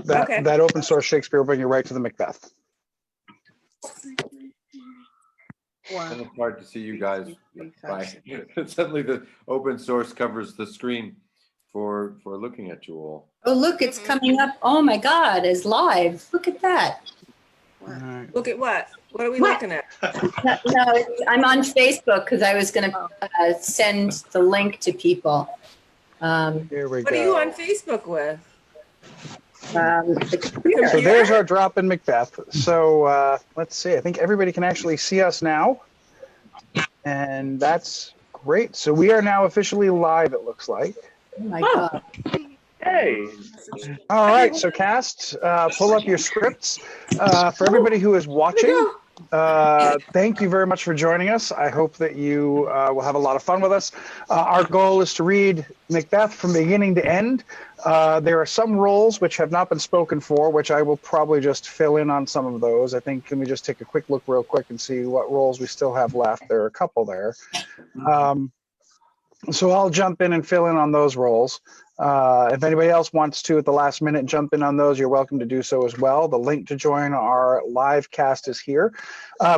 That open source Shakespeare will bring you right to the Macbeth. Wow. And it's hard to see you guys. Suddenly the open source covers the screen for looking at you all. Oh, look, it's coming up. Oh my God, it's live. Look at that. Wow. Look at what? What are we What? looking at? No, I'm on Facebook because I was going to send the link to people. Here we What go. are you on Facebook with? The So computer. there's our drop in Macbeth. So let's see. I think everybody can actually see us now. And that's great. So we are now officially live, it looks like. Oh my God. Hey. All right. So cast, pull up your scripts. For everybody who is watching, thank you very much for joining us. I hope that you will have a lot of fun with us. Our goal is to read Macbeth from beginning to end. There are some roles which have not been spoken for, which I will probably just fill in on some of those. I think, let me just take a quick look real quick and see what roles we still have left. There are a couple there. So I'll jump in and fill in on those roles. If anybody else wants to at the last minute jump in on those, you're welcome to do so as well. The link to join our live cast is here.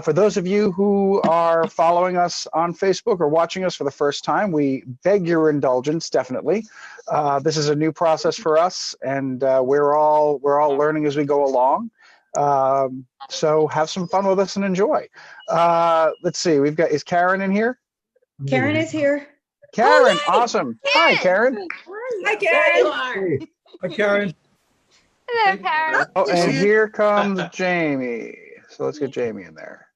For those of you who are following us on Facebook or watching us for the first time, we beg your indulgence, definitely. This is a new process for us, and we're all learning as we go along. So have some fun with us and enjoy. Let's see, is Karen in here? Karen is here. Karen, awesome. Hi, Karen. Hi, Karen. Hi, Karen. Hello, Karen. Oh, and here comes Jamie. So let's get Jamie in there.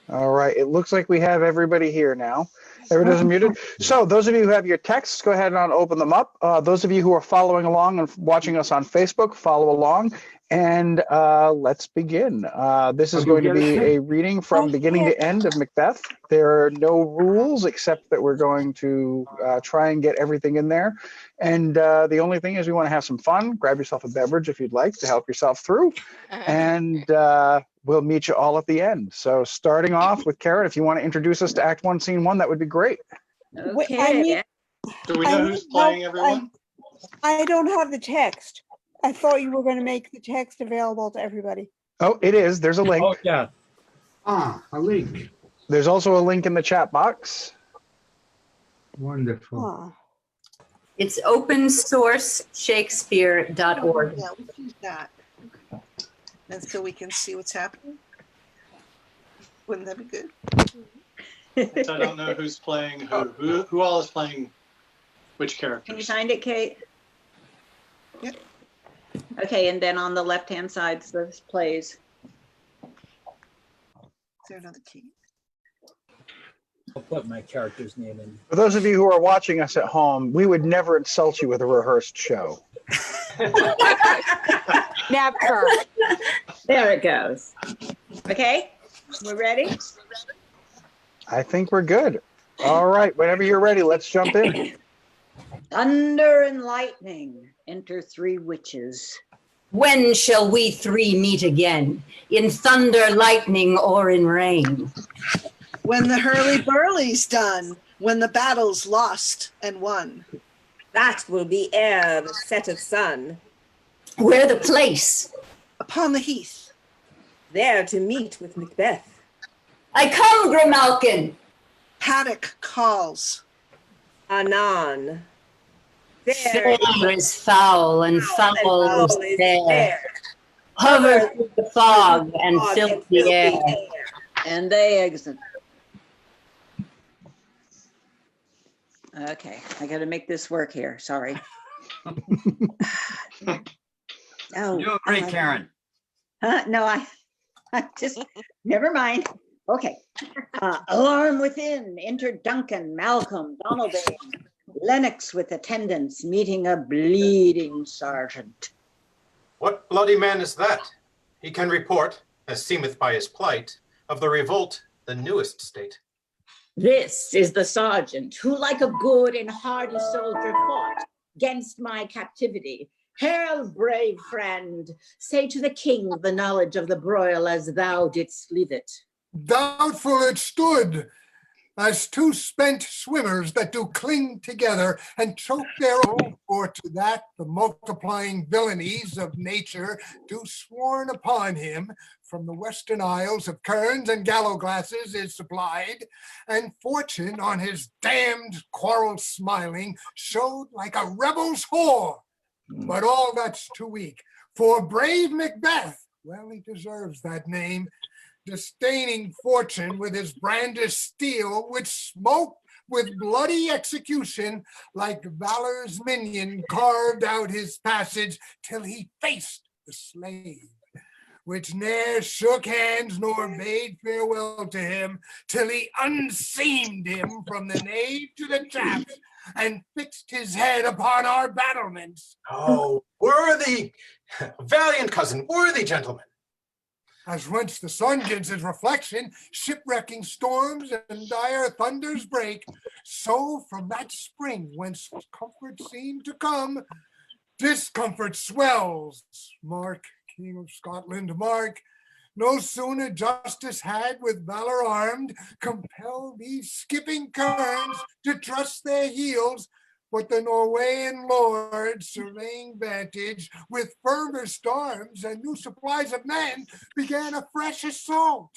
All right, it looks like we have everybody here now. Everybody's muted. So those of you who have your texts, go ahead and open them up. Those of you who are following along and watching us on Facebook, follow along. And let's begin. This is going to be a reading from beginning to end of Macbeth. There are no rules except that we're going to try and get everything in there. And the only thing is we want to have some fun. Grab yourself a beverage if you'd like to help yourself through. And we'll meet you all at the end. So starting off with Karen, if you want to introduce us to Act 1, Scene 1, that would be great. Okay. Do we know who's playing, everyone? I don't have the text. I thought you were going to make the text available to everybody. Oh, it is. There's a link. Oh, yeah. Ah, a link. There's also a link in the chat box. Wonderful. Ah. It's opensourceshakespeare.org. Yeah, let's use that. And so we can see what's happening. Wouldn't that be good? So I don't know who's playing who. Who all is playing which characters? Can you find it, Kate? Yep. Okay, and then on the left-hand side, this plays. Is there another key? I'll put my character's name in. For those of you who are watching us at home, we would never insult you with a rehearsed show. Never. There it goes. Okay, we're ready? I think we're good. All right, whenever you're ready, let's jump in. Thunder and lightning, enter three witches. When shall we three meet again? In thunder, lightning, or in rain? When the hurly-burly's done, when the battle's lost and won. That will be ere the set of sun. Where the place? Upon the heath. There to meet with Macbeth. I come, Grimalkin. Paddock calls. Anon. Fair is foul, and foul is fair. Hover through the fog and fill the air. And they exit. Okay, I got to make this work here. Sorry. Oh, You're great, Karen. no, I just never mind. Okay. Alarm within. Enter Duncan, Malcolm, Donaldane, Lennox with attendants, meeting a bleeding sergeant. What bloody man is that? He can report, as seemeth by his plight, of the revolt, the newest state. This is the sergeant who, like a good and hardy soldier, fought against my captivity. Hail, brave friend, say to the king the knowledge of the broil as thou didst leave it. Doubtful it stood, as two spent swimmers that do cling together and choke their own, for to that the multiplying villainies of nature do sworn upon him from the western isles of kerns and gallowglasses is supplied, and fortune on his damned quarrel smiling showed like a rebel's whore. But all that's too weak, for brave Macbeth, well, he deserves that name, disdaining fortune with his brandished steel, which smote with bloody execution, like valor's minion carved out his passage till he faced the slave, which ne'er shook hands nor bade farewell to him, till he unseamed him from the nave to the chaps, and fixed his head upon our battlements. Oh, worthy, valiant cousin, worthy gentleman. As whence the sun gives his reflection, shipwrecking storms and dire thunders break, so from that spring whence comfort seemed to come, discomfort swells. Mark, King of Scotland, mark. No sooner justice had with valor armed, compelled these skipping kerns to trust their heels, but the Norwegian lords, surveying vantage, with firmest arms and new supplies of men, began a fresh assault.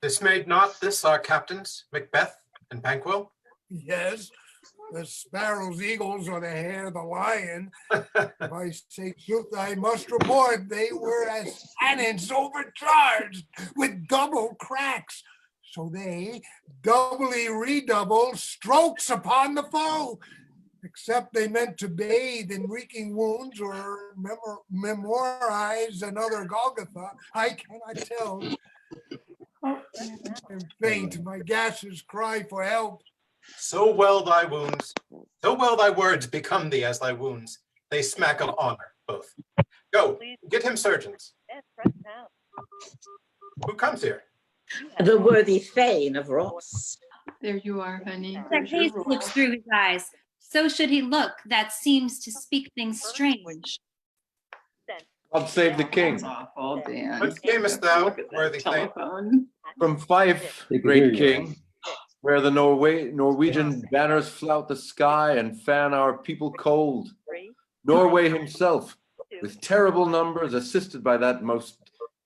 Dismayed not this our captains, Macbeth and Banquo? Yes, the sparrows, eagles, or the hare, the lion. If I say truth, I must report they were as cannons overcharged with double cracks. So they doubly redoubled strokes upon the foe, except they meant to bathe in reeking wounds or memorize another Golgotha. I cannot tell. I'm faint, my gashes cry for help. So well thy wounds, so well thy words become thee as thy wounds. They smack of honor, both. Go, get him surgeons. Who comes here? The worthy Thane of Ross. There you are, honey. That haze looks through his eyes. So should he look, that seems to speak things strange. God save the king. Awful, Dan. What camest thou, worthy Thane? From Fife, great king, where the Norwegian banners flout the sky and fan our people cold. Norway himself, with terrible numbers, assisted by that most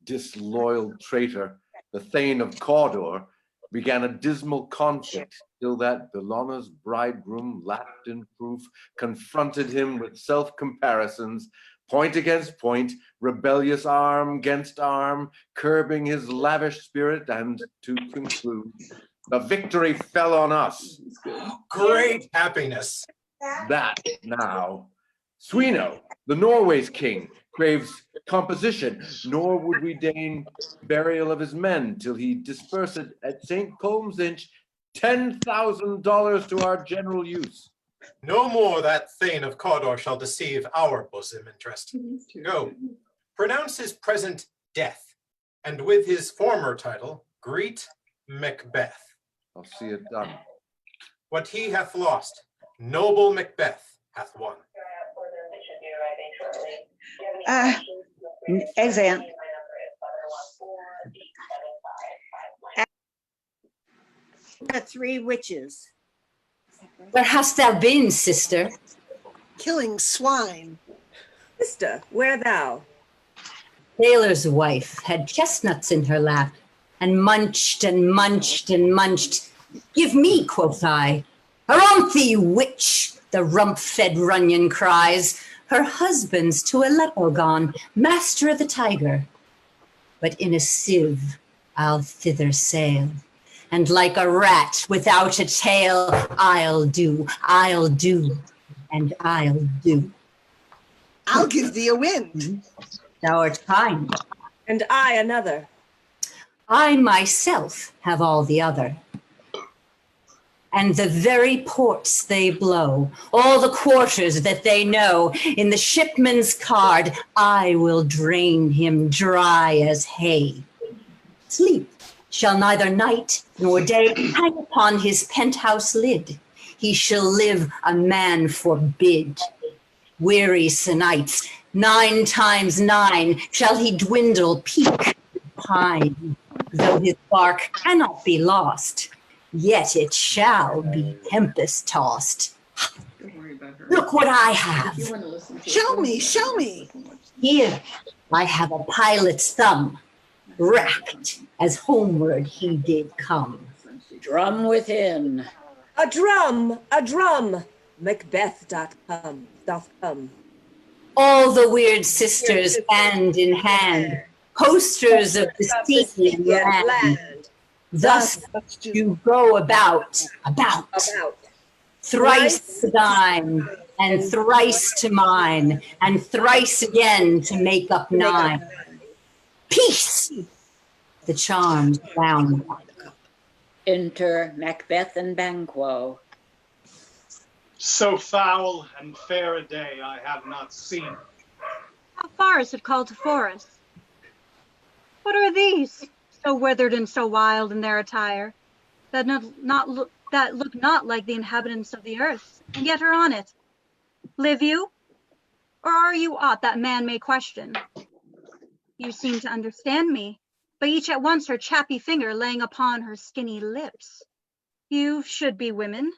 disloyal traitor, the Thane of Cawdor, began a dismal conflict, till that Bellona's bridegroom, lapped in proof, confronted him with self-comparisons, point against point, rebellious arm against arm, curbing his lavish spirit, and to conclude, the victory fell on us. Great happiness. That now, Sweno, the Norway's king, craves composition, nor would we deign burial of his men till he dispersed at St. Colm's Inch $10,000 to our general use. No more that Thane of Cawdor shall deceive our bosom interest. Go, pronounce his present death, and with his former title, greet Macbeth. I'll see it done. What he hath lost, noble Macbeth hath won. Exeunt. The three witches. Where hast thou been, sister? Killing swine. Sister, where thou? Tailor's wife had chestnuts in her lap, and munched and munched and munched. Give me, quoth I. Aronthe, witch, the rump-fed Runyon cries. Her husband's to Aleppo gone, master of the tiger. But in a sieve I'll thither sail, and like a rat without a tail, I'll do, and I'll do. I'll give thee a wind. Thou art kind. And I another. I myself have all the other. And the very ports they blow, all the quarters that they know, in the shipman's card, I will drain him dry as hay. Sleep shall neither night nor day hang upon his penthouse lid. He shall live a man forbid. Weary nights, 9 times 9, shall he dwindle, peak, pine, though his bark cannot be lost. yet it shall be tempest tossed. Don't worry about her. Look what I If have. you want to listen to it, Show go me, ahead. show me. Here I have a pilot's thumb, racked as homeward he did come. Drum within. A drum, Macbeth doth come. All the weird sisters hand in hand, posters of the Stygian land. Thus you go about, thrice to thine, and thrice to mine, and thrice again to make up 9. Peace! The charms round. Enter Macbeth and Banquo. So foul and fair a day I have not seen. How far is it called to forest? What are these, so withered and so wild in their attire, that look not like the inhabitants of the earth, and yet are on it? Live you, or are you aught that man may question? You seem to understand me, by each at once her chappy finger laying upon her skinny lips. You should be women,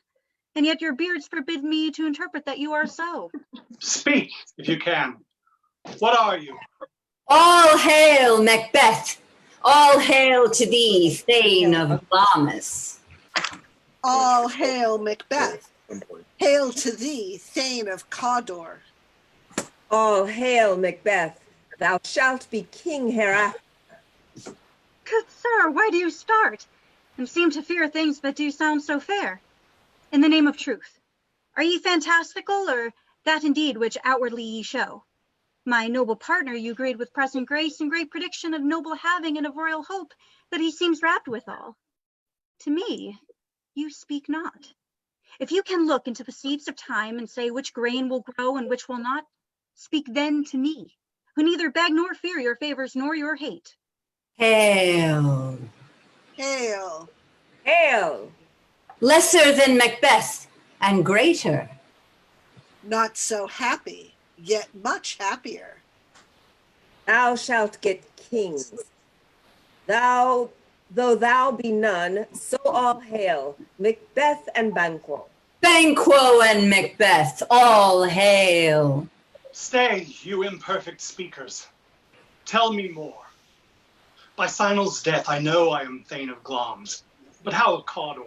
and yet your beards forbid me to interpret that you are so. Speak, if you can. What are you? All hail, Macbeth! All hail to thee, Thane of Glamis! All hail, Macbeth. Hail to thee, Thane of Cawdor. All hail, Macbeth. Thou shalt be king hereafter. Good sir, why do you start, and seem to fear things that do sound so fair? In the name of truth, are ye fantastical, or that indeed which outwardly ye show? My noble partner you greet with present grace and great prediction of noble having and of royal hope that he seems wrapped withal. To me, you speak not. If you can look into the seeds of time and say which grain will grow and which will not, speak then to me, who neither beg nor fear your favors nor your hate. Hail! Hail! Hail! Lesser than Macbeth, and greater. Not so happy, yet much happier. Thou shalt get kings. Though thou be none, so all hail, Macbeth and Banquo. Banquo and Macbeth, all hail! Stay, you imperfect speakers. Tell me more. By Sinel's death, I know I am Thane of Glamis, but how of Cawdor?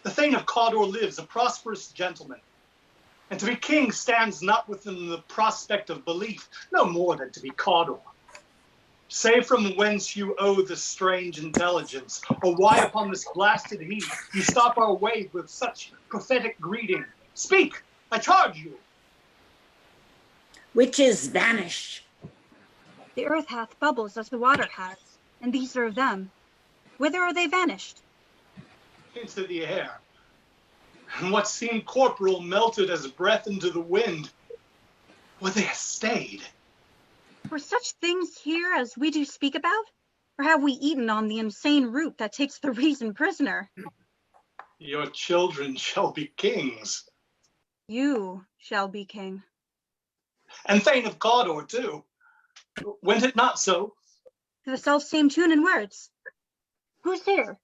The Thane of Cawdor lives, a prosperous gentleman, and to be king stands not within the prospect of belief, no more than to be Cawdor. Say from whence you owe this strange intelligence, or why upon this blasted heath you stop our way with such prophetic greeting. Speak, I charge you. Which is vanished. The earth hath bubbles as the water has, and these are of them. Whither are they vanished? Into the air. And what seemed corporal melted as breath into the wind. Would they have stayed? Were such things here as we do speak about? Or have we eaten on the insane root that takes the reason prisoner? Your children shall be kings. You shall be king. And Thane of Cawdor, too. Went it not so? To the self-same tune and words. Who's here?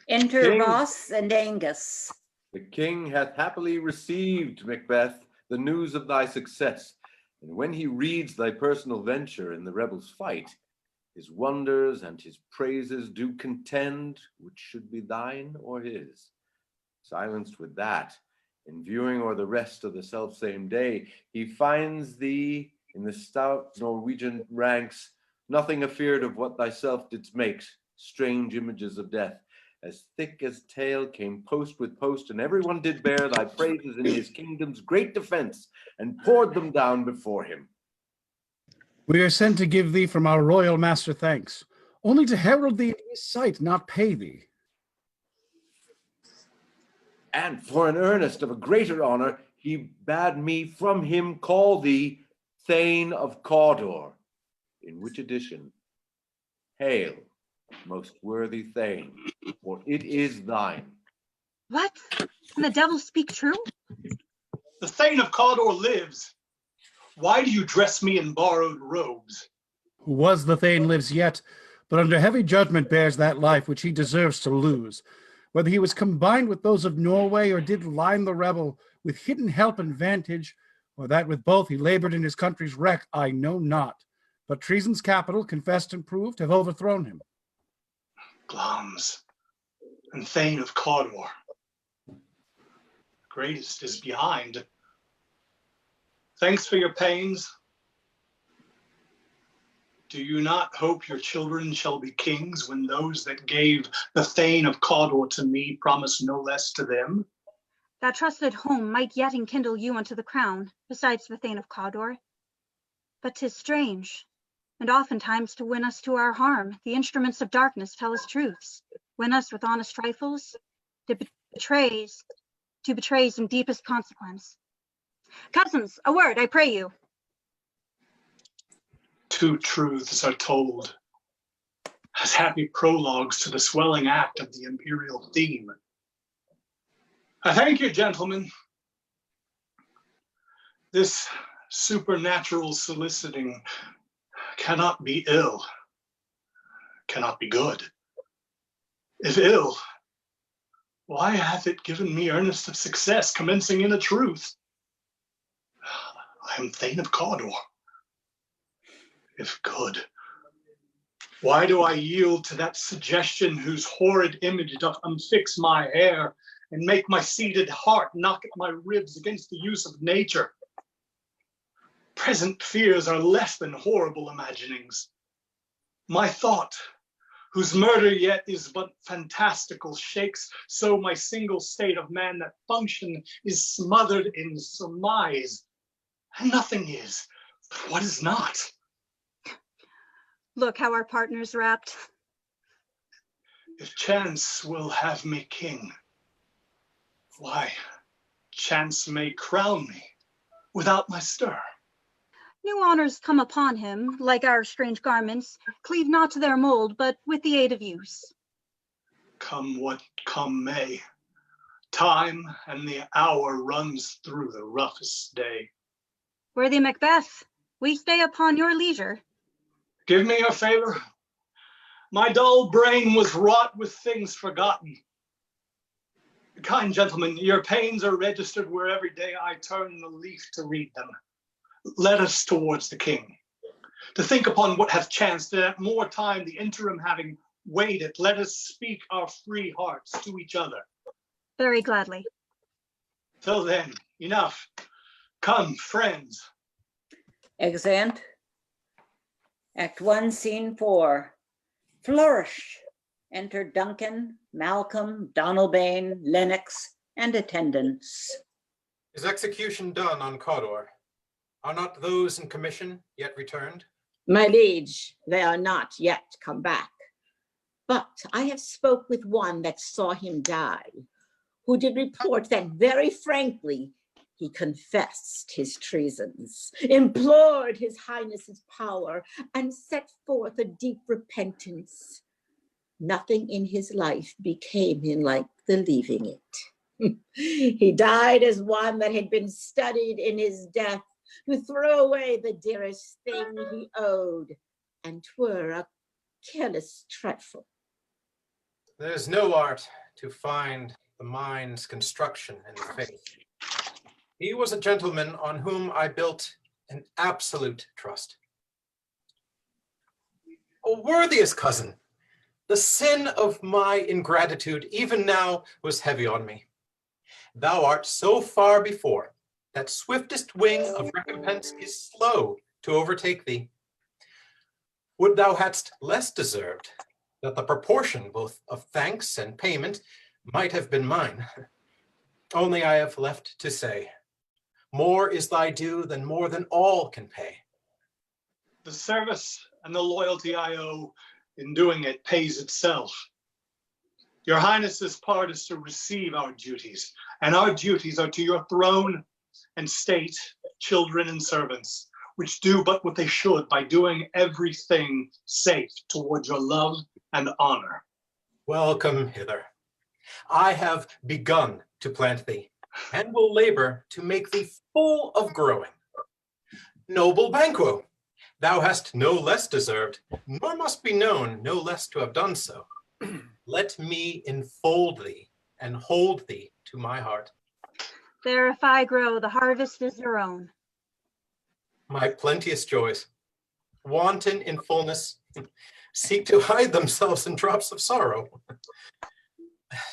Enter King. Ross and Angus. The king hath happily received, Macbeth, the news of thy success. And when he reads thy personal venture in the rebels' fight, his wonders and his praises do contend, which should be thine or his. Silenced with that, in viewing o'er the rest of the selfsame day, he finds thee in the stout Norwegian ranks, nothing afeard of what thyself didst make, strange images of death, as thick as tale came post with post, and everyone did bear thy praises in his kingdom's great defense, and poured them down before him. We are sent to give thee from our royal master thanks, only to herald thee in his sight, not pay thee. And for an earnest of a greater honor, he bade me from him call thee Thane of Cawdor, in which addition, hail, most worthy Thane, for it is thine. What? Can the devil speak true? The Thane of Cawdor lives. Why do you dress me in borrowed robes? Who was the Thane lives yet, but under heavy judgment bears that life which he deserves to lose. Whether he was combined with those of Norway or did line the rebel with hidden help and vantage, or that with both he labored in his country's wreck, I know not. But treason's capital, confessed and proved, have overthrown him. Glamis and Thane of Cawdor. Greatest is behind. Thanks for your pains. Do you not hope your children shall be kings when those that gave the Thane of Cawdor to me promise no less to them? That trusted home might yet enkindle you unto the crown, besides the Thane of Cawdor. But 'tis strange, and oftentimes to win us to our harm, the instruments of darkness tell us truths, win us with honest trifles, to betrays in deepest consequence. Cousins, a word, I pray you. Two truths are told as happy prologues to the swelling act of the imperial theme. I thank you, gentlemen. This supernatural soliciting cannot be ill, cannot be good. If ill, why hath it given me earnest of success, commencing in a truth? I am Thane of Cawdor. If good, why do I yield to that suggestion whose horrid image doth unfix my hair and make my seated heart knock at my ribs against the use of nature? Present fears are less than horrible imaginings. My thought, whose murder yet is but fantastical, shakes so my single state of man that function is smothered in surmise, and nothing is but what is not. Look how our partner's wrapped. If chance will have me king, why, chance may crown me without my stir. New honors come upon him, like our strange garments, cleave not to their mold, but with the aid of use. Come what come may, time and the hour runs through the roughest day. Worthy Macbeth, we stay upon your leisure. Give me your favor. My dull brain was wrought with things forgotten. Kind gentlemen, your pains are registered where every day I turn the leaf to read them. Let us towards the king, to think upon what hath chanced, that at more time the interim having weighed it, let us speak our free hearts to each other. Very gladly. Till then, enough. Come, friends. Exeunt. Act 1, Scene 4. Flourish. Enter Duncan, Malcolm, Donalbain, Lennox, and attendants. Is execution done on Cawdor? Are not those in commission yet returned? My liege, they are not yet come back. But I have spoke with one that saw him die, who did report that very frankly he confessed his treasons, implored his highness's power, and set forth a deep repentance. Nothing in his life became him like the leaving it. He died as one that had been studied in his death to throw away the dearest thing he owed, and 'twere a careless trifle. There's no art to find the mind's construction in the faith. He was a gentleman on whom I built an absolute trust. O worthiest cousin, the sin of my ingratitude even now was heavy on me. Thou art so far before that swiftest wing of recompense is slow to overtake thee. Would thou hadst less deserved, that the proportion both of thanks and payment might have been mine. Only I have left to say, more is thy due than more than all can pay. The service and the loyalty I owe in doing it pays itself. Your Highness's part is to receive our duties, and our duties are to your throne and state, children and servants, which do but what they should by doing everything safe towards your love and honor. Welcome hither. I have begun to plant thee, and will labor to make thee full of growing. Noble Banquo, thou hast no less deserved, nor must be known no less to have done so. Let me enfold thee and hold thee to my heart. There, if I grow, the harvest is your own. My plenteous joys, wanton in fullness, seek to hide themselves in drops of sorrow.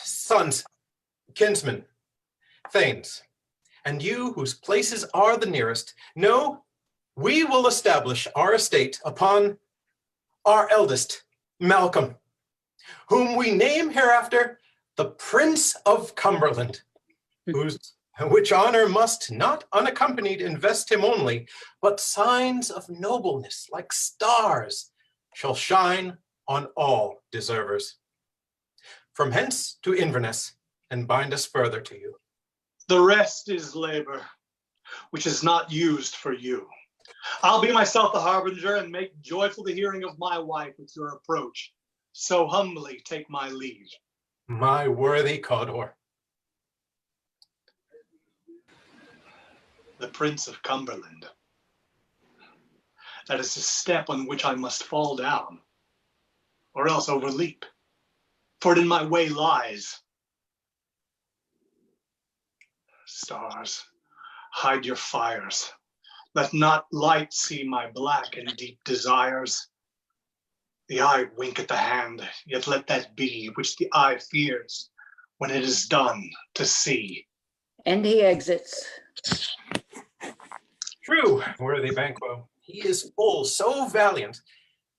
Sons, kinsmen, thanes, and you whose places are the nearest, know we will establish our estate upon our eldest, Malcolm, whom we name hereafter the Prince of Cumberland, which honor must not unaccompanied invest him only, but signs of nobleness like stars shall shine on all deservers. From hence to Inverness, and bind us further to you. The rest is labor, which is not used for you. I'll be myself the harbinger and make joyful the hearing of my wife with your approach. So humbly take my leave. My worthy Cawdor. The Prince of Cumberland. That is a step on which I must fall down, or else overleap, for it in my way lies. Stars, hide your fires. Let not light see my black and deep desires. The eye wink at the hand, yet let that be which the eye fears when it is done to see. And he exits. True, worthy Banquo. He is full, so valiant,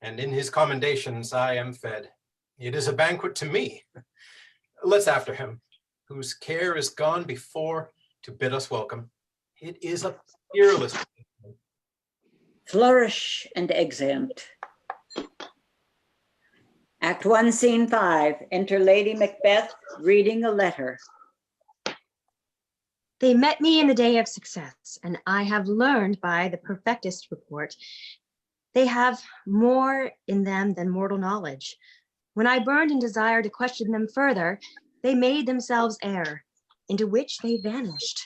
and in his commendations I am fed. It is a banquet to me. Let's after him, whose care is gone before to bid us welcome. It is a fearless. Flourish and exeunt. Act 1, Scene 5. Enter Lady Macbeth reading a letter. They met me in the day of success, and I have learned by the perfectest report, they have more in them than mortal knowledge. When I burned in desire to question them further, they made themselves air, into which they vanished.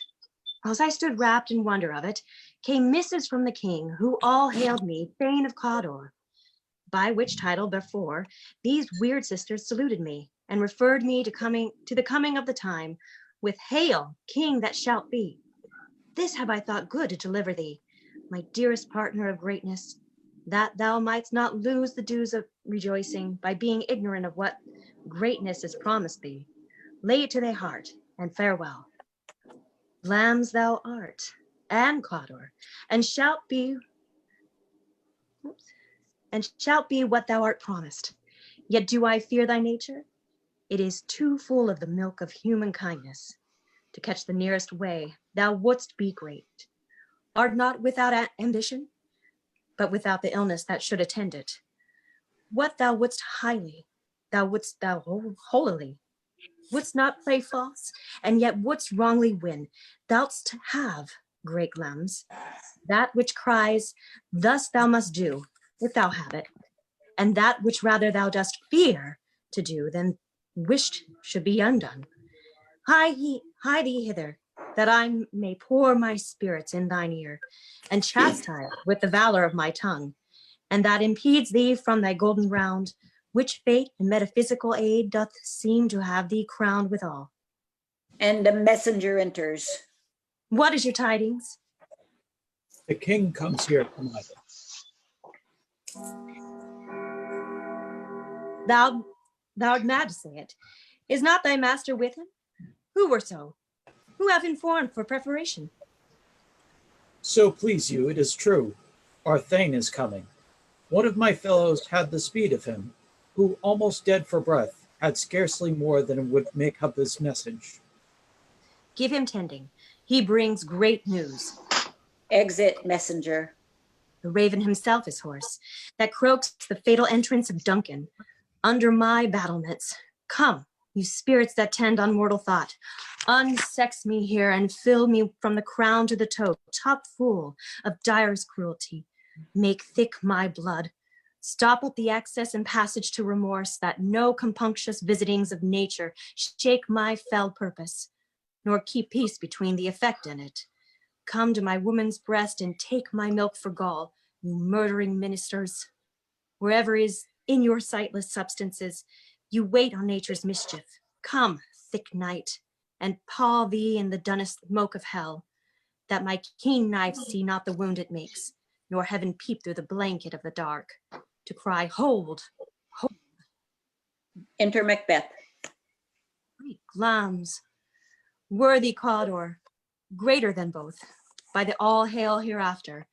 Whilst I stood wrapped in wonder of it, came missives from the king, who all hailed me Thane of Cawdor, by which title before these weird sisters saluted me, and referred me to the coming of the time, with hail, king that shalt be. This have I thought good to deliver thee, my dearest partner of greatness, that thou mightst not lose the dues of rejoicing by being ignorant of what greatness is promised thee. Lay it to thy heart, and farewell. Lambs thou art, and Cawdor, and shalt be what thou art promised. Yet do I fear thy nature. It is too full of the milk of human kindness. To catch the nearest way, thou wouldst be great. Art not without ambition, but without the illness that should attend it. What thou wouldst highly, thou wouldst thou holily. Wouldst not play false, and yet wouldst wrongly win. Thou'dst have, great lambs, that which cries, thus thou must do, if thou have it, and that which rather thou dost fear to do than wished should be undone. Hie thee hither, that I may pour my spirits in thine ear, and chastise with the valor of my tongue, and that impedes thee from thy golden round, which fate and metaphysical aid doth seem to have thee crowned withal. And a messenger enters. What is your tidings? The king comes here tonight. Thou art mad to say it. Is not thy master with him? Who were so? Who have informed for preparation? So please you, it is true. Our Thane is coming. One of my fellows had the speed of him, who, almost dead for breath, had scarcely more than would make up his message. Give him tending. He brings great news. Exit messenger. The raven himself is hoarse, that croaks the fatal entrance of Duncan. Under my battlements, come, you spirits that tend on mortal thought, unsex me here and fill me from the crown to the toe, top full of direst cruelty. Make thick my blood. Stop up the access and passage to remorse, that no compunctious visitings of nature shake my fell purpose, nor keep peace between the effect and it. Come to my woman's breast and take my milk for gall, you murdering ministers. Wherever is in your sightless substances, You wait on nature's mischief. Come, thick night, and paw thee in the dunnest smoke of hell, that my keen knife see not the wound it makes, nor heaven peep through the blanket of the dark, to cry, hold, hold. Enter Macbeth. Great Glamis, worthy Cawdor, greater than both, by the all hail hereafter.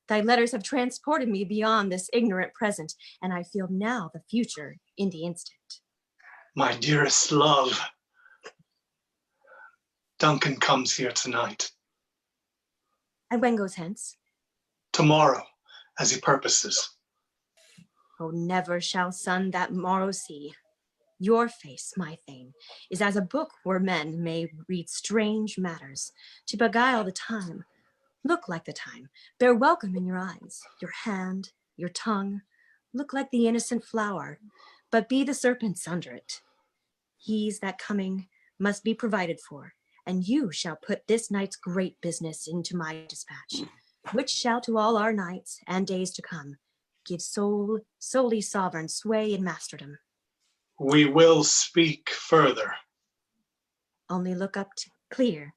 Thy letters have transported me beyond this ignorant present, and I feel now the future in the instant. My dearest love, Duncan comes here tonight. And when goes hence? Tomorrow, as he purposes. Oh, never shall sun that morrow see. Your face, my Thane, is as a book where men may read strange matters, to beguile the time. Look like the time, bear welcome in your eyes, your hand, your tongue, look like the innocent flower, but be the serpents under it. He's that coming must be provided for, and you shall put this night's great business into my dispatch, which shall to all our nights and days to come give solely sovereign sway and masterdom. We will speak further. Only look up clear.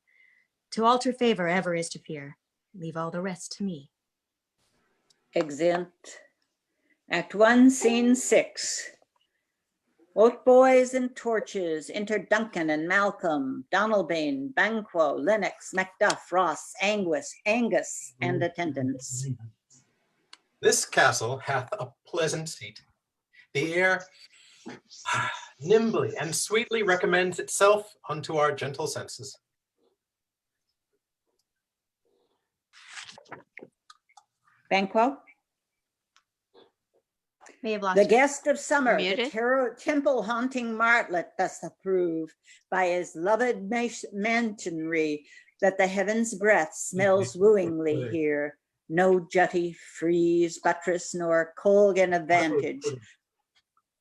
To alter favor ever is to fear. Leave all the rest to me. Exeunt. Act 1, Scene 6. Both boys and torches enter Duncan and Malcolm, Donalbain, Banquo, Lennox, Macduff, Ross, Angus, and attendants. This castle hath a pleasant seat. The air nimbly and sweetly recommends itself unto our gentle senses. Banquo? May have lost The you. guest of summer, Muted. the temple-haunting martlet doth approve by his loved mansionry that the heaven's breath smells wooingly here. No jutty, frieze, buttress, nor colgan of vantage.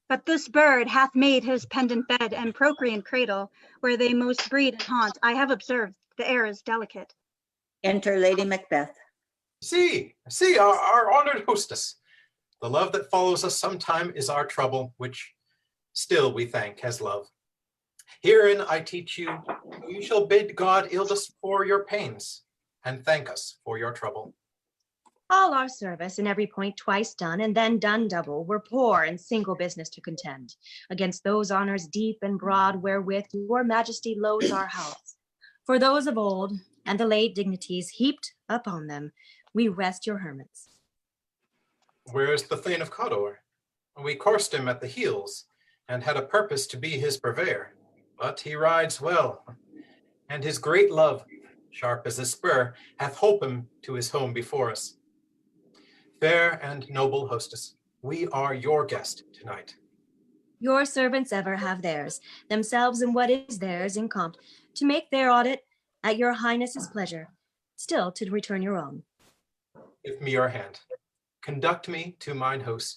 But this bird hath made his pendant bed and procreant cradle, where they most breed and haunt. I have observed the air is delicate. Enter Lady Macbeth. See, our honored hostess. The love that follows us sometime is our trouble, which still we thank as love. Herein I teach you, you shall bid God ild us for your pains, and thank us for your trouble. All our service in every point twice done, and then done double, were poor and single business to contend against those honors deep and broad wherewith your majesty loads our house. For those of old, and the late dignities heaped upon them, we rest your hermits. Where's the Thane of Cawdor? We coursed him at the heels, and had a purpose to be his purveyor. But he rides well, and his great love, sharp as a spur, hath holpen to his home before us. Fair and noble hostess, we are your guest tonight. Your servants ever have theirs, themselves and what is theirs in compt, to make their audit at your highness's pleasure, still to return your own. Give me your hand. Conduct me to mine host.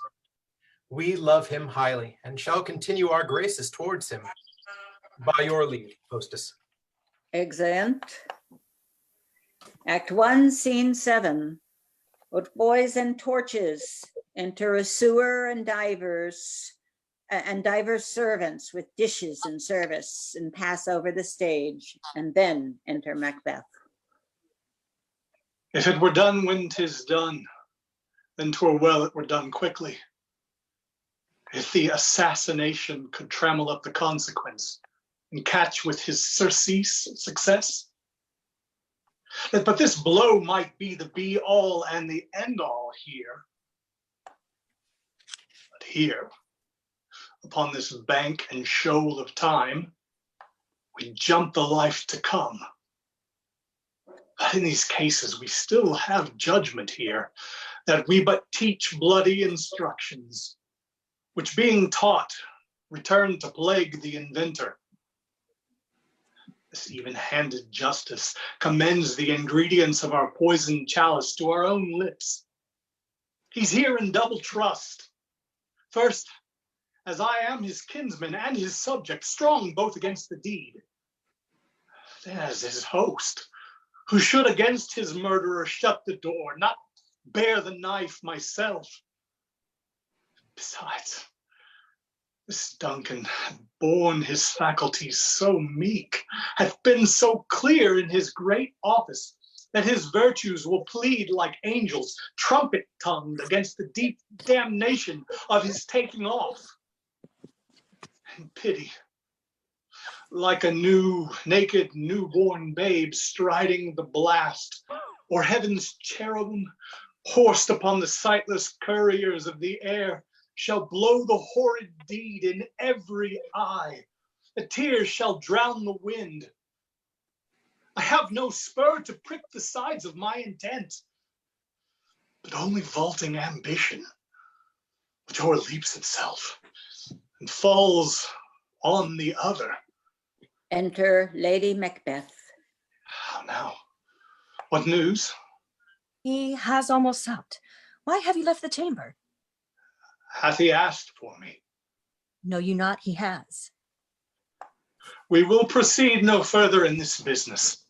We love him highly, and shall continue our graces towards him. By your leave, hostess. Exeunt. Act 1, Scene 7. Both boys and torches enter a sewer and divers servants with dishes and service, and pass over the stage, and then enter Macbeth. If it were done when 'tis done, then 'twere well it were done quickly. If the assassination could trammel up the consequence and catch with his surcease success. But this blow might be the be-all and the end-all here. But here, upon this bank and shoal of time, we jump the life to come. But in these cases, we still have judgment here, that we but teach bloody instructions, which being taught, return to plague the inventor. This even-handed justice commends the ingredients of our poisoned chalice to our own lips. He's here in double trust. First, as I am his kinsman and his subject, strong both against the deed. Then as his host, who should against his murderer shut the door, not bear the knife myself. Besides, This Duncan hath borne his faculties so meek, hath been so clear in his great office, that his virtues will plead like angels, trumpet-tongued against the deep damnation of his taking off. And pity, like a naked newborn babe striding the blast, or heaven's cherubim, horsed upon the sightless couriers of the air, shall blow the horrid deed in every eye. The tears shall drown the wind. I have no spur to prick the sides of my intent, but only vaulting ambition, which o'erleaps itself and falls on the other. Enter Lady Macbeth. How now? What news? He has almost supped. Why have you left the chamber? Hath he asked for me? Know you not he has? We will proceed no further in this business.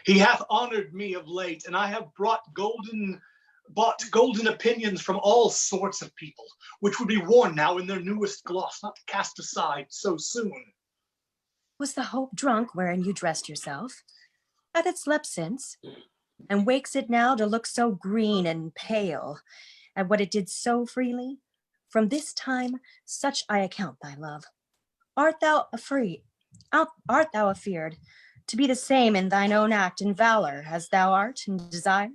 He hath honored me of late, and I have bought golden opinions from all sorts of people, which would be worn now in their newest gloss, not cast aside so soon. Was the hope drunk wherein you dressed yourself? Hath it slept since? And wakes it now to look so green and pale at what it did so freely? From this time, such I account thy love. Art thou afraid to be the same in thine own act and valor as thou art in desire?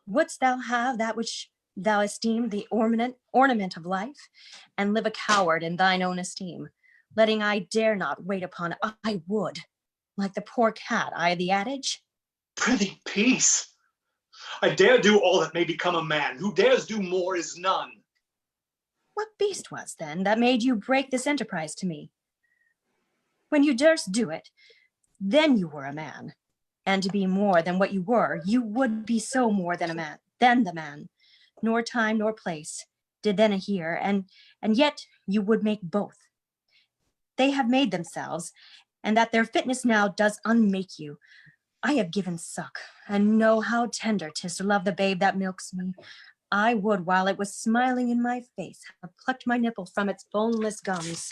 Wouldst thou have that which thou esteem the ornament of life, and live a coward in thine own esteem, letting I dare not wait upon I would, like the poor cat, I the adage? Prithee, peace. I dare do all that may become a man. Who dares do more is none. What beast was then that made you break this enterprise to me? When you durst do it, then you were a man. And to be more than what you were, you would be so more than a man, than the man. Nor time nor place did then adhere, and yet you would make both. They have made themselves, and that their fitness now does unmake you. I have given suck, and know how tender 'tis to love the babe that milks me. I would, while it was smiling in my face, have plucked my nipple from its boneless gums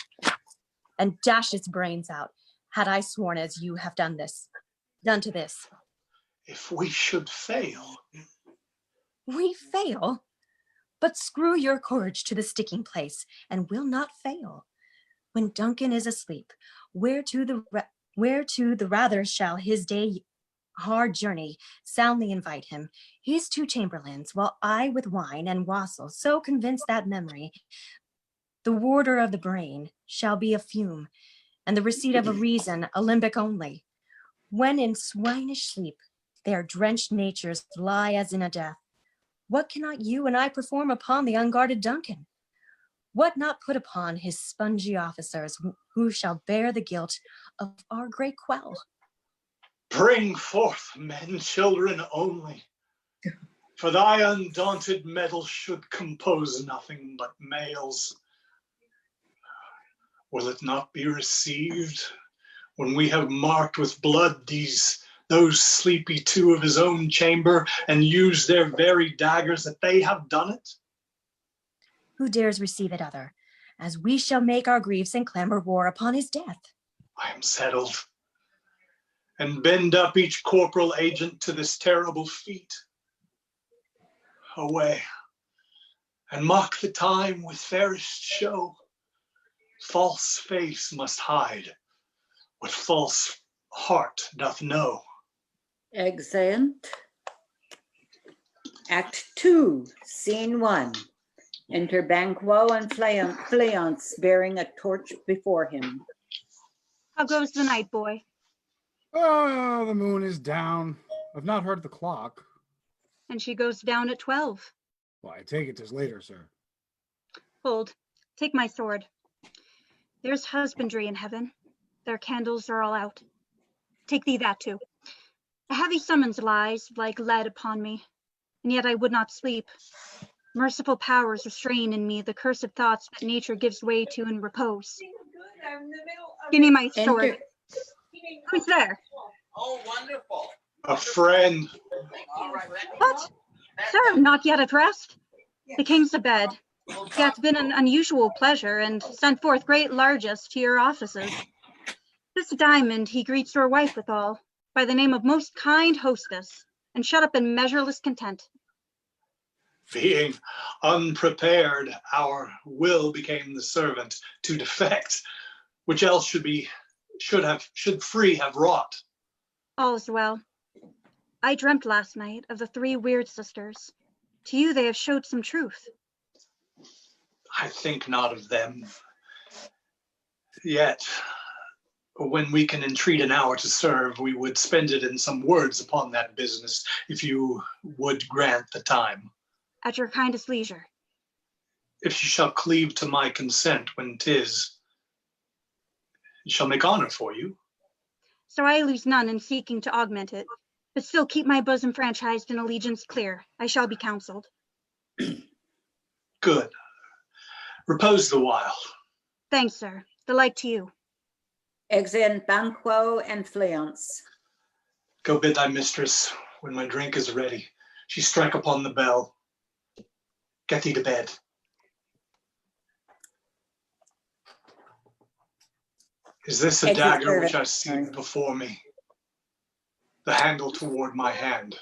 and dashed its brains out, had I sworn as you have done to this. If we should fail. We fail? But screw your courage to the sticking place, and we'll not fail. When Duncan is asleep, where to the rather shall his day hard journey soundly invite him, his two chamberlains, while I with wine and wassail so convince that memory, the warder of the brain, shall be a fume, and the receipt of a reason a limbic only. When in swinish sleep their drenched natures lie as in a death, what cannot you and I perform upon the unguarded Duncan? What not put upon his spongy officers, who shall bear the guilt of our great quell? Bring forth men, children only. For thy undaunted mettle should compose nothing but males. Will it not be received when we have marked with blood those sleepy two of his own chamber, and used their very daggers that they have done it? Who dares receive it other, as we shall make our griefs and clamor war upon his death? I am settled, and bend up each corporal agent to this terrible feat. Away, and mock the time with fairest show. False face must hide what false heart doth know. Exeunt. Act 2, Scene 1. Enter Banquo and Fleance bearing a torch before him. How goes the night, boy? Oh, the moon is down. I've not heard the clock. And she goes down at 12. Well, I take it 'tis later, sir. Hold, take my sword. There's husbandry in heaven. Their candles are all out. Take thee that too. A heavy summons lies like lead upon me, and yet I would not sleep. Merciful powers restrain in me the cursed thoughts that nature gives way to in repose. Give me my sword. Who's there? Oh, wonderful. A friend. What? Sir, not yet at rest? The king's abed. hath been an unusual pleasure, and sent forth great largesse to your offices. This diamond he greets your wife withal, by the name of most kind hostess, and shut up in measureless content. Being unprepared, our will became the servant to defect, which else should free have wrought. All is well. I dreamt last night of the three weird sisters. To you they have showed some truth. I think not of them. Yet, when we can entreat an hour to serve, we would spend it in some words upon that business, if you would grant the time. At your kindest leisure. If she shall cleave to my consent when 'tis, it shall make honor for you. So I lose none in seeking to augment it, but still keep my bosom franchised and allegiance clear. I shall be counseled. Good. Repose the while. Thanks, sir. The like to you. Exeunt Banquo and Fleance. Go bid thy mistress, when my drink is ready, she strike upon the bell. Get thee to bed. Is this a dagger which I see before me? The handle toward my hand.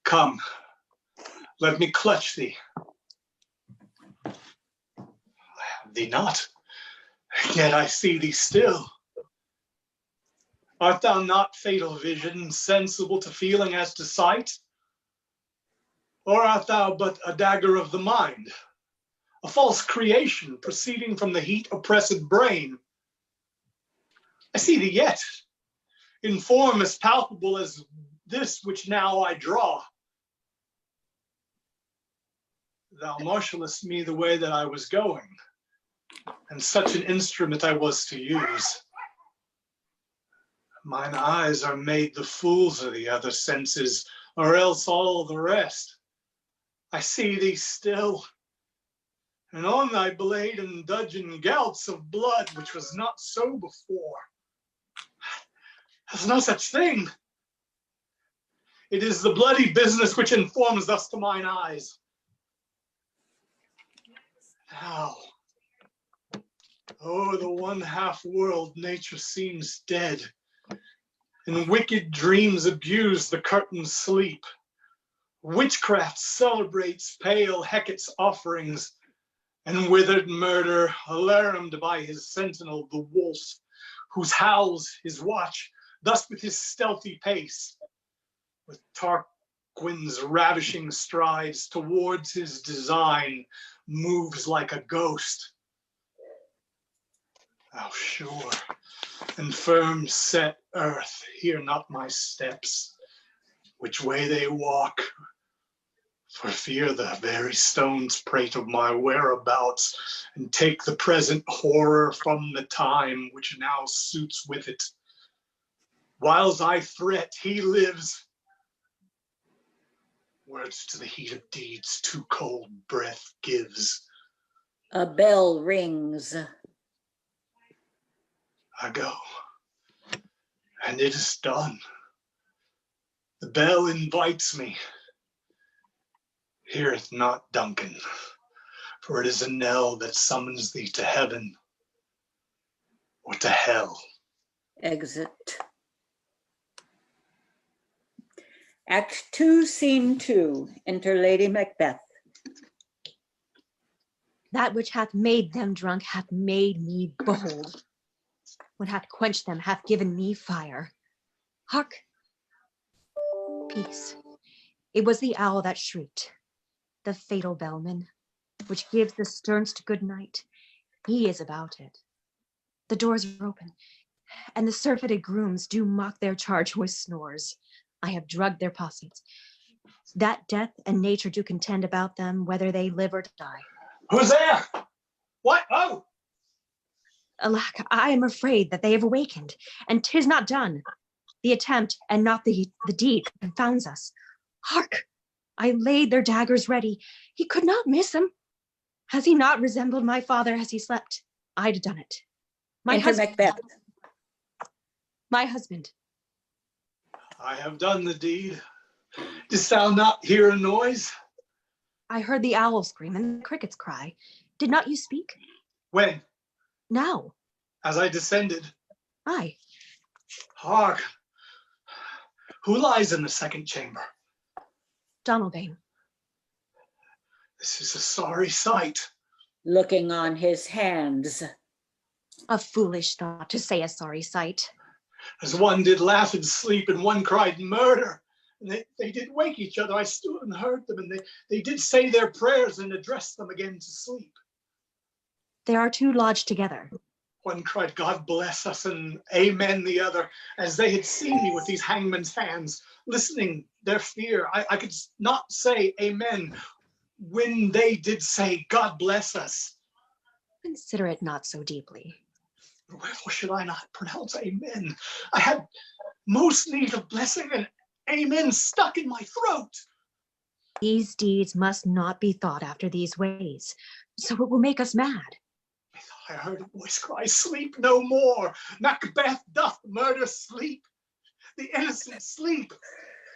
Come, let me clutch thee. I have thee not, yet I see thee still. Art thou not fatal vision, sensible to feeling as to sight? Or art thou but a dagger of the mind, a false creation proceeding from the heat oppressed brain? I see thee yet, in form as palpable as this which now I draw. Thou marshallest me the way that I was going, and such an instrument I was to use. Mine eyes are made the fools of the other senses, or else all the rest. I see thee still, and on thy blade and dudgeon gouts of blood, which was not so before. There's no such thing. It is the bloody business which informs thus to mine eyes. Now, o'er the one half world nature seems dead, and wicked dreams abuse the curtain's sleep. Witchcraft celebrates pale Hecate's offerings, and withered murder, alarmed by his sentinel, the wolf, whose howls his watch, thus with his stealthy pace, with Tarquin's ravishing strides towards his design, moves like a ghost. Thou sure and firm set earth, hear not my steps, which way they walk, for fear the very stones prate of my whereabouts, and take the present horror from the time which now suits with it. Whiles I fret, he lives. Words to the heat of deeds too cold breath gives. A bell rings. I go, and it is done. The bell invites me. Heareth not Duncan, for it is a knell that summons thee to heaven or to hell. Exit. Act 2, Scene 2. Enter Lady Macbeth. That which hath made them drunk hath made me bold. What hath quenched them hath given me fire. Hark! Peace. It was the owl that shrieked, the fatal bellman, which gives the sternst good night. He is about it. The doors are open, and the surfeited grooms do mock their charge with snores. I have drugged their possets. That death and nature do contend about them, whether they live or die. Who's there? What? Oh! Alack, I am afraid that they have awakened, and 'tis not done. The attempt and not the deed confounds us. Hark! I laid their daggers ready. He could not miss them. Has he not resembled my father as he slept? I'd have done it. My husband. Macbeth. My husband. I have done the deed. Didst thou not hear a noise? I heard the owl scream and the crickets cry. Did not you speak? When? Now. As I descended. Aye. Hark! Who lies in the second chamber? Donalbain. This is a sorry sight. Looking on his hands. A foolish thought to say a sorry sight. As one did laugh in sleep and one cried murder. And they did wake each other. I stood and heard them, and they did say their prayers and address them again to sleep. There are two lodged together. One cried, God bless us, and amen the other, as they had seen me with these hangman's hands, listening their fear. I could not say amen when they did say, God bless us. Consider it not so deeply. Wherefore should I not pronounce amen? I had most need of blessing, and amen stuck in my throat. These deeds must not be thought after these ways, so it will make us mad. I heard a voice cry, sleep no more. Macbeth doth murder sleep. The innocent sleep.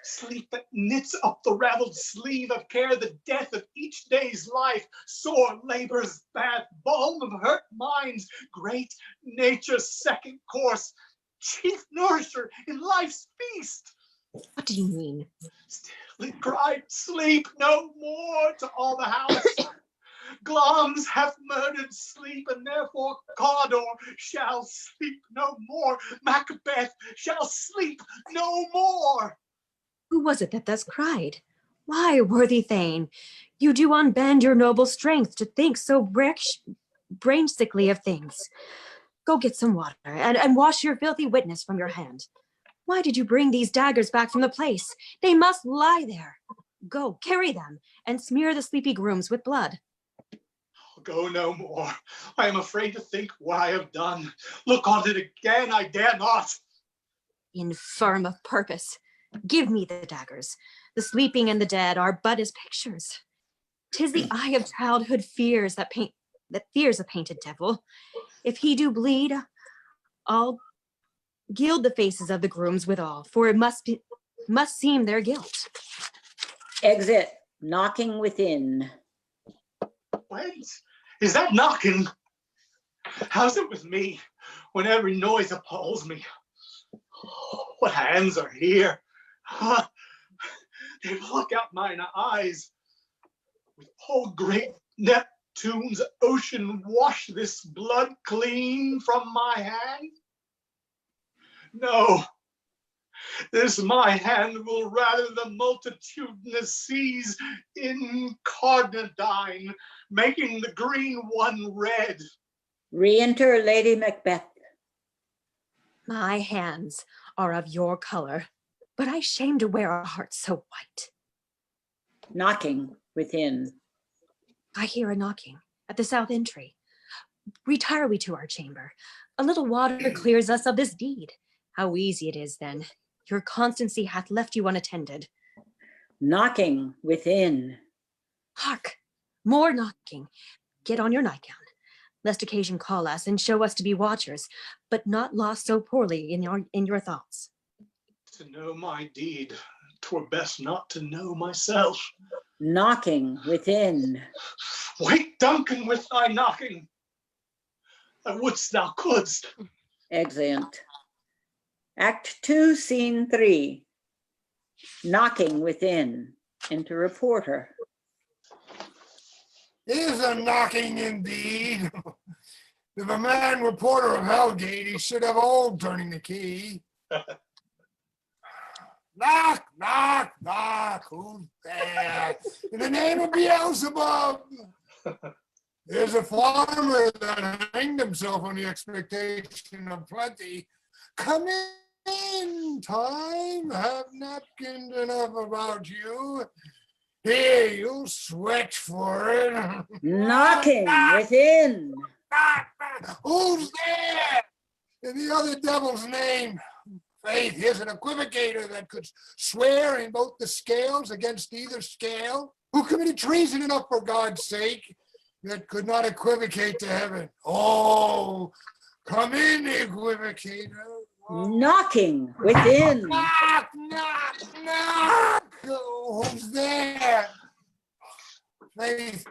Sleep that knits up the raveled sleeve of care, the death of each day's life, sore labor's bath, balm of hurt minds, great nature's second course, chief nourisher in life's feast. What do you mean? Still it cried, sleep no more to all the house. Glamis hath murdered sleep, and therefore Cawdor shall sleep no more. Macbeth shall sleep no more. Who was it that thus cried? Why, worthy Thane, you do unbend your noble strength to think so brain-sickly of things. Go get some water and wash your filthy witness from your hand. Why did you bring these daggers back from the place? They must lie there. Go, carry them, and smear the sleepy grooms with blood. I'll go no more. I am afraid to think what I have done. Look on it again, I dare not. Infirm of purpose. Give me the daggers. The sleeping and the dead are but as pictures. 'Tis the eye of childhood fears that fears a painted devil. If he do bleed, I'll gild the faces of the grooms withal, for it must seem their guilt. Exit, knocking within. Wait, is that knocking? How's it with me when every noise appalls me? What hands are here? They pluck out mine eyes. With all great Neptune's ocean wash this blood clean from my hand? No, this my hand will rather the multitudinous seas incarnadine, making the green one red. Re-enter Lady Macbeth. My hands are of your color, but I shame to wear a heart so white. Knocking within. I hear a knocking at the south entry. Retire we to our chamber. A little water clears us of this deed. How easy it is then. Your constancy hath left you unattended. Knocking within. Hark, more knocking. Get on your nightgown, lest occasion call us and show us to be watchers, but not lost so poorly in your thoughts. To know my deed, 'twere best not to know myself. Knocking within. Wake, Duncan, with thy knocking. I wouldst thou couldst. Exeunt. Act 2, Scene 3. Knocking within. Enter reporter. Is a knocking indeed. If a man were porter of Hellgate, he should have old turning the key. Knock, knock, knock. Who's there? In the name of Beelzebub. There's a farmer that hanged himself on the expectation of plenty. Come in, time. Have napkins enough about you. Here, you sweat for it. Knocking within. Who's there? In the other devil's name. Faith, here's an equivocator that could swear in both the scales against either scale. Who committed treason enough, for God's sake, that could not equivocate to heaven. Oh, come in, equivocator. Knocking within. Knock, knock, knock. Oh, who's there? Faith,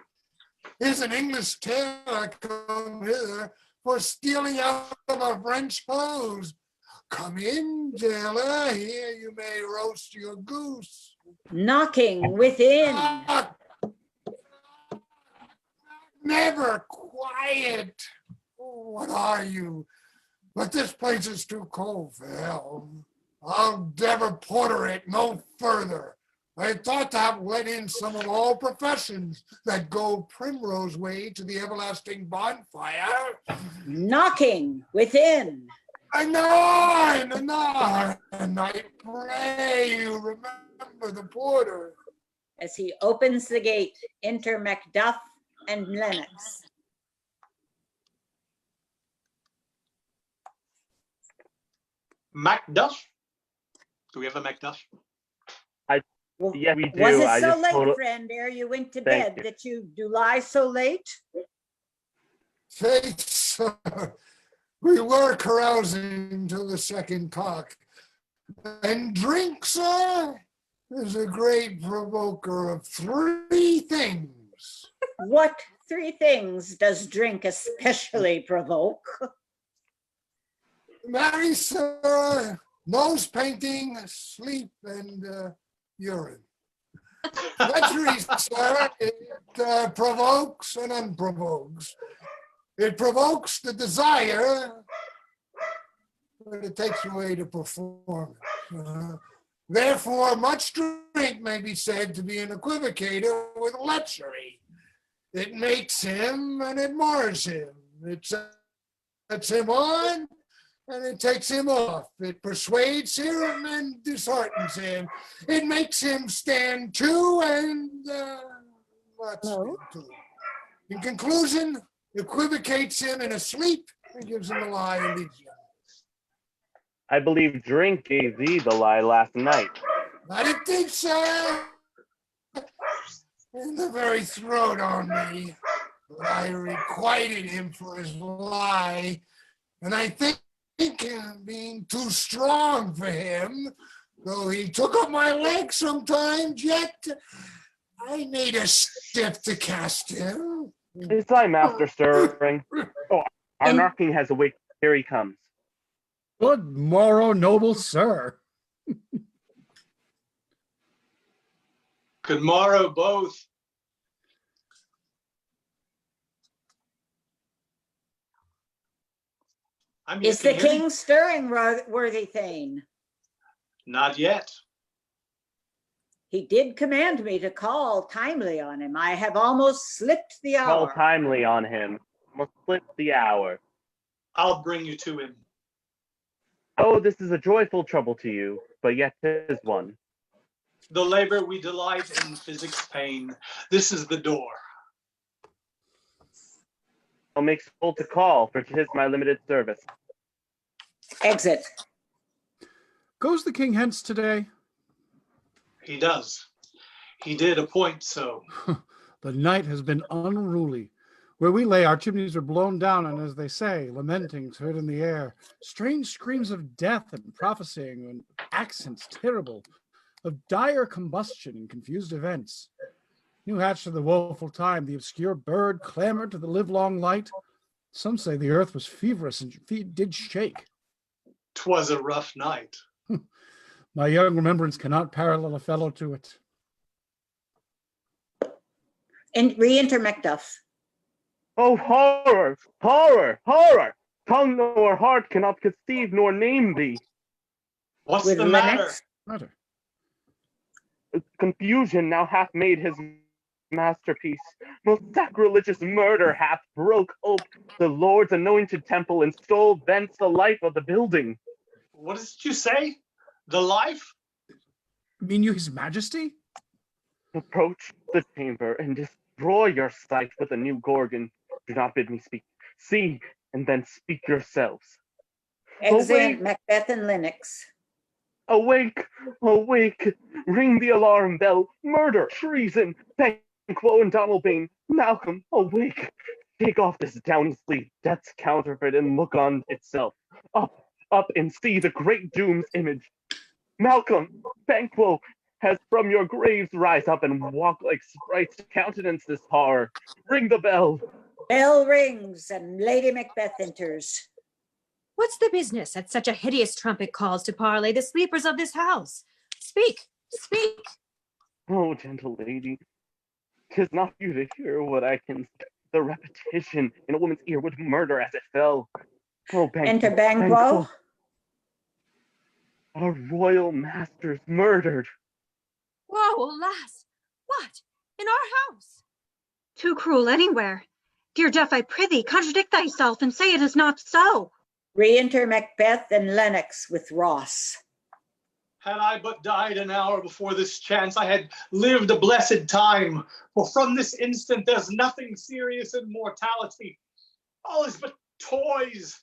here's an English tailor come hither for stealing out of a French hose. Come in, jailer, here you may roast your goose. Knocking within. Never quiet. Oh, what are you? But this place is too cold for hell. I'll never porter it no further. I thought to have let in some of all professions that go primrose way to the everlasting bonfire. Knocking within. Anon, anon, and I pray you remember the porter. As he opens the gate, enter Macduff and Lennox. Macduff? Do we have a Macduff? Yes, we do. Was it I so just late, told- friend, ere you went to Thank bed you. that you do lie so late? Faith, sir, we were carousing till the second cock. And drink, sir, is a great provoker of three things. What three things does drink especially provoke? Marry, sir, nose painting, sleep, and urine. Lechery, sir, it provokes and unprovokes. It provokes the desire, but it takes away the performance. Therefore, much drink may be said to be an equivocator with lechery. It makes him and it mars him. It sets him on and it takes him off. It persuades him and disheartens him. It makes him stand to and not stand to. In conclusion, equivocates him in a sleep and gives him a lie and leaves him. I believe drink gave thee the lie last night. I didn't think so. In the very throat on me. But I requited him for his lie. And I think being too strong for him, though he took up my leg sometimes, yet I made a stiff to cast him. Is thy master stirring? Oh, our knocking has awaked. Here he comes. Good morrow, noble sir. Good morrow, both. I'm Is the king stirring, worthy Thane? Not yet. He did command me to call timely on him. I have almost slipped the Call hour. timely on him. Must slip the hour. I'll bring you to him. Oh, this is a joyful trouble to you, but yet 'tis one. The labor we delight in physics pain. This is the door. I'll make bold to call, for 'tis my limited service. Exit. Goes the king hence today? He does. He did appoint so. The night has been unruly. Where we lay, our chimneys are blown down, and as they say, lamentings heard in the air, strange screams of death and prophesying, and accents terrible, of dire combustion and confused events. New hatched of the woeful time, the obscure bird clamored to the livelong light. Some say the earth was feverish and feet did shake. 'Twas a rough night. My young remembrance cannot parallel a fellow to it. And re-enter Macduff. Oh, horror! Horror! Horror! Tongue nor heart cannot conceive nor name thee. What's With the matter? Lennox? Confusion now hath made his masterpiece. Most sacrilegious murder hath broke ope the Lord's anointed temple and stole thence the life of the building. What did you say? The life? Mean you his majesty? Approach the chamber and destroy your sight with a new gorgon. Do not bid me speak. See, and then speak yourselves. Exeunt Macbeth and Lennox. Awake! Awake! Ring the alarm bell! Murder! Treason! Banquo and Donalbain! Malcolm, awake! Take off this downy sleep, death's counterfeit, and look on itself. Up, up, and see the great doom's image. Malcolm! Banquo! as from your graves rise up and walk like sprites to countenance this horror. Ring the bell. Bell rings and Lady Macbeth enters. What's the business at such a hideous trumpet calls to parley the sleepers of this house? Speak, speak. Oh, gentle lady, 'tis not for you to hear what I can say. The repetition in a woman's ear would murder as it fell. Oh, Enter Banquo, Banquo. our royal master's murdered. Woe, alas! What? In our house? Too cruel anywhere. Dear Jeff, I prithee, contradict thyself and say it is not so. Re-enter Macbeth and Lennox with Ross. Had I but died an hour before this chance, I had lived a blessed time. For from this instant there's nothing serious in mortality. All is but toys.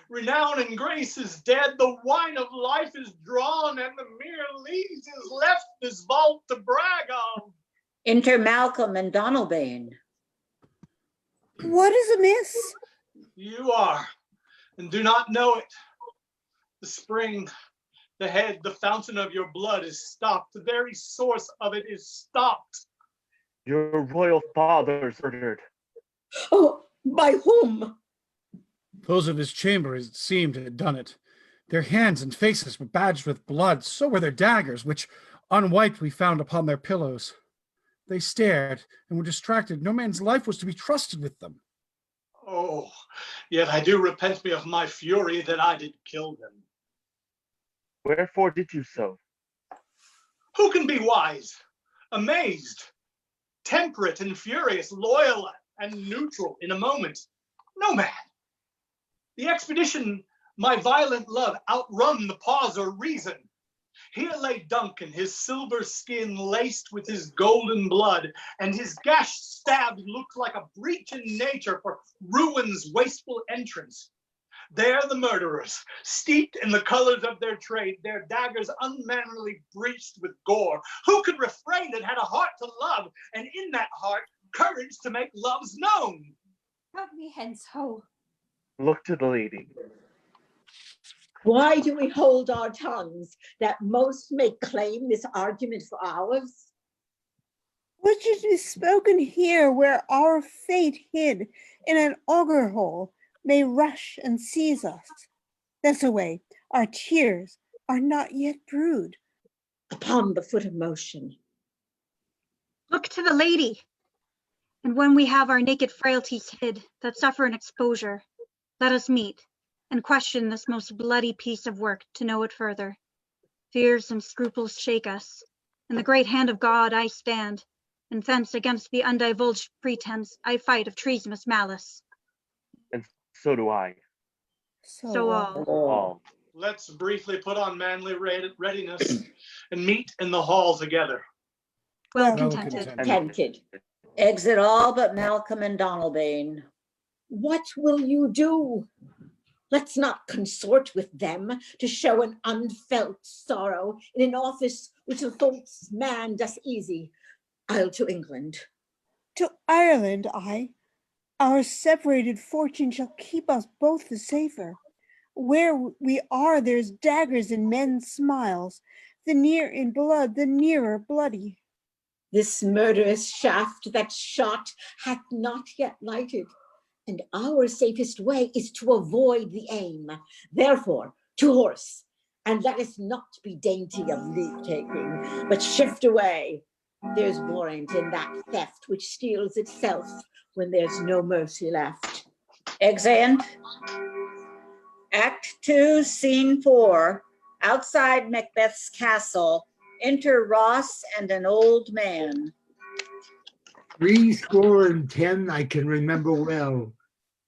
Renown and grace is dead, the wine of life is drawn, and the mere lees is left this vault to brag of. Enter Malcolm and Donalbain. What is amiss? You are, and do not know it. The spring, the head, the fountain of your blood is stopped. The very source of it is stopped. Your royal father's murdered. Oh, by whom? Those of his chamber, it seemed, had done it. Their hands and faces were badged with blood, so were their daggers, which, unwiped, we found upon their pillows. They stared and were distracted. No man's life was to be trusted with them. Oh, yet I do repent me of my fury that I did kill them. Wherefore did you so? Who can be wise, amazed, temperate and furious, loyal and neutral in a moment? No man. The expedition, my violent love, outrun the pause or reason. Here lay Duncan, his silver skin laced with his golden blood, and his gash stabbed looked like a breach in nature for ruin's wasteful entrance. There the murderers, steeped in the colors of their trade, their daggers unmannerly breached with gore. Who could refrain and had a heart to love, and in that heart, courage to make loves known? Help me hence, ho. Look to the lady. Why do we hold our tongues that most may claim this argument for ours? What should be spoken here where our fate hid in an auger hole may rush and seize us? This away, our tears are not yet brewed. Upon the foot of motion. Look to the lady. And when we have our naked frailties hid that suffer an exposure, let us meet and question this most bloody piece of work to know it further. Fears and scruples shake us. In the great hand of God I stand, and thence against the undivulged pretense I fight of treasonous malice. And so do I. So all. All. Let's briefly put on manly readiness and meet in the hall together. Well contented. Contented. Exit all but Malcolm and Donalbain. What will you do? Let's not consort with them to show an unfelt sorrow in an office which a false man does easy. I'll to England. To Ireland, I. Our separated fortune shall keep us both the safer. Where we are, there's daggers in men's smiles. The near in blood, the nearer bloody. This murderous shaft that shot hath not yet lighted, and our safest way is to avoid the aim. Therefore, to horse, and let us not be dainty of leave-taking, but shift away. There's warrant in that theft which steals itself when there's no mercy left. Exeunt. Act 2, Scene 4. Outside Macbeth's castle. Enter Ross and an old man. 70 I can remember well,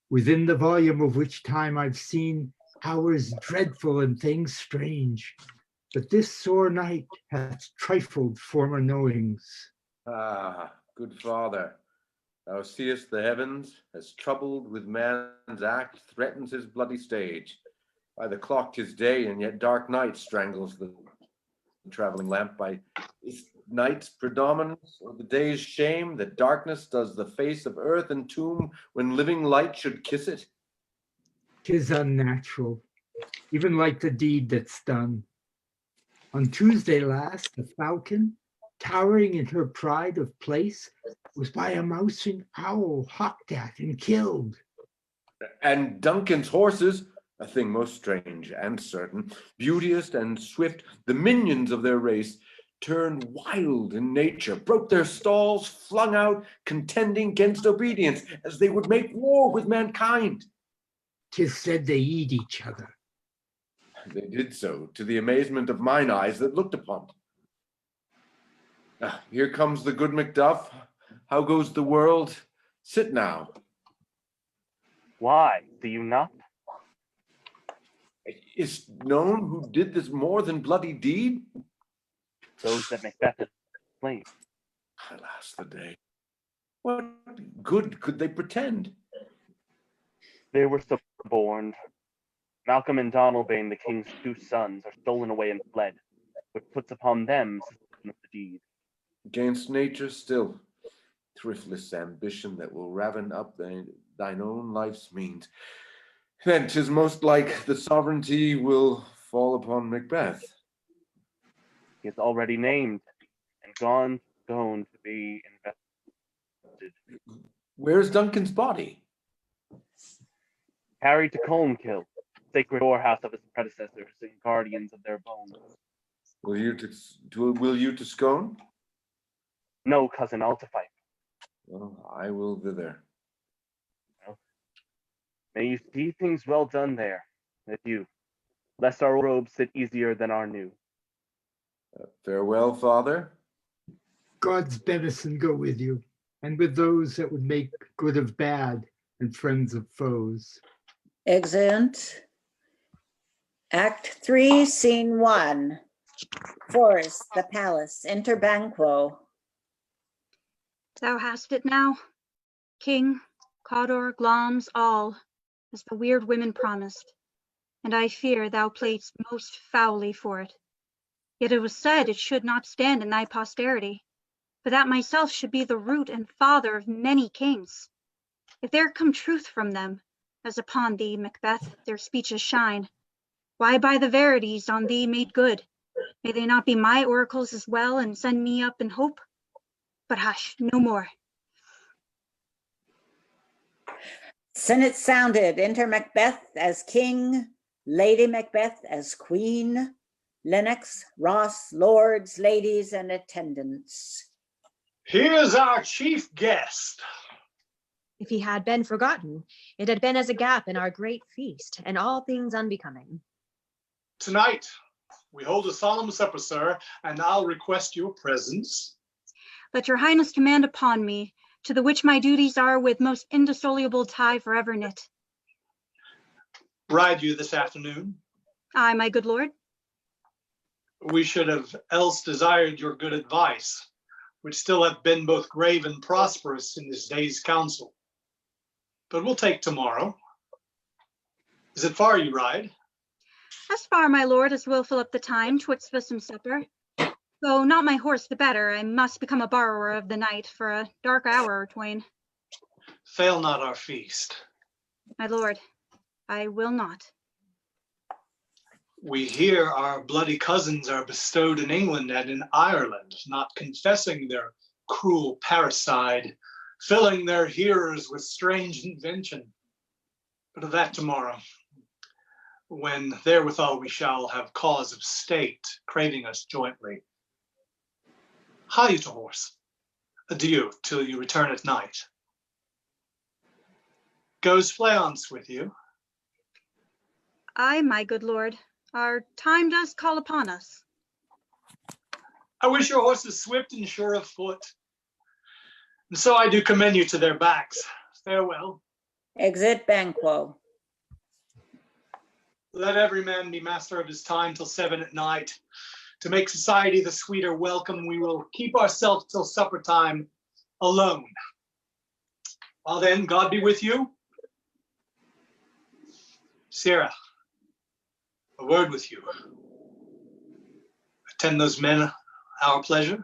within the volume of which time I've seen hours dreadful and things strange. But this sore night hath trifled former knowings. Ah, good father, thou seest the heavens, as troubled with man's act, threatens his bloody stage. By the clock 'tis day, and yet dark night strangles the traveling lamp. By is night's predominance or the day's shame that darkness does the face of earth and tomb when living light should kiss it? 'Tis unnatural, even like the deed that's done. On Tuesday last, the falcon, towering in her pride of place, was by a mousing owl hawked at and killed. And Duncan's horses, a thing most strange and certain, beauteous and swift, the minions of their race, turned wild in nature, broke their stalls, flung out, contending against obedience, as they would make war with mankind. 'Tis said they eat each other. They did so, to the amazement of mine eyes that looked upon. Here comes the good Macduff. How goes the world? Sit now. Why, do you not? Is known who did this more than bloody deed? Those that Macbeth has slain. Alas the day. What good could they pretend? They were suborned. Malcolm and Donalbain, the king's two sons, are stolen away and fled, which puts upon them suspicion of the deed. Against nature still, thriftless ambition that will raven up thine own life's means. Then 'tis most like the sovereignty will fall upon Macbeth. He is already named and going to be invested. Where's Duncan's body? Carried to Colmkill, sacred storehouse of his predecessors and guardians of their bones. Will you to Scone? No, cousin, I'll to Fife. Well, I will thither. Well, may you see things well done there, adieu, lest our robes sit easier than our new. Farewell, father. God's benison go with you, and with those that would make good of bad and friends of foes. Exeunt. Act 3, Scene 1. Forest, the palace. Enter Banquo. Thou hast it now, King, Cawdor, Glamis, all, as the weird women promised, and I fear thou playedst most foully for it. Yet it was said it should not stand in thy posterity, but that myself should be the root and father of many kings. If there come truth from them, as upon thee, Macbeth, their speeches shine, why by the verities on thee made good, may they not be my oracles as well and send me up in hope? But hush, no more. Senate sounded. Enter Macbeth as king, Lady Macbeth as queen, Lennox, Ross, lords, ladies, and attendants. Here's our chief guest. If he had been forgotten, it had been as a gap in our great feast, and all things unbecoming. Tonight, we hold a solemn supper, sir, and I'll request your presence. Let your highness command upon me, to the which my duties are with most indissoluble tie forever knit. Ride you this afternoon? Aye, my good lord. We should have else desired your good advice, which still hath been both grave and prosperous in this day's council. But we'll take tomorrow. Is it far you ride? As far, my lord, as will fill up the time twixt for some supper. Though not my horse the better, I must become a borrower of the night for a dark hour or twain. Fail not our feast. My lord, I will not. We hear our bloody cousins are bestowed in England and in Ireland, not confessing their cruel parricide, filling their hearers with strange invention. But of that tomorrow, when therewithal we shall have cause of state craving us jointly. Hie to horse. Adieu till you return at night. Goes Fleance with you? Aye, my good lord. Our time does call upon us. I wish your horses swift and sure of foot. And so I do commend you to their backs. Farewell. Exit Banquo. Let every man be master of his time till 7 at night. To make society the sweeter welcome, we will keep ourselves till supper time alone. Well then, God be with you. Sierra, a word with you. Attend those men our pleasure.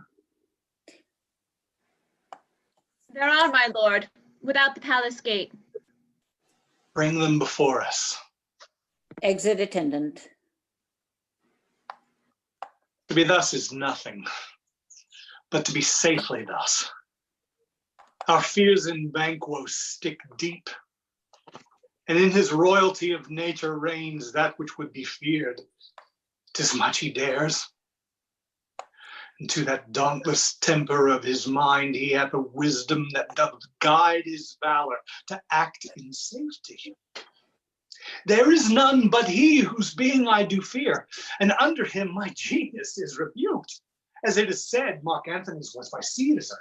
There are, my lord, without the palace gate. Bring them before us. Exit attendant. To be thus is nothing, but to be safely thus. Our fears in Banquo stick deep, and in his royalty of nature reigns that which would be feared. 'Tis much he dares. And to that dauntless temper of his mind he hath a wisdom that doth guide his valor to act in safety. There is none but he whose being I do fear, and under him my genius is rebuked. As it is said, Mark Antony's was by Caesar.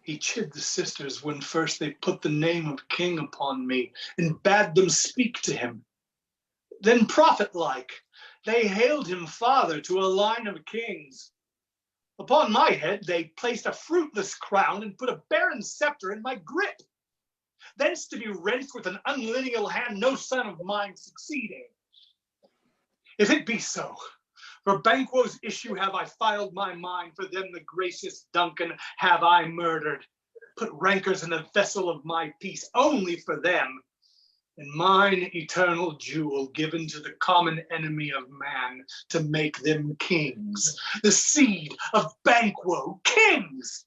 He chid the sisters when first they put the name of king upon me, and bade them speak to him. Then prophet-like, they hailed him father to a line of kings. Upon my head they placed a fruitless crown, and put a barren scepter in my grip. Thence to be rent with an unlineal hand, no son of mine succeeding. If it be so, for Banquo's issue have I filed my mind, for them the gracious Duncan have I murdered. Put rancors in the vessel of my peace, only for them, and mine eternal jewel given to the common enemy of man, to make them kings, the seed of Banquo, kings!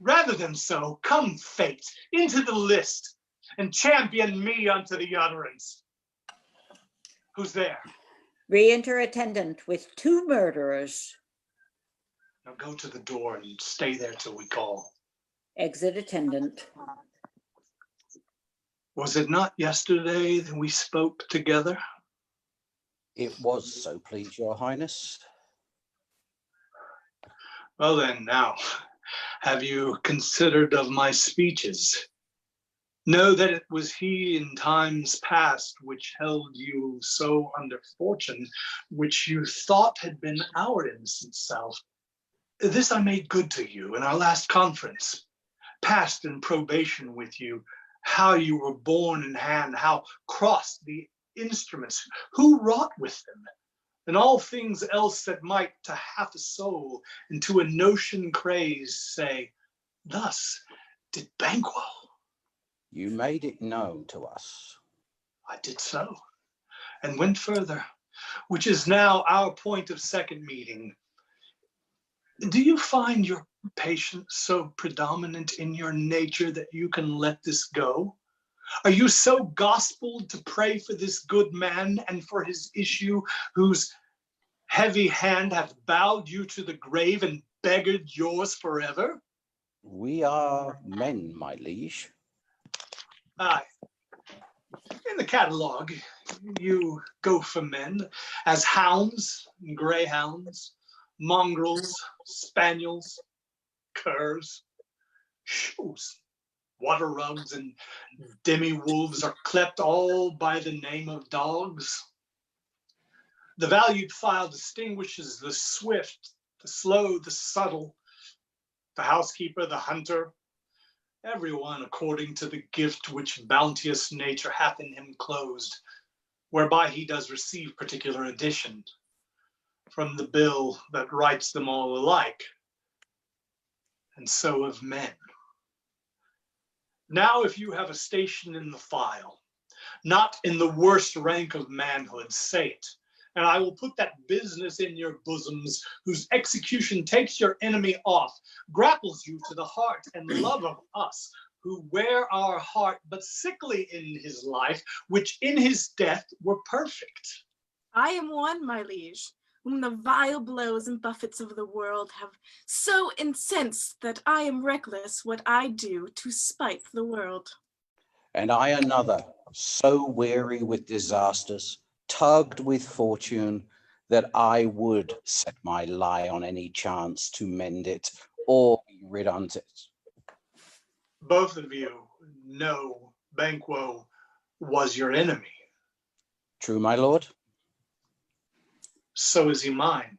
Rather than so, come fate into the list, and champion me unto the utterance. Who's there? Re-enter attendant with 2 murderers. Now go to the door and stay there till we call. Exit attendant. Was it not yesterday that we spoke together? It was, so please your highness. Well then, now, have you considered of my speeches? Know that it was he in times past which held you so under fortune, which you thought had been our innocent self. This I made good to you in our last conference, passed in probation with you, how you were borne in hand, how crossed the instruments, who wrought with them, and all things else that might to half a soul and to a notion craze say, thus did Banquo. You made it known to us. I did so, and went further, which is now our point of second meeting. Do you find your patience so predominant in your nature that you can let this go? Are you so gospeled to pray for this good man and for his issue, whose heavy hand hath bowed you to the grave and beggared yours forever? We are men, my liege. Aye. In the catalogue, you go for men as hounds, greyhounds, mongrels, spaniels, curs, shoes, water rugs, and demi-wolves are clept all by the name of dogs. The valued file distinguishes the swift, the slow, the subtle, the housekeeper, the hunter, everyone according to the gift which bounteous nature hath in him closed, whereby he does receive particular addition from the bill that writes them all alike, and so of men. Now if you have a station in the file, not in the worst rank of manhood, say it, and I will put that business in your bosoms, whose execution takes your enemy off, grapples you to the heart and love of us, who wear our heart but sickly in his life, which in his death were perfect. I am one, my liege, whom the vile blows and buffets of the world have so incensed that I am reckless what I do to spite the world. And I another, so weary with disasters, tugged with fortune, that I would set my lie on any chance to mend it or be rid on't it. Both of you know Banquo was your enemy. True, my lord. So is he mine.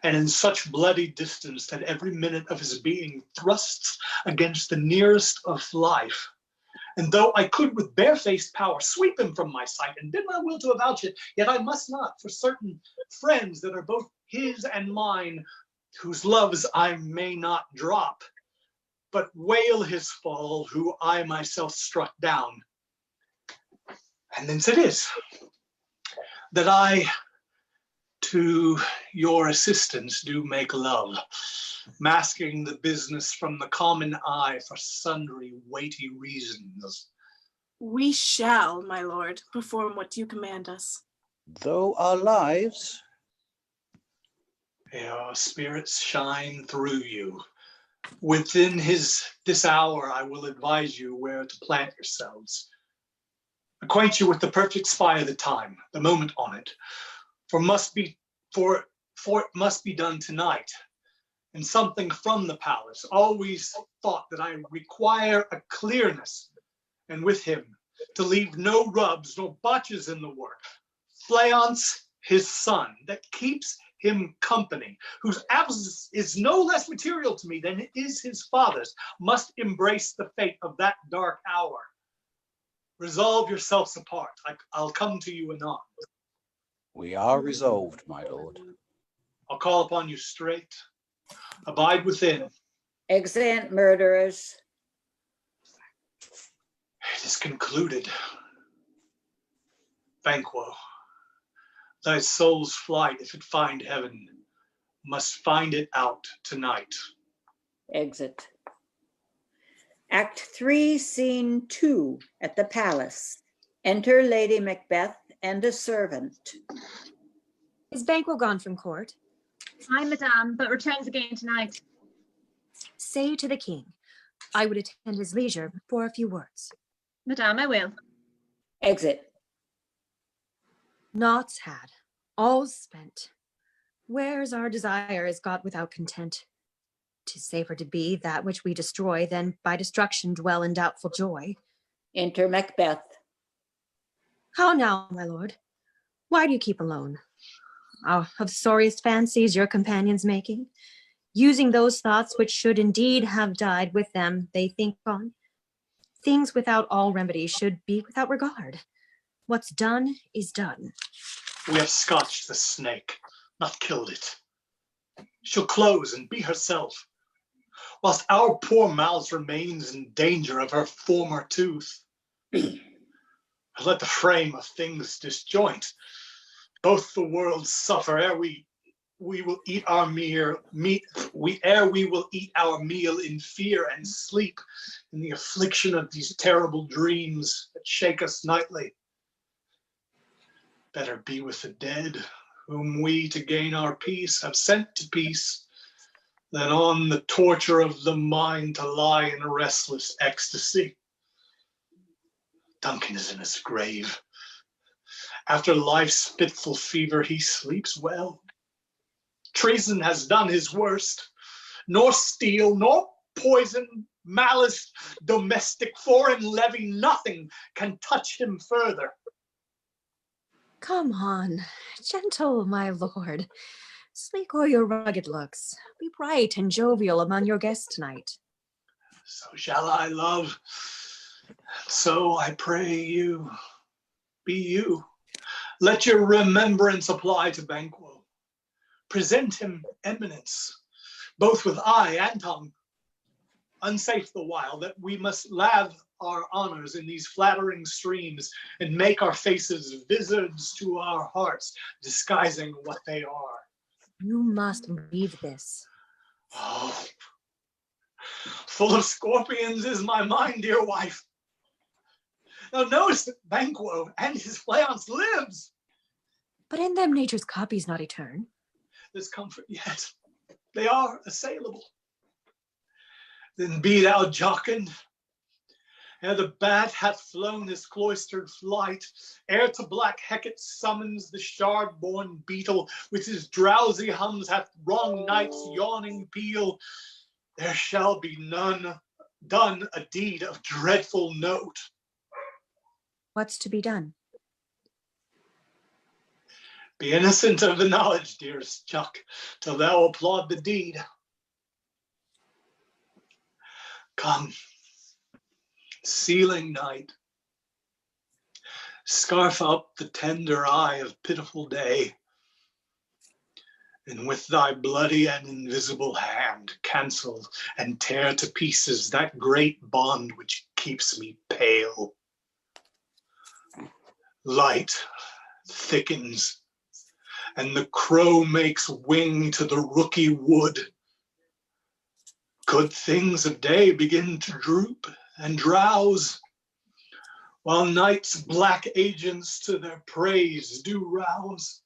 And in such bloody distance that every minute of his being thrusts against the nearest of life. And though I could with barefaced power sweep him from my sight and bid my will to avouch it, yet I must not, for certain friends that are both his and mine, whose loves I may not drop, but wail his fall, who I myself struck down. And thence it is that I To your assistants do make love, masking the business from the common eye for sundry weighty reasons. We shall, my lord, perform what you command us. Though our lives... Your spirits shine through you. Within this hour, I will advise you where to plant yourselves. Acquaint you with the perfect spy of the time, the moment on it, for it must be done tonight. And something from the palace always thought that I require a clearness, and with him to leave no rubs nor botches in the work. Fleance, his son, that keeps him company, whose absence is no less material to me than it is his father's, must embrace the fate of that dark hour. Resolve yourselves apart. I'll come to you anon. We are resolved, my lord. I'll call upon you straight. Abide within. Exeunt, murderers. It is concluded. Banquo, thy soul's flight, if it find heaven, must find it out tonight. Exit. Act 3, Scene 2, at the palace. Enter Lady Macbeth and a servant. Is Banquo gone from court? Aye, madame, but returns again tonight. Say to the king, I would attend his leisure for a few words. Madame, I will. Exit. Naught's had, all's spent. Where's our desire is got without content. 'Tis safer to be that which we destroy than by destruction dwell in doubtful joy. Enter Macbeth. How now, my lord? Why do you keep alone? Of sorriest fancies your companions making, using those thoughts which should indeed have died with them they think on. Things without all remedy should be without regard. What's done is done. We have scotched the snake, not killed it. She'll close and be herself, whilst our poor mouths remains in danger of her former tooth. Let the frame of things disjoint. Both the worlds suffer ere we will eat our we will eat our meal in fear and sleep in the affliction of these terrible dreams that shake us nightly. Better be with the dead, whom we to gain our peace have sent to peace, than on the torture of the mind to lie in restless ecstasy. Duncan is in his grave. After life's fitful fever, he sleeps well. Treason has done his worst. Nor steel, nor poison, malice, domestic, foreign levy, nothing can touch him further. Come on, gentle, my lord. Sleek o'er your rugged looks. Be bright and jovial among your guests tonight. So shall I, love. So I pray you, be you. Let your remembrance apply to Banquo. Present him eminence, both with eye and tongue. Unsafe the while that we must lave our honors in these flattering streams and make our faces vizards to our hearts, disguising what they are. You must leave this. Oh, full of scorpions is my mind, dear wife. Thou knowest that Banquo and his Fleance lives. But in them nature's copy's not etern. There's comfort yet. They are assailable. Then be thou jocund. Ere the bat hath flown his cloistered flight, ere to black Hecate summons the shard-born beetle, with his drowsy hums hath rung night's yawning peal, there shall be none done a deed of dreadful note. What's to be done? Be innocent of the knowledge, dearest Chuck, till thou applaud the deed. Come, sealing night, scarf up the tender eye of pitiful day, and with thy bloody and invisible hand cancel and tear to pieces that great bond which keeps me pale. Light thickens, and the crow makes wing to the rooky wood. Good things of day begin to droop and drowse, while night's black agents to their praise do rouse.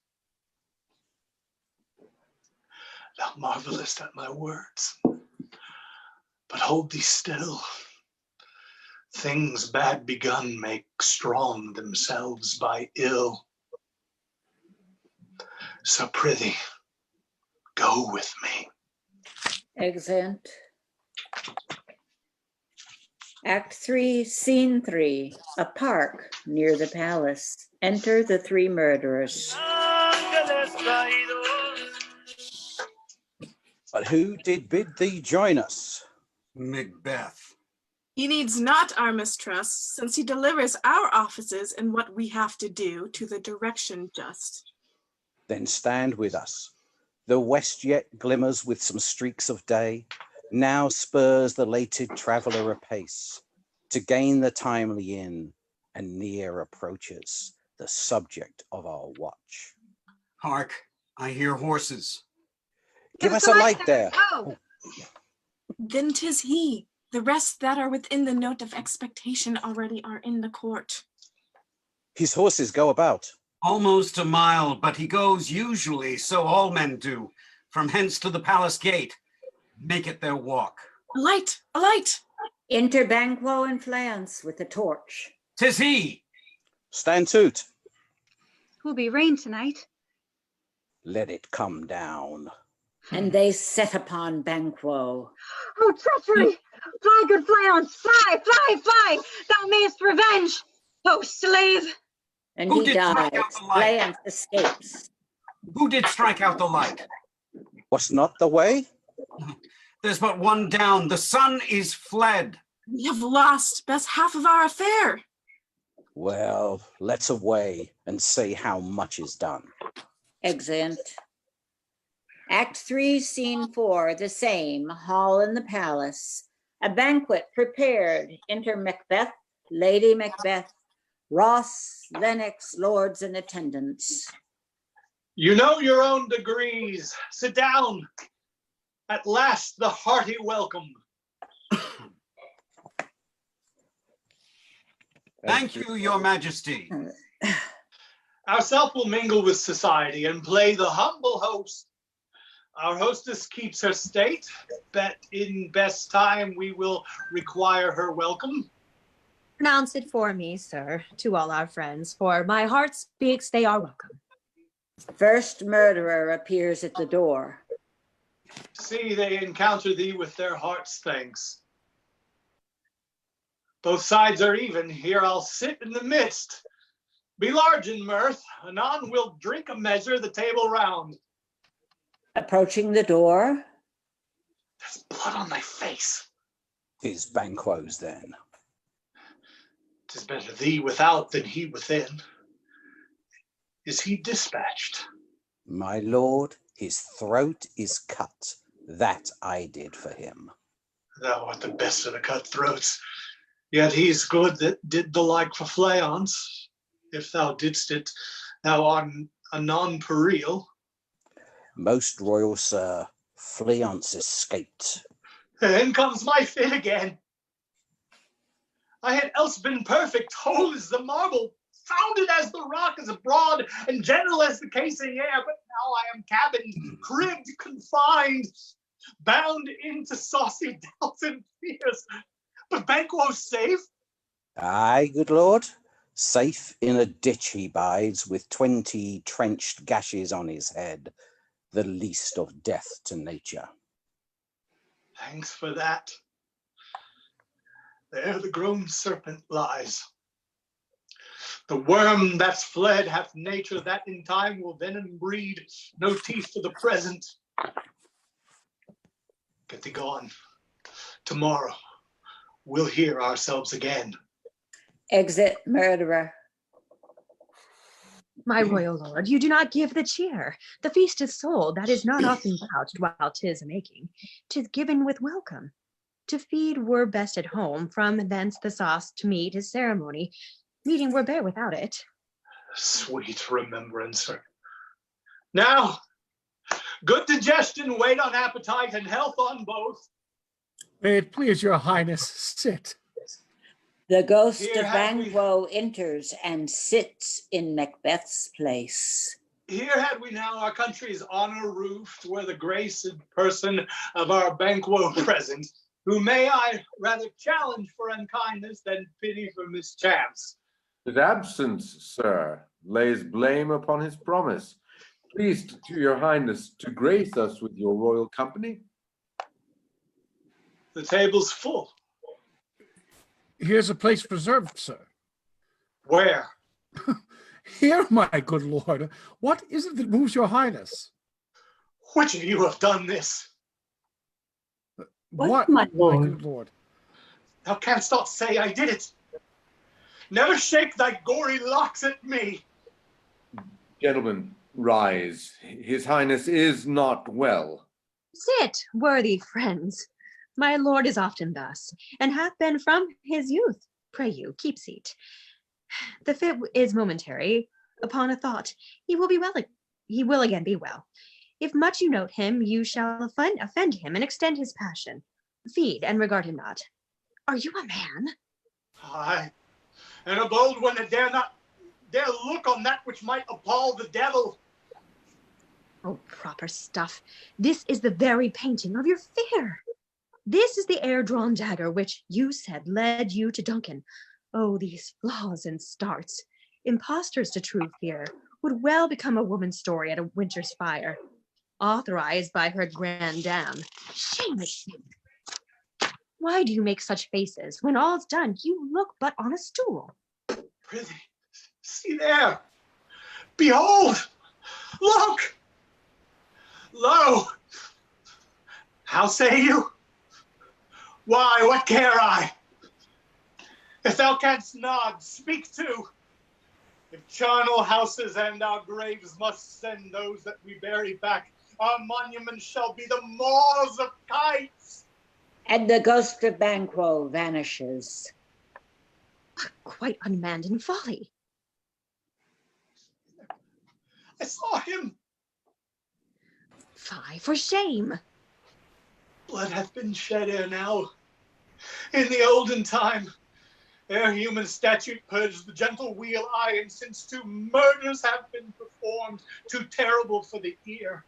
Thou marvelest at my words, but hold thee still. Things bad begun make strong themselves by ill. So prithee, go with me. Exeunt. Act 3, Scene 3, a park near the palace. Enter the three murderers. But who did bid thee join us? Macbeth. He needs not our mistrust, since he delivers our offices and what we have to do to the direction just. Then stand with us. The west yet glimmers with some streaks of day, now spurs the lated traveller apace, to gain the timely inn, and near approaches the subject of our watch. Hark, I hear horses. Give us a light there. Oh. Then 'tis he. The rest that are within the note of expectation already are in the court. His horses go about. Almost a mile, but he goes usually, so all men do, from hence to the palace gate. Make it their walk. A light, a light. Enter Banquo and Fleance with a torch. 'Tis he. Stand toot. Will be rain tonight. Let it come down. And they set upon Banquo. Oh, treachery! Fly, good Fleance, fly, fly, fly! Thou mayest revenge, oh slave! And Who he did strike dies. out the light? Fleance escapes. Who did strike out the light? What's not the way? There's but one down. The sun is fled. We have lost best half of our affair. Well, let's away and see how much is done. Exeunt. Act 3, Scene 4, the same, hall in the palace. A banquet prepared. Enter Macbeth, Lady Macbeth, Ross, Lennox, lords and attendants. You know your own degrees. Sit down. At last the hearty welcome. Thank you, your majesty. Ourself will mingle with society and play the humble host. Our hostess keeps her state, but in best time we will require her welcome. Pronounce it for me, sir, to all our friends, for my heart speaks they are welcome. First murderer appears at the door. See, they encounter thee with their heart's thanks. Both sides are even. Here I'll sit in the midst. Be large in mirth. Anon we'll drink a measure the table round. Approaching the door. There's blood on thy face. Is Banquo's then. 'Tis better thee without than he within. Is he dispatched? My lord, his throat is cut. That I did for him. Thou art the best of the cutthroats. Yet he's good that did the like for Fleance. If thou didst it, thou art a non-pareil. Most royal sir, Fleance escaped. In comes my fit again. I had else been perfect, whole as the marble, founded as the rock, as broad and gentle as the casing air, but now I am cabined, cribbed, confined, bound into saucy doubts and fears. But Banquo's safe. Aye, good lord. Safe in a ditch he bides, with 20 trenched gashes on his head, the least of death to nature. Thanks for that. There the grown serpent lies. The worm that's fled hath nature that in time will venom breed, no teeth for the present. Get thee gone. Tomorrow we'll hear ourselves again. Exit murderer. My royal lord, you do not give the cheer. The feast is sold, that is not often vouched while 'tis a-making. 'Tis given with welcome. To feed were best at home, from thence the sauce to meat is ceremony. Meeting were bare without it. Sweet remembrancer. Now, good digestion, wait on appetite, and health on both. May it please your highness, sit. The ghost Here of had we- Banquo enters and sits in Macbeth's place. Here had we now our country's honor roofed, where the grace and person of our Banquo present, who may I rather challenge for unkindness than pity for mischance. His absence, sir, lays blame upon his promise. Pleased to your highness to grace us with your royal company. The table's full. Here's a place reserved, sir. Where? Here, my good lord. What is it that moves your highness? Which of you have done this? What, my good lord? Thou canst not say I did it. Never shake thy gory locks at me. Gentlemen, rise. His highness is not well. Sit, worthy friends. My lord is often thus, and hath been from his youth. Pray you, keep seat. The fit is momentary. Upon a thought, he will be well. He will again be well. If much you note him, you shall offend him and extend his passion. Feed and regard him not. Are you a man? Aye, and a bold one that dare look on that which might appall the devil. Oh, proper stuff. This is the very painting of your fear. This is the air-drawn dagger which you said led you to Duncan. Oh, these flaws and starts. Impostors to true fear would well become a woman's story at a winter's fire, authorized by her grand dame. Shame is shame. Why do you make such faces? When all's done, you look but on a stool. Prithee, see there. Behold! Look! Lo! How say you? Why, what care I? If thou canst nod, speak too. If charnel houses and our graves must send those that we bury back, our monuments shall be the maws of kites. And the ghost of Banquo vanishes. Quite unmanned in folly. I saw him. Fie, for shame. Blood hath been shed ere now. In the olden time, ere human statute purged the gentle wheel, aye, and since 2 murders have been performed, too terrible for the ear.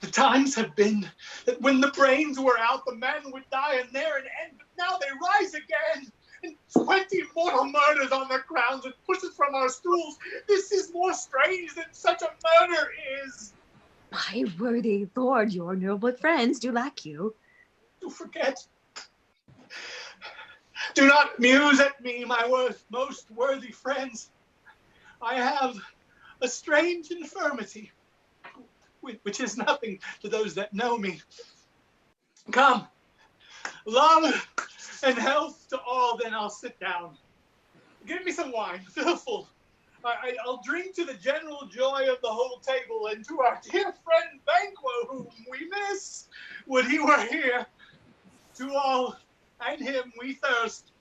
The times have been that when the brains were out, the man would die and there an end, but now they rise again. And 20 mortal murders on their crowns and pushes from our stools. This is more strange than such a murder is. My worthy lord, your noble friends do lack you. Do forget. Do not muse at me, my most worthy friends. I have a strange infirmity, which is nothing to those that know me. Come, love and health to all, then I'll sit down. Give me some wine, fill full. I'll drink to the general joy of the whole table and to our dear friend Banquo, whom we miss. Would he were here. To all and him we thirst,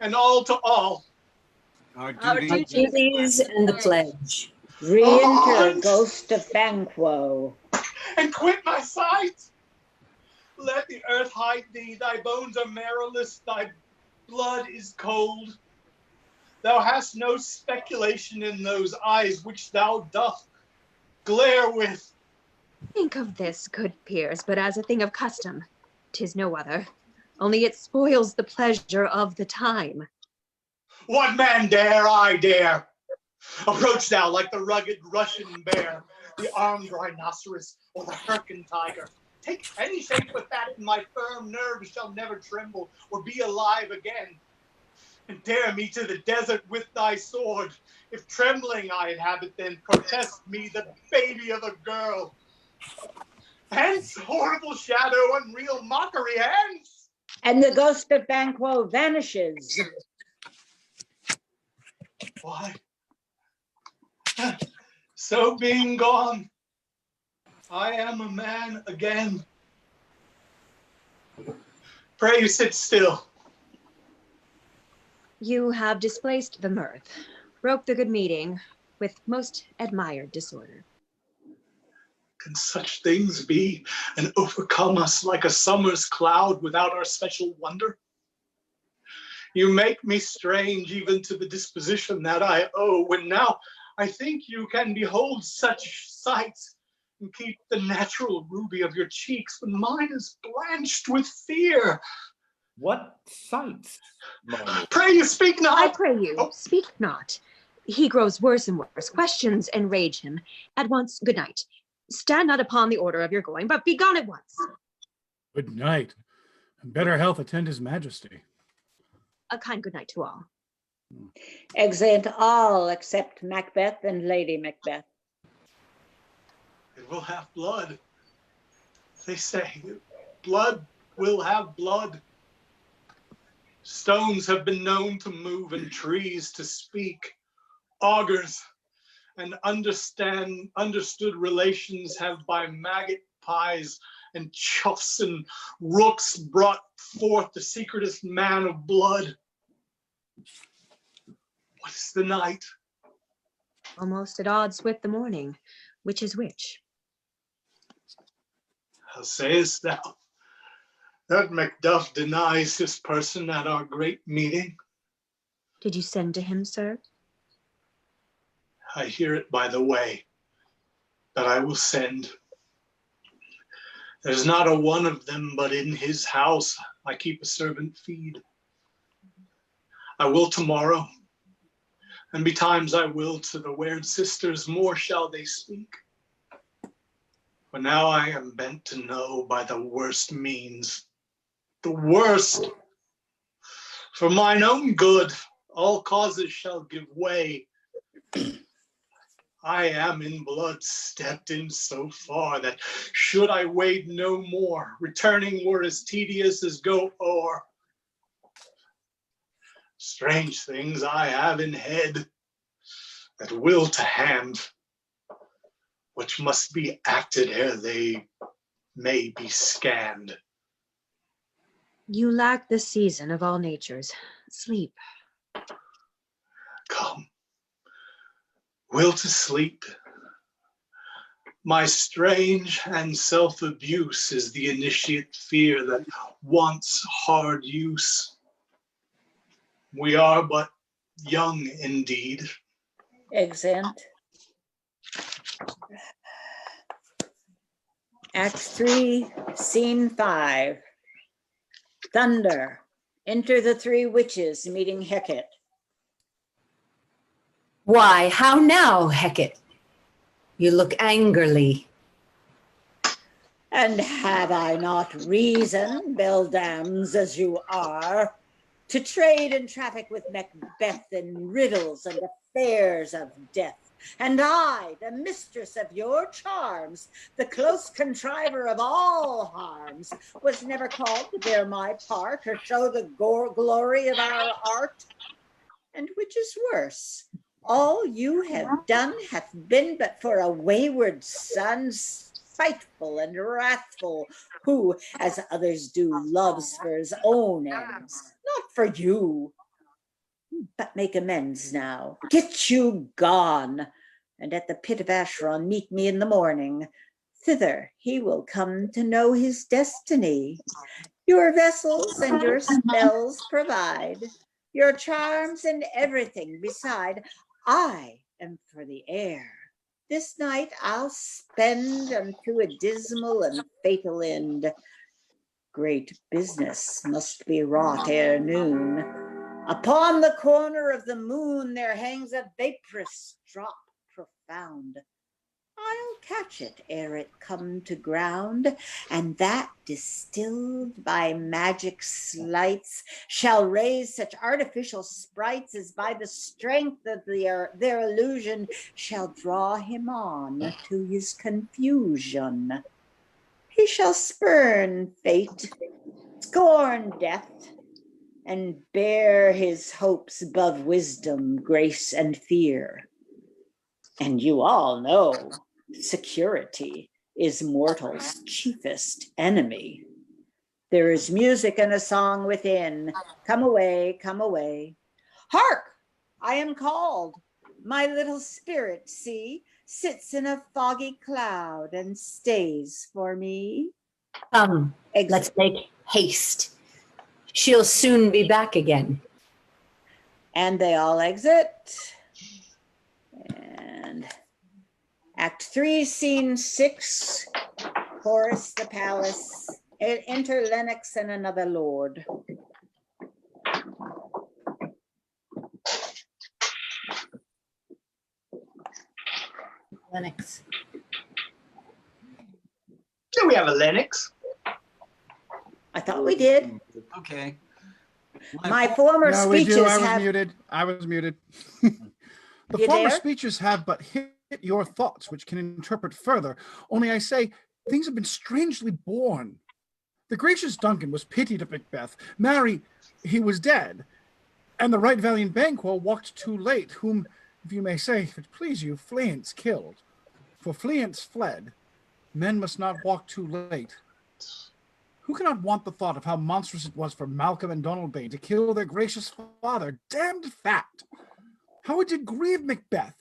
and all to all. Our duties and the pledge. Re-enter ghost of Banquo. And quit my sight. Let the earth hide thee. Thy bones are marrowless. Thy blood is cold. Thou hast no speculation in those eyes which thou doth glare with. Think of this, good peers, but as a thing of custom. 'Tis no other. Only it spoils the pleasure of the time. What man dare? I dare. Approach thou like the rugged Russian bear, the armed rhinoceros, or the Hyrcan tiger. Take any shape with that, and my firm nerves shall never tremble or be alive again. And dare me to the desert with thy sword. If trembling I inhabit, then protest me the baby of a girl. Hence, horrible shadow, unreal mockery, hence! And the ghost of Banquo vanishes. Why? So being gone, I am a man again. Pray you sit still. You have displaced the mirth, broke the good meeting with most admired disorder. Can such things be and overcome us like a summer's cloud without our special wonder? You make me strange even to the disposition that I owe, when now I think you can behold such sights and keep the natural ruby of your cheeks when mine is blanched with fear. What sights, Pray you speak not. I pray you, speak not. He grows worse and worse. Questions enrage him. At once, good night. Stand not upon the order of your going, but be gone at once. Good night, and better health attend his majesty. A kind good night to all. Exeunt all except Macbeth and Lady Macbeth. It will have blood. They say blood will have blood. Stones have been known to move and trees to speak. Augurs and understood relations have by maggot pies and choughs and rooks brought forth the secretest man of blood. What is the night? Almost at odds with the morning. Which is which? How sayest thou that Macduff denies his person at our great meeting? Did you send to him, sir? I hear it by the way, but I will send. There's not a one of them but in his house I keep a servant feed. I will tomorrow, and betimes I will to the weird sisters, more shall they speak. For now I am bent to know by the worst means, the worst. For mine own good, all causes shall give way. I am in blood stepped in so far that should I wade no more, returning were as tedious as go o'er. Strange things I have in head that will to hand, which must be acted ere they may be scanned. You lack the season of all natures. Sleep. Come, will to sleep. My strange and self-abuse is the initiate fear that wants hard use. We are but young indeed. Exeunt. Act 3, Scene 5. Thunder. Enter the three witches meeting Hecate. Why, how now, Hecate? You look angrily. And had I not reason, beldams as you are, to trade and traffic with Macbeth in riddles and affairs of death, and I, the mistress of your charms, the close contriver of all harms, was never called to bear my part or show the glory of our art? And which is worse, all you have done hath been but for a wayward son, spiteful and wrathful, who, as others do, loves for his own ends, not for you. But make amends now. Get you gone, and at the pit of Acheron meet me in the morning. Thither he will come to know his destiny. Your vessels and your spells provide, your charms and everything beside. I am for the air. This night I'll spend unto a dismal and fatal end. Great business must be wrought ere noon. Upon the corner of the moon there hangs a vaporous drop profound. I'll catch it ere it come to ground, and that distilled by magic sleights shall raise such artificial sprites as by the strength of their illusion shall draw him on to his confusion. He shall spurn fate, scorn death, and bear his hopes above wisdom, grace, and fear. And you all know security is mortal's chiefest enemy. There is music and a song within. Come away, come away. Hark! I am called. My little spirit, see, sits in a foggy cloud and stays for me. Come, let's make haste. She'll soon be back again. And they all exit. And Act 3, Scene 6, Chorus, the palace. Enter Lennox and another lord. Lennox. Do we have a Lennox? I thought we did. Okay. My former No, we speeches do. I was have. muted. I was muted. The You former there? speeches have but hit your thoughts, which can interpret further. Only I say, things have been strangely born. The gracious Duncan was pitied at Macbeth. Marry, he was dead. And the right valiant Banquo walked too late, whom, if you may say, if it please you, Fleance killed. For Fleance fled. Men must not walk too late. Who cannot want the thought of how monstrous it was for Malcolm and Donalbain to kill their gracious father? Damned fact! How it did grieve Macbeth!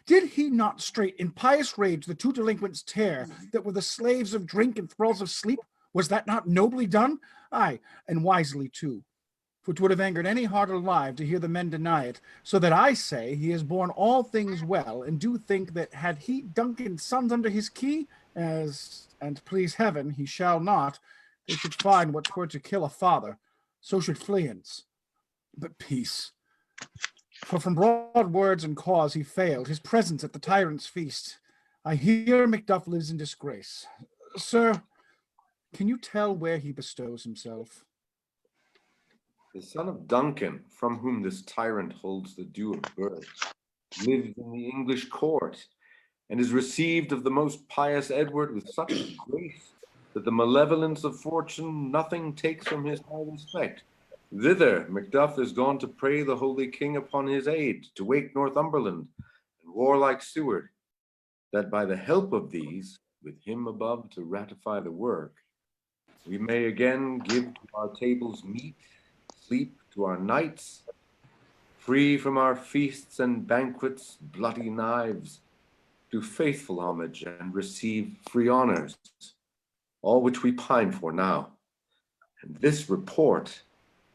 Did he not straight in pious rage the two delinquents tear that were the slaves of drink and thralls of sleep? Was that not nobly done? Aye, and wisely too. For 'twould have angered any heart alive to hear the men deny it, so that I say he has borne all things well, and do think that had he Duncan's sons under his key, as, and please heaven, he shall not, they should find what 'twere to kill a father, so should Fleance. But peace. For from broad words and cause he failed, his presence at the tyrant's feast. I hear Macduff lives in disgrace. Sir, can you tell where he bestows himself? The son of Duncan, from whom this tyrant holds the due of birth, lives in the English court, and is received of the most pious Edward with such grace that the malevolence of fortune nothing takes from his high respect. Thither Macduff is gone to pray the holy king upon his aid, to wake Northumberland and warlike Stewart, that by the help of these, with him above to ratify the work, we may again give to our tables meat, sleep to our nights, free from our feasts and banquets, bloody knives, do faithful homage and receive free honors, all which we pine for now. And this report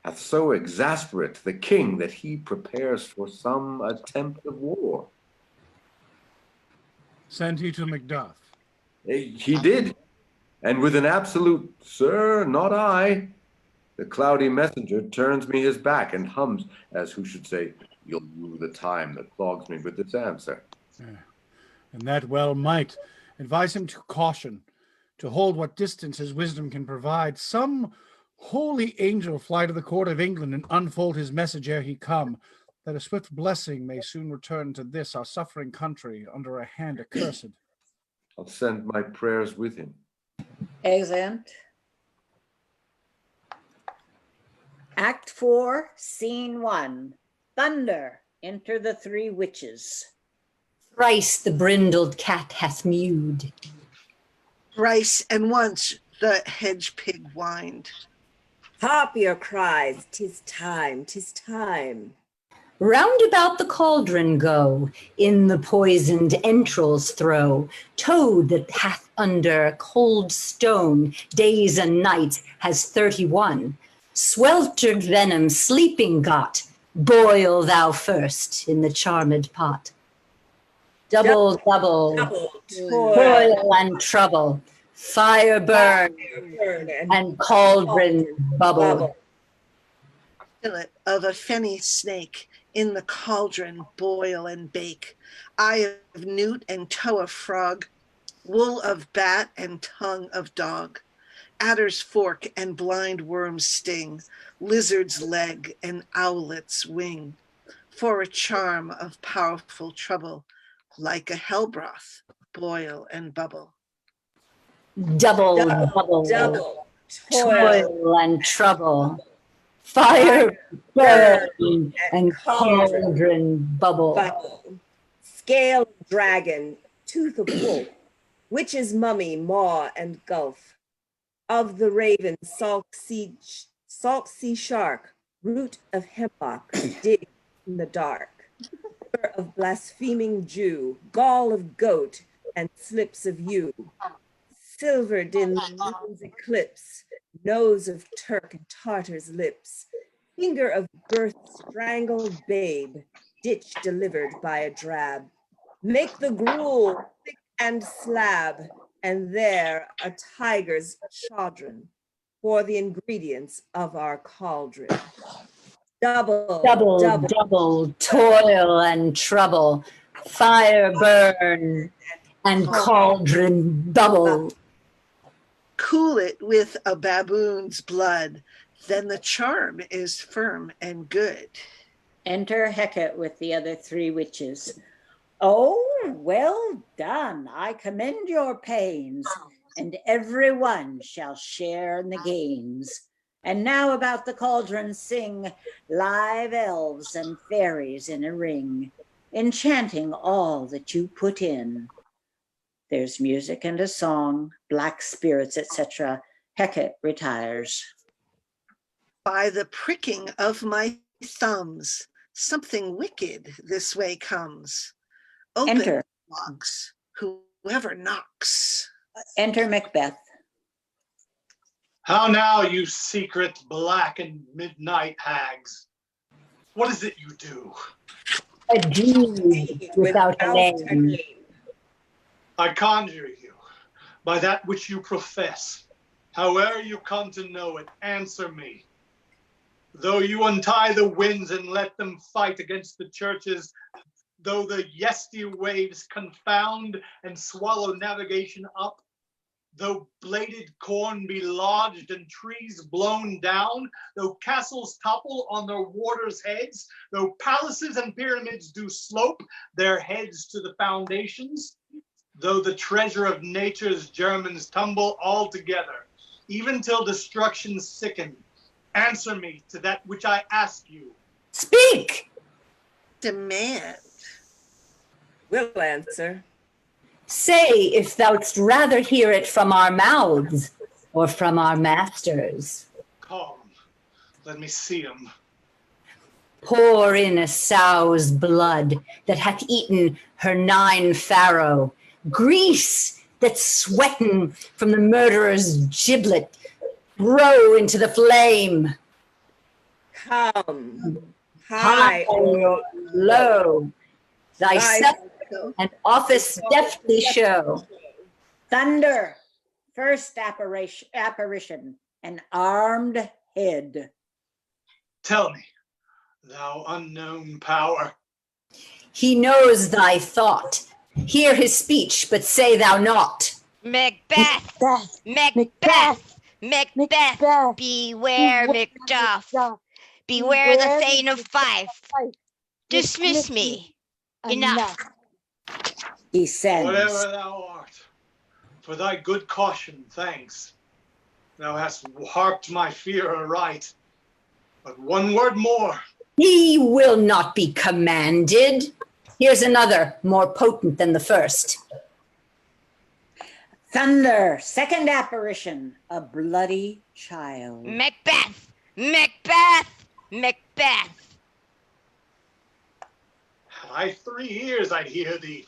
hath so exasperate the king that he prepares for some attempt of war. Send he to Macduff. He did, and with an absolute, sir, not I, the cloudy messenger turns me his back and hums, as who should say, you'll rue the time that clogs me with this answer. And that well might. Advise him to caution, to hold what distance his wisdom can provide. Some holy angel fly to the court of England and unfold his message ere he come, that a swift blessing may soon return to this our suffering country under a hand accursed. I'll send my prayers with him. Exeunt. Act 4, Scene 1. Thunder. Enter the three witches. Thrice the brindled cat hath mewed. Thrice and once the hedge pig whined. Harp your cries, 'tis time, 'tis time. Round about the cauldron go, in the poisoned entrails throw. Toad that hath under cold stone days and nights has 31. Sweltered venom sleeping got, boil thou first in the charmed pot. Double, double, toil and trouble, fire burn, and cauldron bubble. Fillet of a fenny snake in the cauldron boil and bake. Eye of newt and toe of frog, wool of bat and tongue of dog. Adder's fork and blind worm's sting, lizard's leg and owlet's wing. For a charm of powerful trouble, like a hell broth, boil and bubble. Double, double, toil and trouble, fire burn and cauldron bubble. Scale of dragon, tooth of wolf, witch's mummy, maw and gulf. Of the raven, salt sea shark, root of hemlock, dig in the dark. Liver of blaspheming Jew, gall of goat, and slips of yew, silvered in the moon's eclipse, nose of Turk and Tartar's lips, finger of birth strangled babe, ditch delivered by a drab. Make the gruel thick and slab, and there a tiger's chaudron for the ingredients of our cauldron. Double, Double, toil and trouble, fire burn and cauldron bubble. Cool it with a baboon's blood, then the charm is firm and good. Enter Hecate with the other three witches. Oh, well done. I commend your pains, and every one shall share in the gains. And now about the cauldron sing live elves and fairies in a ring, enchanting all that you put in. There's music and a song, black spirits, etc. Hecate retires. By the pricking of my thumbs, something wicked this way comes. Open Enter. locks, whoever knocks. Enter Macbeth. How now, you secret black and midnight hags? What is it you do? A deed without a name. I conjure you, by that which you profess, howe'er you come to know it, answer me. Though you untie the winds and let them fight against the churches, though the yesty waves confound and swallow navigation up, though bladed corn be lodged and trees blown down, though castles topple on their warders' heads, though palaces and pyramids do slope their heads to the foundations, though the treasure of nature's Germans tumble all together, even till destruction sicken, answer me to that which I ask you. Speak! Demand. Will answer. Say if thou'dst rather hear it from our mouths or from our masters. Calm. Let me see him. Pour in a sow's blood that hath eaten her 9 farrow, grease that's sweating from the murderer's giblet, row into the flame. Come, High or low, thyself and office deftly show. Thunder, first apparition, an armed head. Tell me, thou unknown power. He knows thy thought. Hear his speech, but say thou not. Macbeth! Macbeth! Macbeth! Beware, Macduff! Beware the Thane of Fife! Dismiss me! Enough! Descends. Whatever thou art, for thy good caution, thanks. Thou hast harped my fear aright. But one word more. He will not be commanded. Here's another, more potent than the first. Thunder, second apparition, a bloody child. Macbeth! Macbeth! Macbeth! Had I 3 ears, I'd hear thee.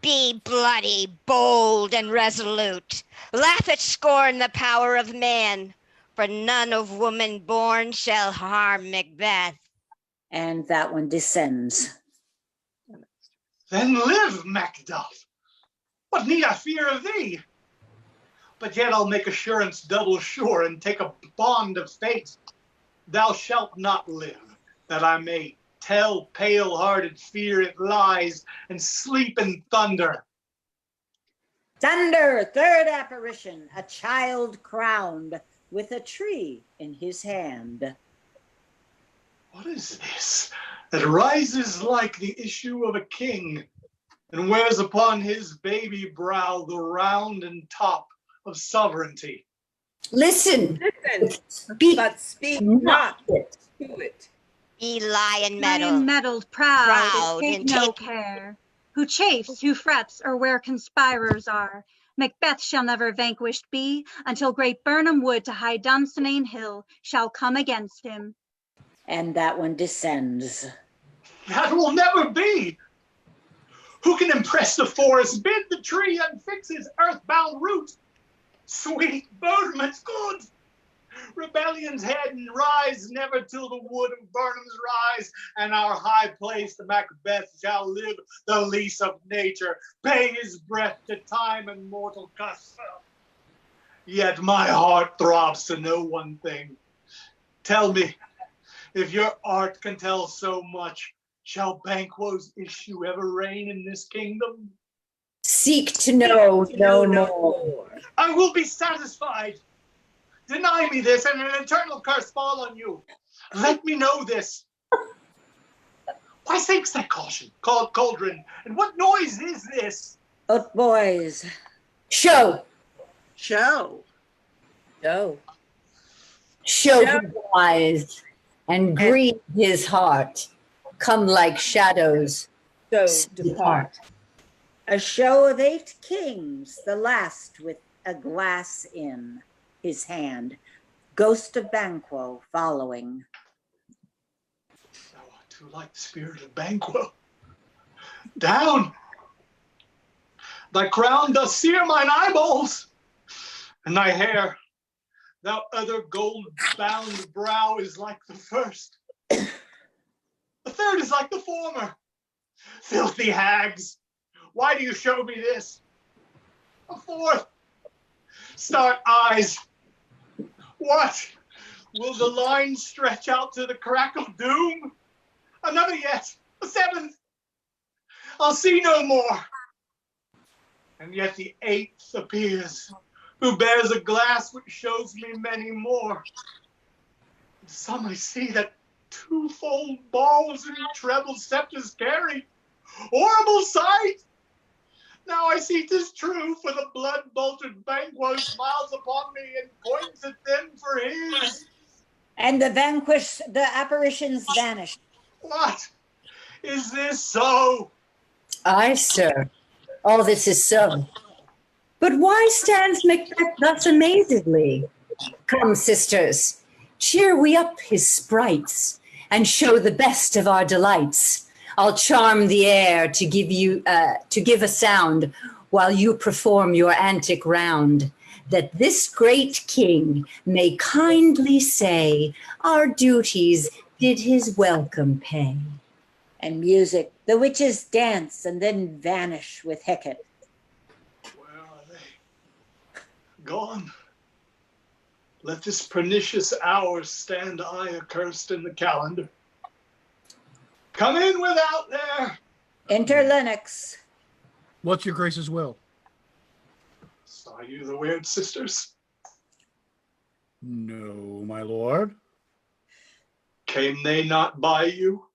Be bloody, bold, and resolute. Laugh at scorn the power of man, for none of woman born shall harm Macbeth. And that one descends. Then live, Macduff. What need I fear of thee? But yet I'll make assurance double sure and take a bond of fate. Thou shalt not live, that I may tell pale-hearted fear it lies and sleep in thunder. Thunder, third apparition, a child crowned with a tree in his hand. What is this that rises like the issue of a king and wears upon his baby brow the round and top of sovereignty? Listen, but speak not to it. Be lion Lion-mettled, proud, and take no care. Who chafes, who frets, or where conspirers are. Macbeth shall never vanquished be, until great Birnam wood to high Dunsinane hill shall come against him. And that one descends. That will never be. Who can impress the forest, bid the tree unfix his earthbound root? Sweet bodements good. Rebellion's head and rise never till the wood of Burnham's rise, and our high-placed Macbeth shall live the lease of nature, pay his breath to time and mortal custom. Yet my heart throbs to know one thing. Tell me, if your art can tell so much, shall Banquo's issue ever reign in this kingdom? Seek to know no more. I will be satisfied. Deny me this, and an eternal curse fall on you. Let me know this. Why sinks that cauldron? And what noise is this? Out, boys. Show. Show. Show. Show his eyes and grieve his heart. Come like shadows. So depart. A show of 8 kings, the last with a glass in his hand, ghost of Banquo following. Thou art too like the spirit of Banquo. Down! Thy crown doth sear mine eyeballs, and thy hair, thou other gold-bound brow, is like the first. The third is like the former. Filthy hags, why do you show me this? A fourth, start eyes. What? Will the line stretch out to the crack of doom? Another yet, a seventh. I'll see no more. And yet the 8th appears, who bears a glass which shows me many more. In some I see that twofold balls and treble scepters carry. Horrible sight! Now I see 'tis true, for the blood-boltered Banquo smiles upon me and points at them for his. And the apparitions vanish. What? Is this so? Aye, sir. All this is so. But why stands Macbeth thus amazedly? Come, sisters, cheer we up his sprites and show the best of our delights. I'll charm the air to give a sound while you perform your antic round, that this great king may kindly say our duties did his welcome pay. And music, the witches dance and then vanish with Hecate. Where are they? Gone. Let this pernicious hour stand I accursed in the calendar. Come in without there. Enter Lennox. What's your grace's will? Saw you the weird sisters? No, my lord. Came they not by you?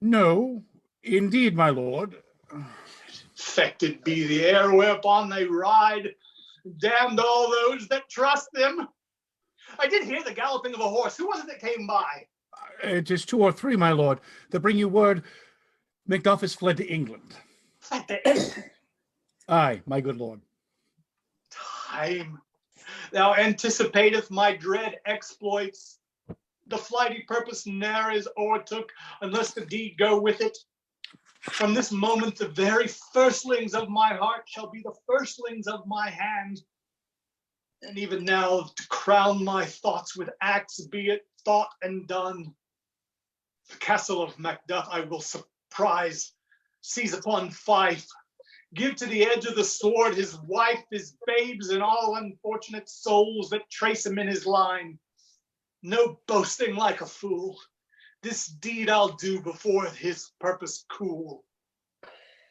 No, indeed, my lord. Infected be the air whereupon they ride. Damned all those that trust them. I did hear the galloping of a horse. Who was it that came by? It is 2 or 3, my lord, that bring you word Macduff is fled to England. Fled to England? Aye, my good lord. Time. Thou anticipateth my dread exploits. The flighty purpose ne'er is o'ertook, unless the deed go with it. From this moment, the very firstlings of my heart shall be the firstlings of my hand. And even now, to crown my thoughts with acts, be it thought and done. The castle of Macduff I will surprise, seize upon Fife, give to the edge of the sword his wife, his babes, and all unfortunate souls that trace him in his line. No boasting like a fool. This deed I'll do before his purpose cool.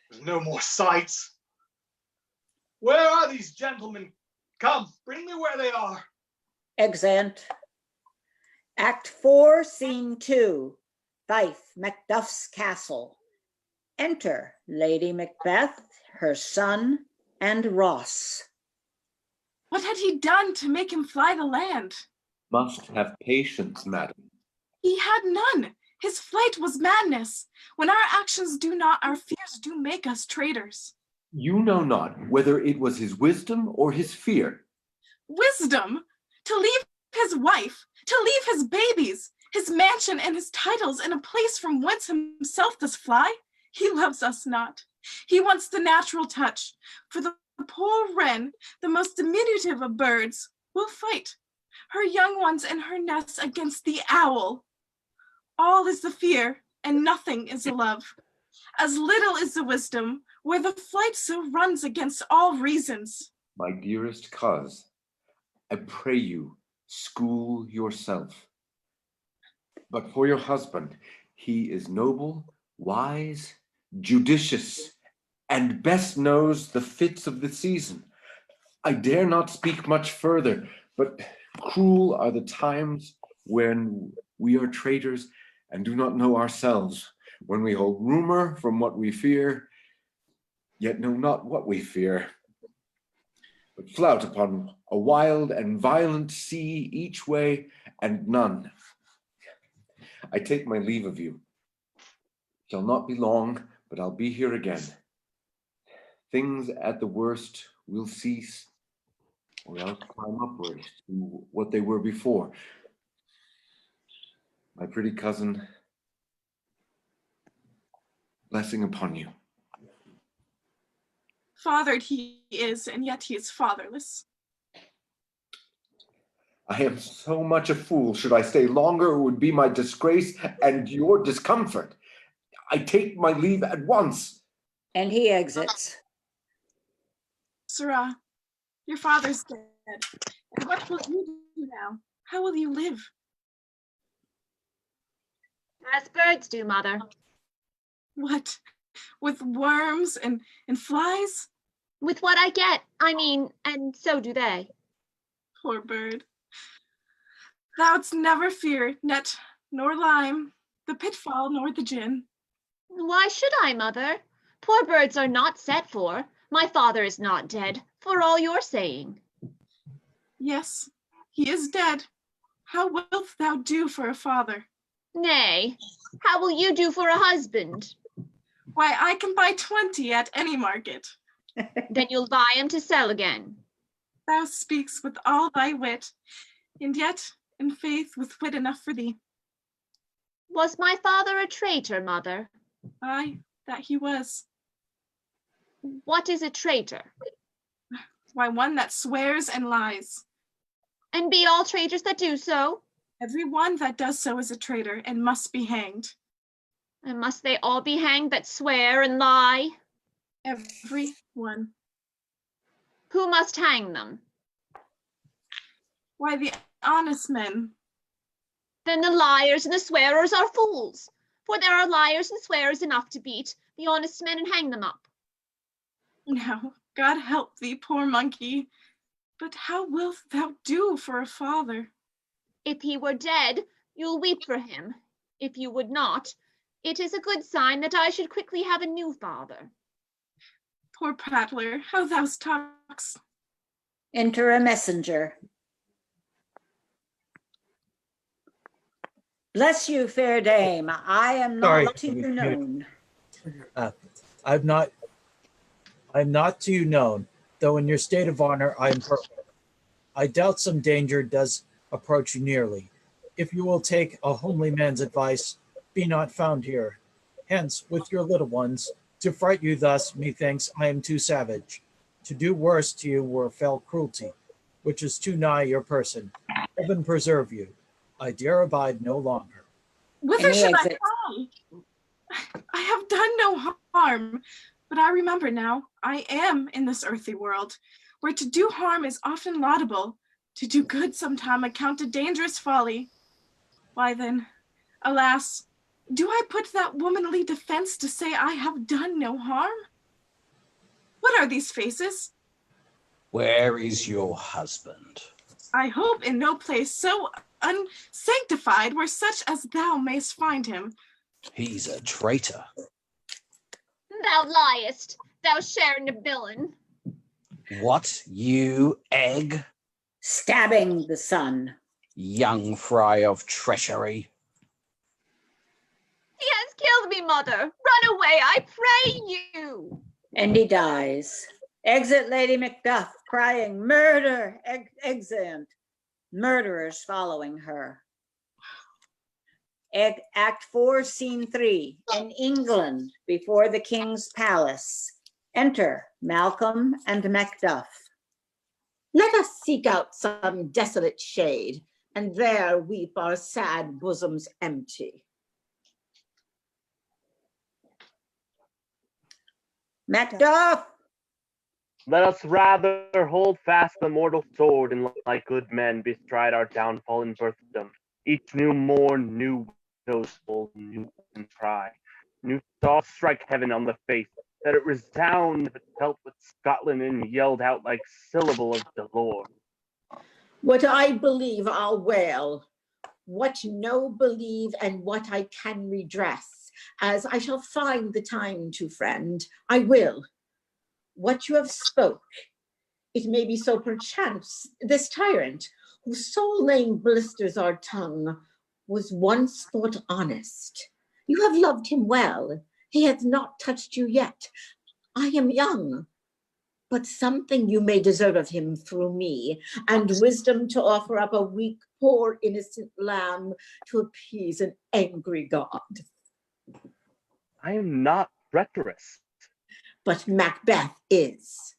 There's no more sights. Where are these gentlemen? Come, bring me where they are. Exeunt. Act 4, Scene 2. Fife, Macduff's castle. Enter Lady Macbeth, her son, and Ross. What had he done to make him fly the land? Must have patience, madam. He had none. His flight was madness. When our actions do not, our fears do make us traitors. You know not whether it was his wisdom or his fear. Wisdom? To leave his wife, to leave his babies, his mansion and his titles, and a place from whence himself does fly? He loves us not. He wants the natural touch. For the poor wren, the most diminutive of birds, will fight her young ones and her nests against the owl. All is the fear, and nothing is the love. As little is the wisdom, where the flight so runs against all reasons. My dearest cuz, I pray you, school yourself. But for your husband, he is noble, wise, judicious, and best knows the fits of the season. I dare not speak much further, but cruel are the times when we are traitors and do not know ourselves, when we hold rumor from what we fear, yet know not what we fear, but flout upon a wild and violent sea each way and none. I take my leave of you. Shall not be long, but I'll be here again. Things at the worst will cease, or else climb upward to what they were before. My pretty cousin, blessing upon you. Fathered he is, and yet he is fatherless. I am so much a fool. Should I stay longer, it would be my disgrace and your discomfort. I take my leave at once. And he exits. Sirrah, your father's dead. And what will you do now? How will you live? As birds do, mother. What? With worms and flies? With what I get, I mean, and so do they. Poor bird. Thou'dst never fear net nor lime, the pitfall nor the gin. Why should I, mother? Poor birds are not set for. My father is not dead, for all you're saying. Yes, he is dead. How wilt thou do for a father? Nay, how will you do for a husband? Why, I can buy 20 at any market. Then you'll buy 'em to sell again. Thou speaks with all thy wit, and yet, in faith, with wit enough for thee. Was my father a traitor, mother? Aye, that he was. What is a traitor? Why, one that swears and lies. And be all traitors that do so? Every one that does so is a traitor and must be hanged. And must they all be hanged that swear and lie? Every one. Who must hang them? Why, the honest men. Then the liars and the swearers are fools, for there are liars and swearers enough to beat the honest men and hang them up. Now, God help thee, poor monkey. But how wilt thou do for a father? If he were dead, you'll weep for him. If you would not, it is a good sign that I should quickly have a new father. Poor prattler, how thou talks. Enter a messenger. Bless you, fair dame. I am not to you known. I'm not to you known, though in your state of honor I am perfect. I doubt some danger does approach you nearly. If you will take a homely man's advice, be not found here. Hence, with your little ones, to fright you thus, methinks I am too savage. To do worse to you were fell cruelty, which is too nigh your person. Heaven preserve you. I dare abide no longer. Whither should I fly? I have done no harm, but I remember now, I am in this earthly world, where to do harm is often laudable, to do good sometime accounted dangerous folly. Why then, alas, do I put that womanly defense to say I have done no harm? What are these faces? Where is your husband? I hope in no place so unsanctified where such as thou mayst find him. He's a traitor. Thou liest, thou sharing villain. What, you egg? Stabbing the son. Young fry of treachery. He has killed me, mother. Run away, I pray you. And he dies. Exit Lady Macbeth, crying, murder, exeunt. Murderers following her. Act 4, Scene 3. In England, before the king's palace. Enter Malcolm and Macduff. Let us seek out some desolate shade, and there weep our sad bosoms empty. Macduff! Let us rather hold fast the mortal sword, and like good men bestride our downfall and birthdom. Each new morn, new widow's soul, new orphan cry, new stars strike heaven on the face, that it resound if it felt with Scotland and yelled out like syllable of dolor. What I believe I'll wail, what no believe and what I can redress, as I shall find the time to, friend, I will. What you have spoke, it may be so perchance, this tyrant, whose soul lane blisters our tongue, was once thought honest. You have loved him well, he hath not touched you yet. I am young, but something you may deserve of him through me, and wisdom to offer up a weak, poor, innocent lamb to appease an angry God. I am not treacherous. But Macbeth is.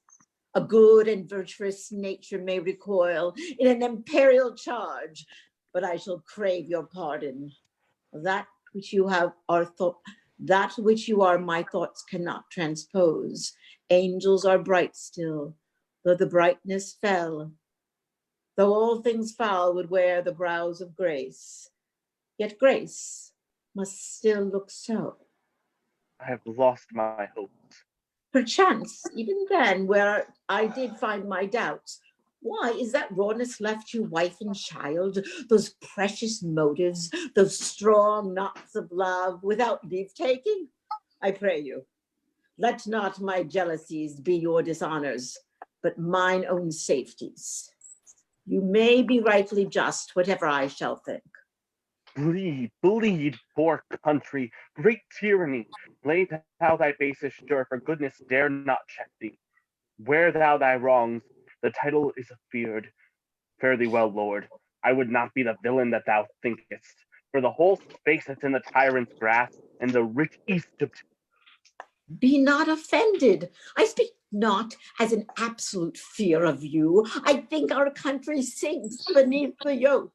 A good and virtuous nature may recoil in an imperial charge, but I shall crave your pardon. That which you are my thoughts cannot transpose. Angels are bright still, though the brightness fell. Though all things foul would wear the brows of grace, yet grace must still look so. I have lost my hopes. Perchance, even then, where I did find my doubts, why is that rawness left you, wife and child, those precious motives, those strong knots of love, without leave-taking? I pray you, let not my jealousies be your dishonors, but mine own safeties. You may be rightly just, whatever I shall think. Bleed, bleed, poor country, great tyranny, lay thou thy basest sure, for goodness dare not check thee. Wear thou thy wrongs, the title is afeard. Fare thee well, lord, I would not be the villain that thou thinkest, for the whole space that's in the tyrant's grasp, and the rich east of... Be not offended. I speak not as an absolute fear of you. I think our country sinks beneath the yoke.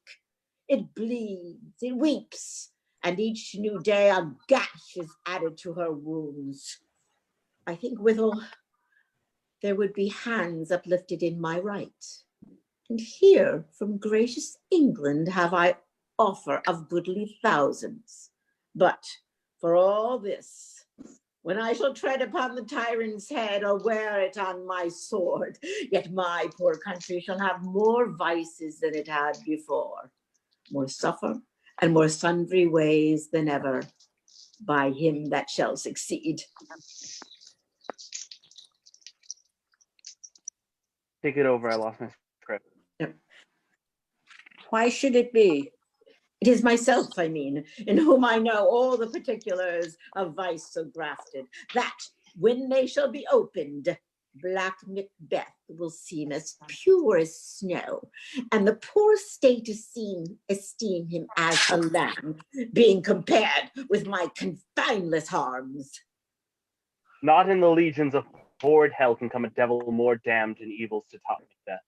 It bleeds, it weeps, and each new day a gash is added to her wounds. I think withal there would be hands uplifted in my right. And here from gracious England have I offer of goodly thousands. But for all this, when I shall tread upon the tyrant's head or wear it on my sword, yet my poor country shall have more vices than it had before. More suffer, and more sundry ways than ever, by him that shall succeed. Take it over, I lost my script. Why should it be? It is myself, I mean, in whom I know all the particulars of vice so grafted, that when they shall be opened, Black Macbeth will seem as pure as snow, and the poor state esteem him as a lamb, being compared with my confineless harms. Not in the legions of horrid hell can come a devil more damned in evils to top Macbeth.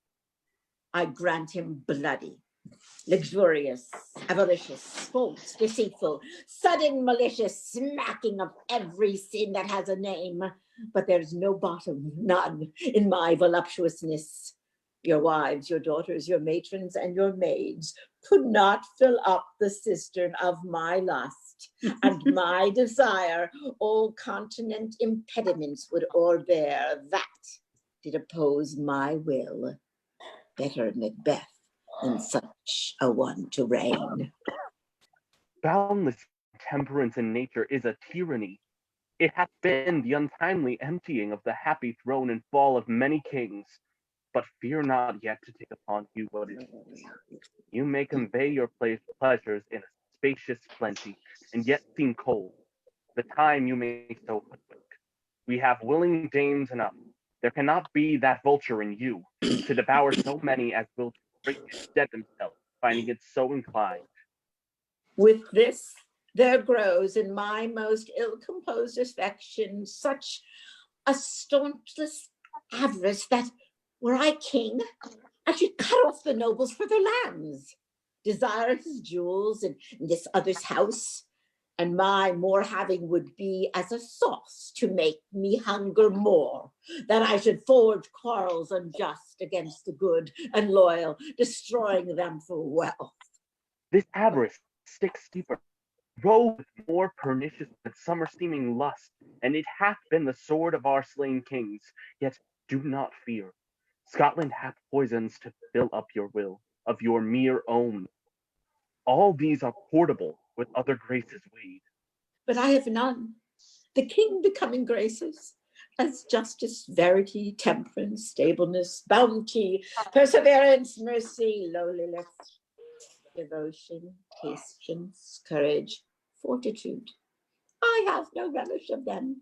I grant him bloody, luxurious, avaricious, false, deceitful, sudden, malicious, smacking of every sin that has a name. But there's no bottom, none, in my voluptuousness. Your wives, your daughters, your matrons, and your maids could not fill up the cistern of my lust, and my desire all continent impediments would o'erbear. That did oppose my will. Better Macbeth than such a one to reign. Boundless temperance in nature is a tyranny. It hath been the untimely emptying of the happy throne and fall of many kings. But fear not yet to take upon you what is yours. You may convey your pleasures in a spacious plenty, and yet seem cold. The time you may so hoodwink. We have willing dames enough. There cannot be that vulture in you, to devour so many as will greatly dead themselves, finding it so inclined. With this, There grows in my most ill-composed affection such a stauntless avarice that, were I king, I should cut off the nobles for their lands, desire his jewels in this other's house, and my more having would be as a sauce to make me hunger more, that I should forge quarrels unjust against the good and loyal, destroying them for wealth. This avarice sticks deeper, roveth more pernicious than summer-seeming lust, and it hath been the sword of our slain kings. Yet do not fear. Scotland hath poisons to fill up your will, of your mere own. All these are portable with other graces weighed. But I have none. The king becoming graces, as justice, verity, temperance, stableness, bounty, perseverance, mercy, lowliness, devotion, patience, courage, fortitude. I have no relish of them,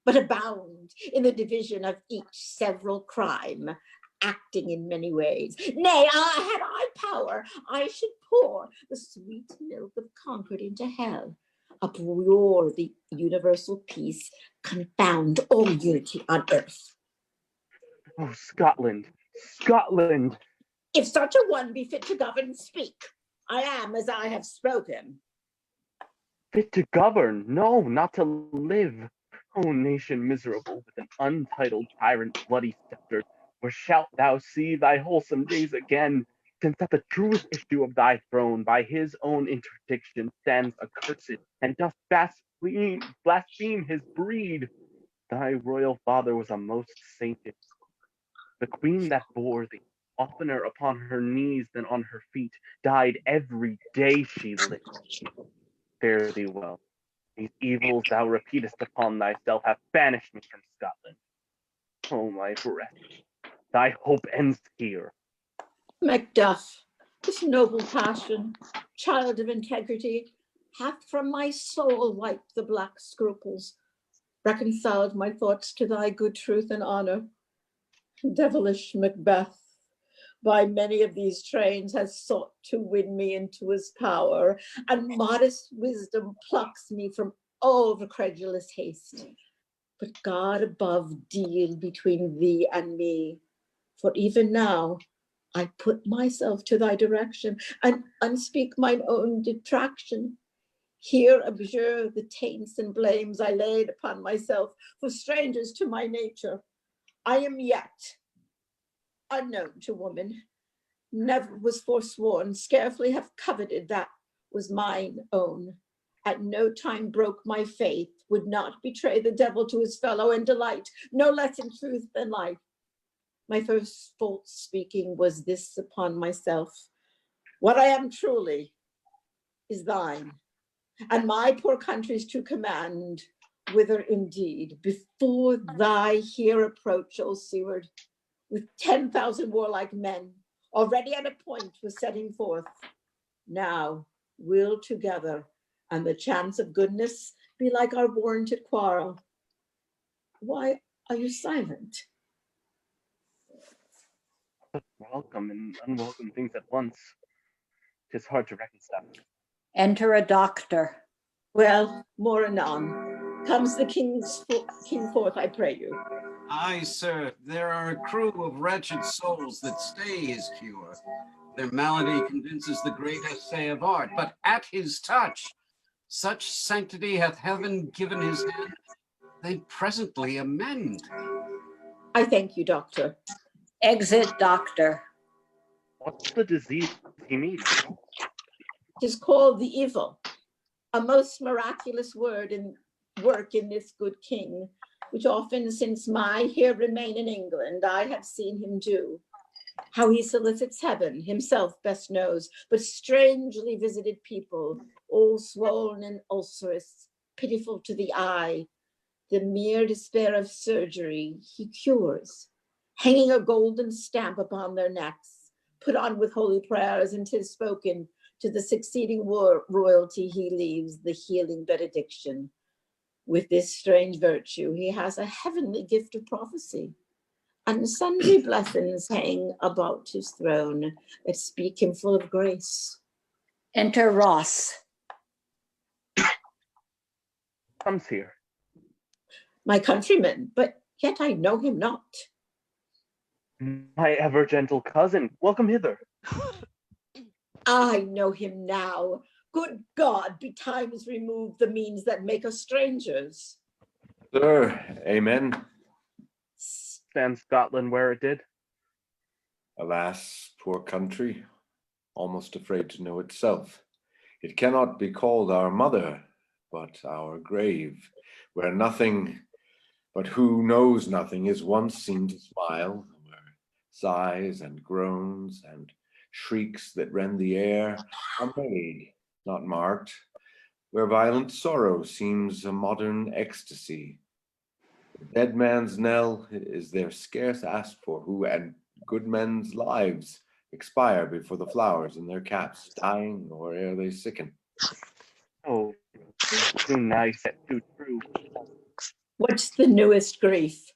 but abound in the division of each several crime, acting in many ways. Nay, had I power, I should pour the sweet milk of Concord into hell, uproar the universal peace, confound all unity on earth. Oh, Scotland, Scotland! If such a one be fit to govern, speak. I am as I have spoken. Fit to govern? No, not to live. O nation miserable, with an untitled tyrant's bloody scepter, where shalt thou see thy wholesome days again, since that the truest issue of thy throne by his own interdiction stands accursed, and doth blaspheme his breed? Thy royal father was a most sainted. The queen that bore thee, oftener upon her knees than on her feet, died every day she lived. Fare thee well. These evils thou repeatest upon thyself have banished me from Scotland. O my breath, thy hope ends here. Macduff, this noble passion, child of integrity, hath from my soul wiped the black scruples, reconciled my thoughts to thy good truth and honor. Devilish Macbeth, by many of these trains has sought to win me into his power, and modest wisdom plucks me from over credulous haste. But God above deal between thee and me, for even now I put myself to thy direction and unspeak mine own detraction. Here abjure the taints and blames I laid upon myself for strangers to my nature. I am yet unknown to woman, never was forsworn, scarcely have coveted that was mine own. At no time broke my faith, would not betray the devil to his fellow and delight, no less in truth than life. My first false speaking was this upon myself: what I am truly is thine, and my poor country's to command, whither indeed, before thy here approach, O Seward, with 10,000 warlike men, already at a point was setting forth. Now we'll together, and the chance of goodness be like our warranted quarrel. Why are you silent? Welcome and unwelcome things at once. 'Tis hard to reconcile. Enter a doctor. Well, more anon. Comes the king forth, I pray you. Aye, sir, there are a crew of wretched souls that stay his cure. Their malady convinces the great essay of art, but at his touch, such sanctity hath heaven given his hand, they presently amend. I thank you, doctor. Exit doctor. What's the disease he meets? 'Tis called the evil, a most miraculous work in this good king, which often since my here remain in England, I have seen him do. How he solicits heaven, himself best knows, but strangely visited people, all swollen and ulcerous, pitiful to the eye, the mere despair of surgery he cures, hanging a golden stamp upon their necks, put on with holy prayers, and 'tis spoken to the succeeding royalty he leaves the healing benediction. With this strange virtue, he has a heavenly gift of prophecy, and sundry blessings hang about his throne that speak him full of grace. Enter Ross. comes here? My countryman, but yet I know him not. My ever gentle cousin, welcome hither. I know him now. Good God, betimes remove the means that make us strangers. Sir, amen. Stand Scotland where it did. Alas, poor country, almost afraid to know itself. It cannot be called our mother, but our grave, where nothing but who knows nothing is once seen to smile, where sighs and groans and shrieks that rend the air are made, not marked, where violent sorrow seems a modern ecstasy. The dead man's knell is there scarce asked for, who and good men's lives expire before the flowers in their caps, dying or ere they sicken. Oh, too nice and too true. What's the newest grief?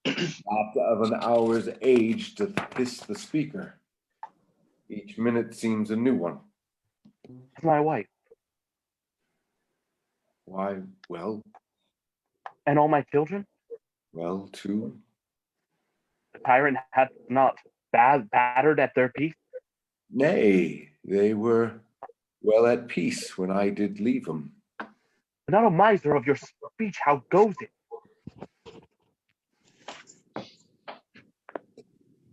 Not of an hour's age to hiss the speaker. Each minute seems a new one. My wife. Why, well. And all my children? Well, too. The tyrant hath not battered at their peace? Nay, they were well at peace when I did leave them. Not a miser of your speech, how goes it?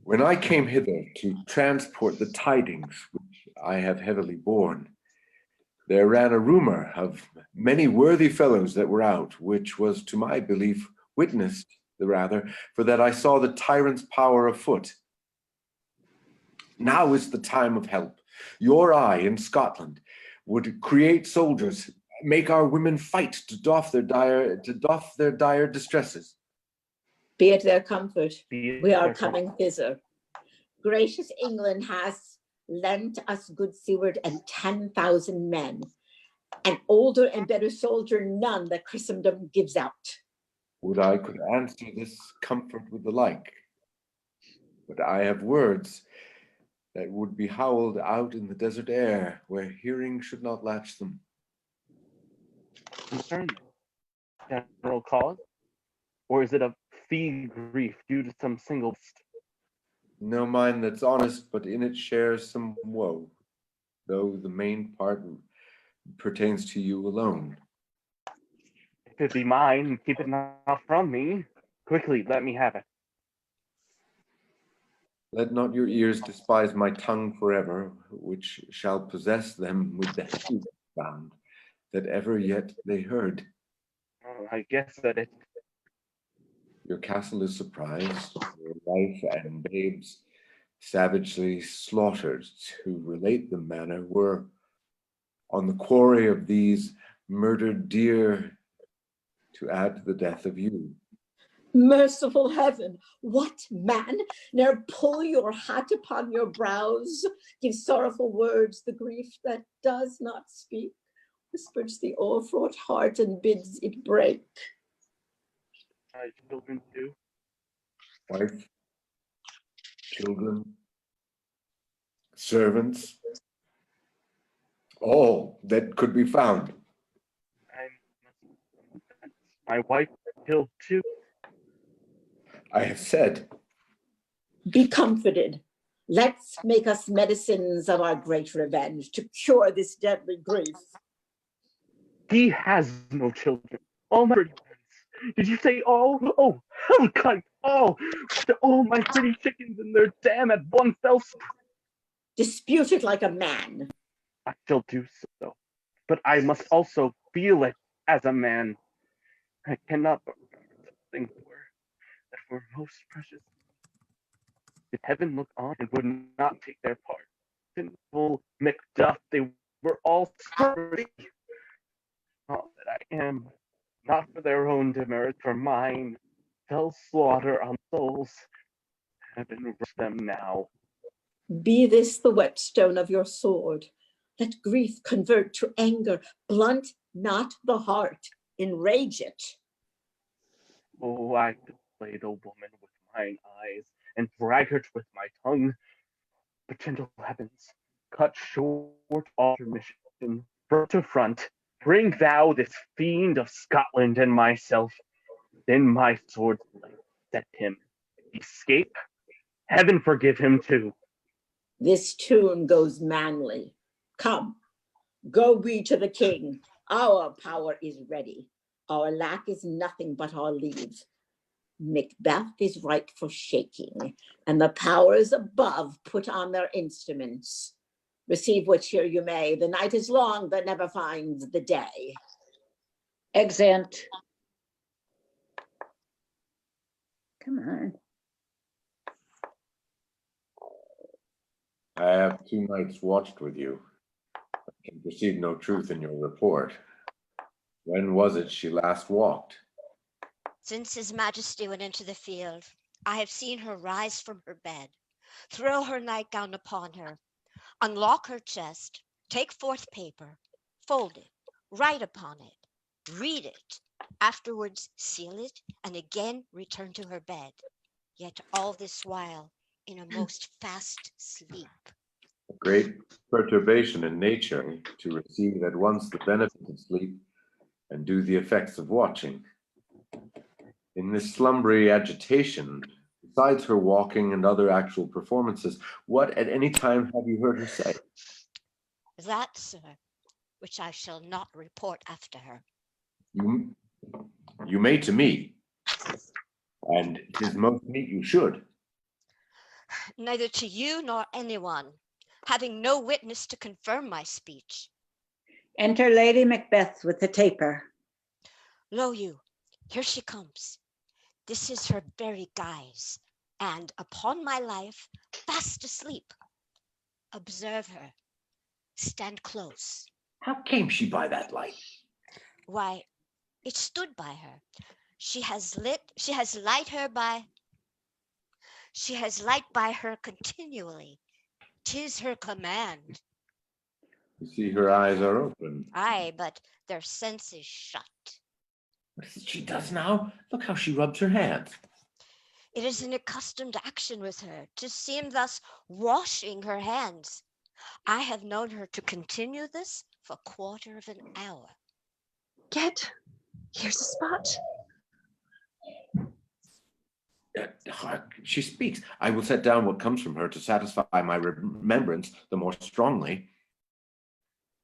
When I came hither to transport the tidings which I have heavily borne, there ran a rumor of many worthy fellows that were out, which was to my belief witnessed the rather, for that I saw the tyrant's power afoot. Now is the time of help. Your eye in Scotland would create soldiers, make our women fight to doff their dire distresses. Be it their comfort, Be it we are their coming thither. Gracious England has lent us good seaward and 10,000 men, an older and better soldier none that Christendom gives out. Would I could answer this comfort with the like, but I have words that would be howled out in the desert air, where hearing should not latch them. Concern general cause? Or is it a fee grief due to some single? No mind that's honest, but in it shares some woe, though the main part pertains to you alone. If it be mine, keep it not from me. Quickly, let me have it. Let not your ears despise my tongue forever, which shall possess them with the heavy sound that ever yet they heard. Oh, I guess that it. Your castle is surprised, your wife and babes savagely slaughtered. To relate the manner were on the quarry of these murdered deer to add to the death of you. Merciful heaven, what man ne'er pull your hat upon your brows, give sorrowful words the grief that does not speak, whispers the o'erfraught heart and bids it break. My children too. Wife, children, servants, all that could be found. My wife killed too. I have said. Be comforted. Let's make us medicines of our great revenge to cure this deadly grief. He has no children. All my pretty ones. Did you say all? Oh, hellkite, all. All my pretty chickens and their dam at one fell swoop. Dispute it like a man. I shall do so, but I must also feel it as a man. I cannot regard things that were most precious. Did heaven look on and would not take their part? Sinful MacBeth, they were all sorry. All that I am, not for their own demerit, for mine, fell slaughter on souls. Heaven rush them now. Be this the whetstone of your sword. Let grief convert to anger, blunt not the heart, enrage it. Oh, I could slay the woman with mine eyes and braggart with my tongue. But gentle heavens, cut short all your mission, front to front, Bring thou this fiend of Scotland and myself, then my sword's blade set him. Escape, heaven forgive him too. This tune goes manly. Come, go we to the king. Our power is ready. Our lack is nothing but our leaves. Macbeth is ripe for shaking, and the powers above put on their instruments. Receive which here you may. The night is long that never finds the day. Exeunt. Come on. I have 2 nights watched with you. I can perceive no truth in your report. When was it she last walked? Since His Majesty went into the field, I have seen her rise from her bed, throw her nightgown upon her, unlock her chest, take forth paper, fold it, write upon it, read it, afterwards seal it, and again return to her bed. Yet all this while in a most fast sleep. A great perturbation in nature to receive at once the benefit of sleep and do the effects of watching. In this slumbery agitation, besides her walking and other actual performances, what at any time have you heard her say? That, sir, which I shall not report after her. You may to me, and 'tis most meet you should. Neither to you nor anyone, having no witness to confirm my speech. Enter Lady Macbeth with the taper. Lo you, here she comes. This is her very guise, and upon my life, fast asleep. Observe her. Stand close. How came she by that light? Why, it stood by her. She has light by her continually. 'Tis her command. You see her eyes are open. Aye, but their sense is shut. What is it she does now? Look how she rubs her hands. It is an accustomed action with her to seem thus washing her hands. I have known her to continue this for a quarter of an hour. Get, here's a spot. Hark, she speaks. I will set down what comes from her to satisfy my remembrance the more strongly.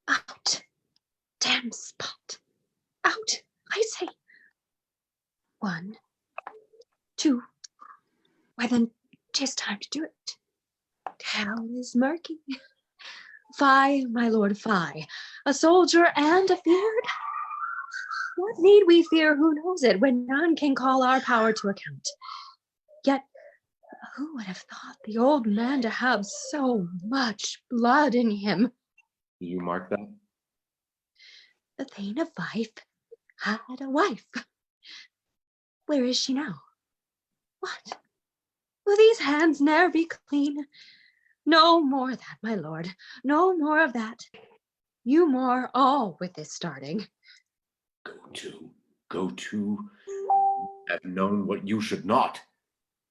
Out. Damn spot. Out, I say. 1, 2. Why then, 'tis time to do it. Hell is murky. Fie, my lord, fie. A soldier and a feared? What need we fear, who knows it, when none can call our power to account? Yet, who would have thought the old man to have so much blood in him? Did you mark that? The Thane of Fife had a wife. Where is she now? What? Will these hands ne'er be clean? No more of that, my lord. No more of that. You more all with this starting. Go to. Have known what you should not.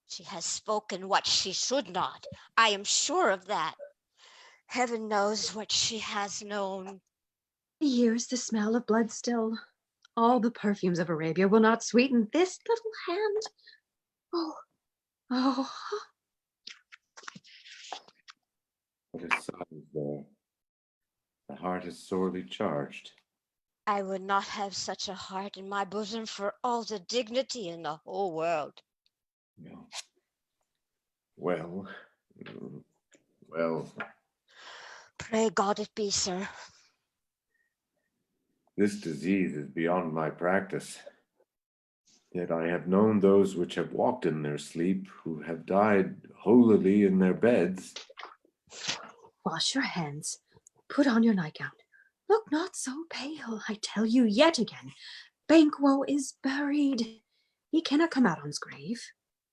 She has spoken what she should not. I am sure of that. Heaven knows what she has known. Here's the smell of blood still. All the perfumes of Arabia will not sweeten this little hand. Oh, oh. What a sigh is there. The heart is sorely charged. I would not have such a heart in my bosom for all the dignity in the whole world. No. Well. Pray God it be, sir. This disease is beyond my practice. Yet I have known those which have walked in their sleep, who have died holily in their beds. Wash your hands. Put on your nightgown. Look not so pale, I tell you yet again. Banquo is buried. He cannot come out on his grave.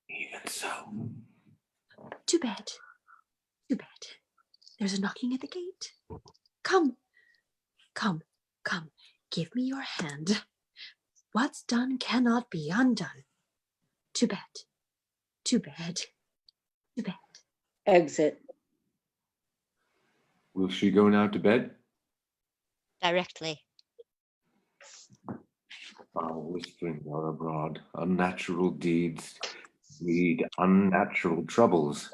Even so. To bed. To bed. There's a knocking at the gate. Come. Come. Come. Give me your hand. What's done cannot be undone. To bed. To bed. To bed. Exit. Will she go now to bed? Directly. Our whisperings are abroad. Unnatural deeds lead unnatural troubles.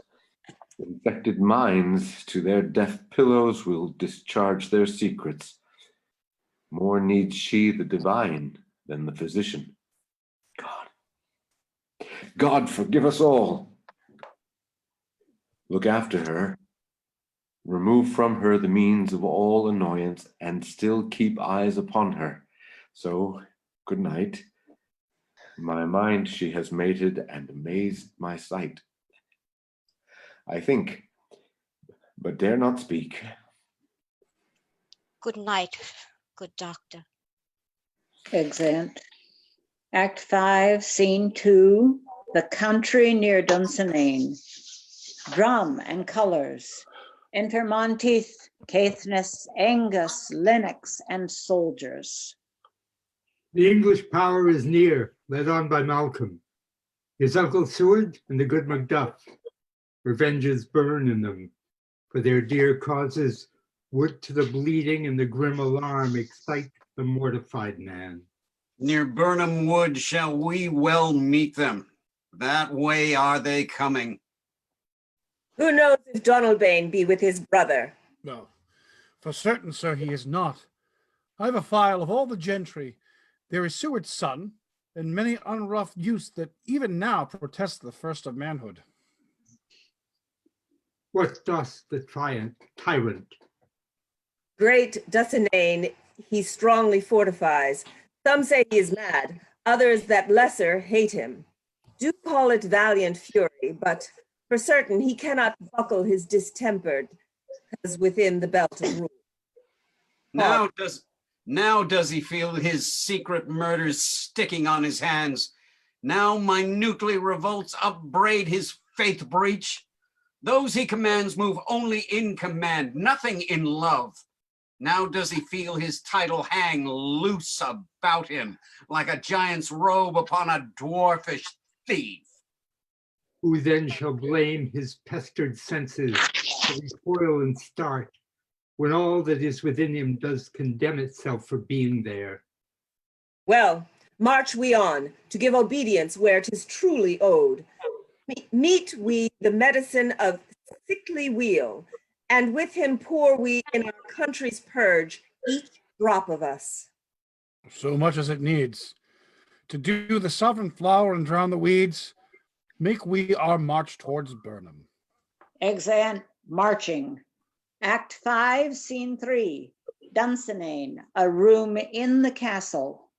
Infected minds to their deaf pillows will discharge their secrets. More needs she the divine than the physician. God forgive us all. Look after her. Remove from her the means of all annoyance, and still keep eyes upon her. So, good night. My mind she has mated and amazed my sight. I think, but dare not speak. Good night, good doctor. Exeunt. Act 5, Scene 2, the country near Dunsinane. Drum and colors. Enter Monteith, Caithness, Angus, Lennox, and soldiers. The English power is near, led on by Malcolm. His uncle Seward and the good Macduff. Revenges burn in them. For their dear causes, would to the bleeding and the grim alarm excite the mortified man. Near Burnham Wood shall we well meet them. That way are they coming. Who knows if Donalbain be with his brother? No, for certain, sir, he is not. I have a file of all the gentry. There is Seward's son, and many unroughed youths that even now protest the first of manhood. What doth the tyrant? Great Dunsinane he strongly fortifies. Some say he is mad, others that lesser hate him. Do call it valiant fury, but for certain he cannot buckle his distempered, as within the belt of rule. Now does he feel his secret murders sticking on his hands? Now minutely revolts upbraid his faith breach? Those he commands move only in command, nothing in love. Now does he feel his title hang loose about him, like a giant's robe upon a dwarfish thief. Who then shall blame his pestered senses to recoil and start, when all that is within him does condemn itself for being there? Well, march we on, to give obedience where 'tis truly owed. Meet we the medicine of sickly weal, and with him pour we in our country's purge, each drop of us. So much as it needs. To do the sovereign flower and drown the weeds, make we our march towards Burnham. Exeunt. Marching. Act 5, Scene 3, Dunsinane, a room in the castle.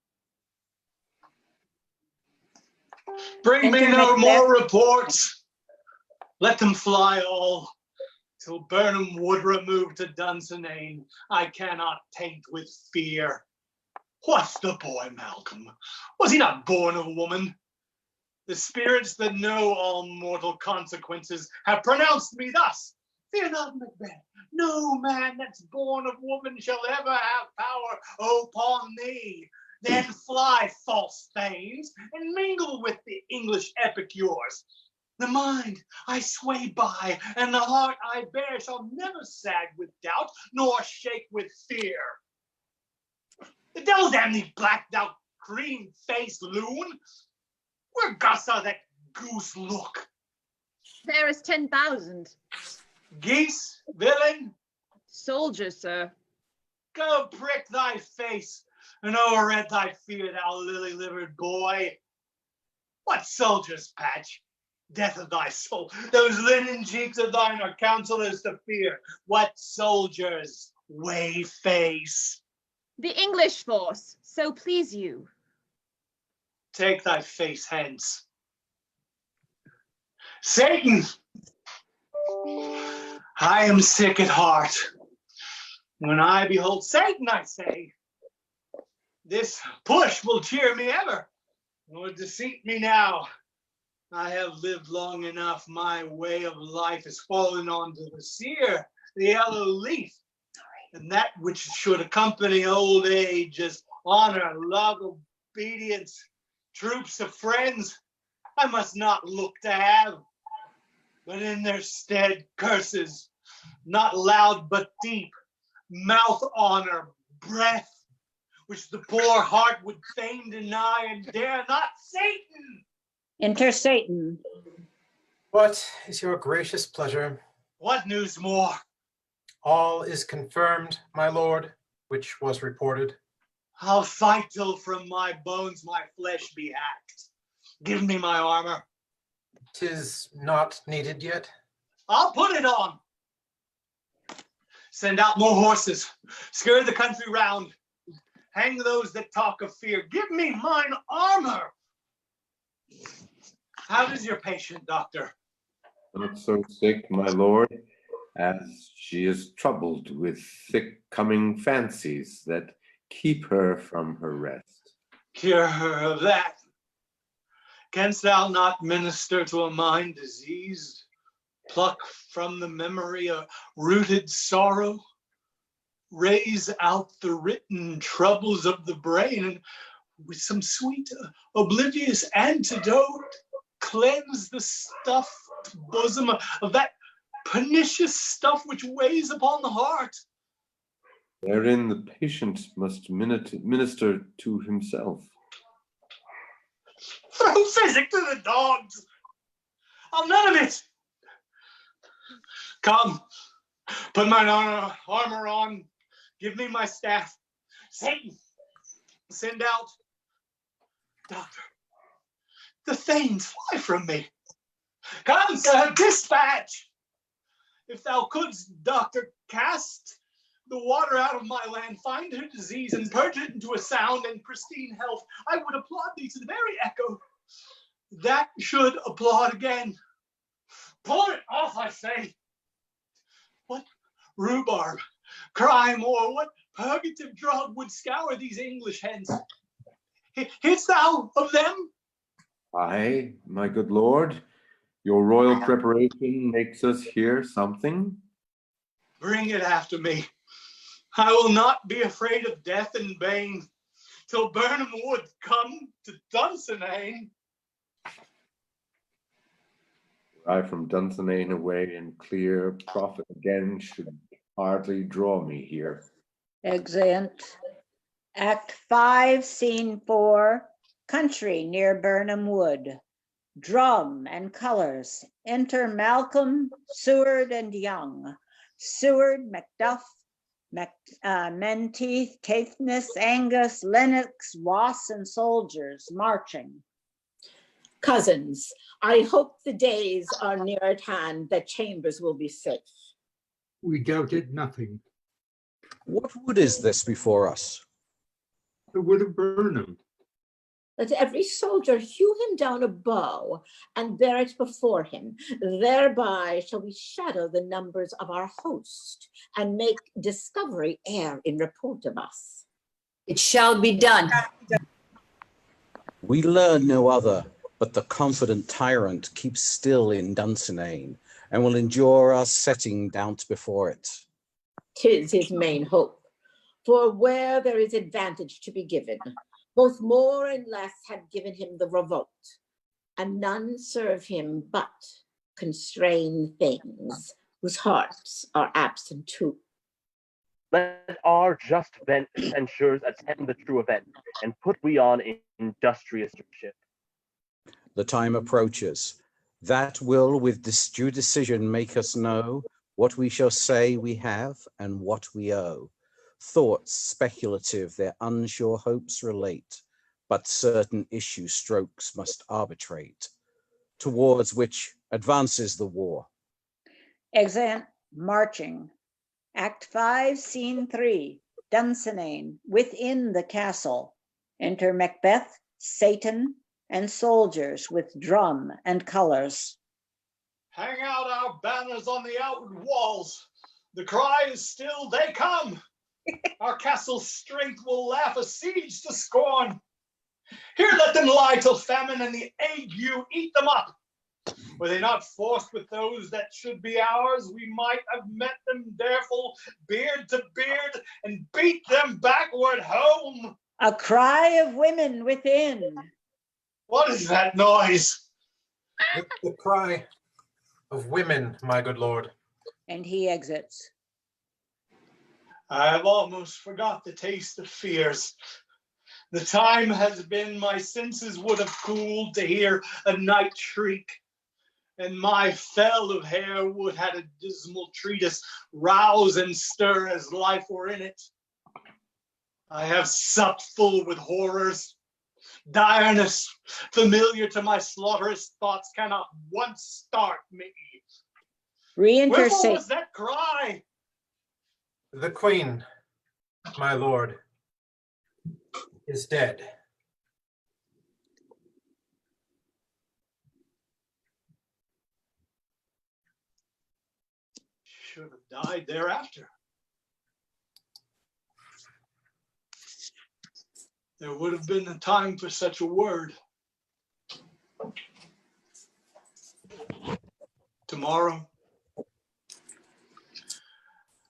Bring me Enter no Macbeth. more reports. Let them fly all. Till Burnham Wood remove to Dunsinane, I cannot taint with fear. What's the boy, Malcolm? Was he not born of woman? The spirits that know all mortal consequences have pronounced me thus. Fear not, Macbeth. No man that's born of woman shall ever have power upon thee. Then fly, false thanes, and mingle with the English epicures. The mind I sway by, and the heart I bear shall never sag with doubt, nor shake with fear. The devil damn thee, black, thou cream-faced loon! Where dost thou that goose look? There is 10,000. Geese, villain? Soldiers, sir. Go prick thy face, and overread thy fear, thou lily-livered boy. What soldiers, Patch? Death of thy soul, those linen cheeks of thine are counselors to fear. What soldiers, whey face? The English force, so please you. Take thy face hence. Satan! I am sick at heart. When I behold Satan, I say, this push will cheer me ever, nor deceit me now. I have lived long enough. My way of life has fallen onto the sear, the yellow leaf, and that which should accompany old age is honor, love, obedience, troops of friends. I must not look to have, but in their stead curses, not loud but deep, mouth honor, breath. which the poor heart would fain deny and dare not. Satan! Enter Satan. What is your gracious pleasure? What news more? All is confirmed, my lord, which was reported. I'll fight till from my bones my flesh be hacked. Give me my armor. 'Tis not needed yet. I'll put it on. Send out more horses. Scurry the country round. Hang those that talk of fear. Give me mine armor. How is your patient, doctor? Not so sick, my lord, as she is troubled with thick coming fancies that keep her from her rest. Cure her of that. Canst thou not minister to a mind diseased? Pluck from the memory a rooted sorrow? Raise out the written troubles of the brain, and with some sweet, oblivious antidote, cleanse the stuffed bosom of that pernicious stuff which weighs upon the heart. Therein the patient must minister to himself. Throw physic to the dogs. I'll none of it. Come, put mine armor on. Give me my staff. Satan, send out. Doctor, the thanes fly from me. Come, sir, dispatch. If thou couldst, doctor, cast the water out of my land, find her disease, and purge it into a sound and pristine health, I would applaud thee to the very echo. That should applaud again. Pull it off, I say. What rhubarb, crime, or what purgative drug would scour these English hens? Hear'st thou of them? Aye, my good lord, your royal preparation makes us hear something. Bring it after me. I will not be afraid of death and bane till Burnham Wood come to Dunsinane. I from Dunsinane away and clear profit again should hardly draw me here. Exeunt. Act 5, Scene 4, country near Burnham Wood. Drum and colors. Enter Malcolm, Seward, and Young. Seward, Macduff, Menteith, Caithness, Angus, Lennox, Ross, and soldiers marching. Cousins, I hope the days are near at hand that Chambers will be safe. We doubt it nothing. What wood is this before us? The wood of Burnham. Let every soldier hew him down a bow and bear it before him. Thereby shall we shadow the numbers of our host and make discovery err in report of us. It shall be done. We learn no other, but the confident tyrant keeps still in Dunsinane and will endure our setting down before it. 'Tis his main hope, for where there is advantage to be given, both more and less have given him the revolt, and none serve him but constrain things whose hearts are absent too. Let our just censures attend the true event, and put we on industrious ship. The time approaches. That will with this due decision make us know what we shall say we have and what we owe. Thoughts speculative their unsure hopes relate, but certain issue strokes must arbitrate, towards which advances the war. Exeunt. Marching. Act 5, Scene 3, Dunsinane, within the castle. Enter Macbeth, Satan, and soldiers with drum and colors. Hang out our banners on the outward walls. The cry is still, they come. Our castle's strength will laugh a siege to scorn. Here let them lie till famine and the ague eat them up. Were they not forced with those that should be ours, we might have met them dareful, beard to beard, and beat them backward home. A cry of women within. What is that noise? It's the cry of women, my good lord. And he exits. I have almost forgot the taste of fears. The time has been my senses would have cooled to hear a night shriek, and my fell of hair would had a dismal treatise rouse and stir as life were in it. I have supped full with horrors. Direness, familiar to my slaughterous thoughts, cannot once start me. Re-enter Wherefore Satan. was that cry? The queen, my lord, is dead. Should have died thereafter. There would have been a time for such a word. Tomorrow.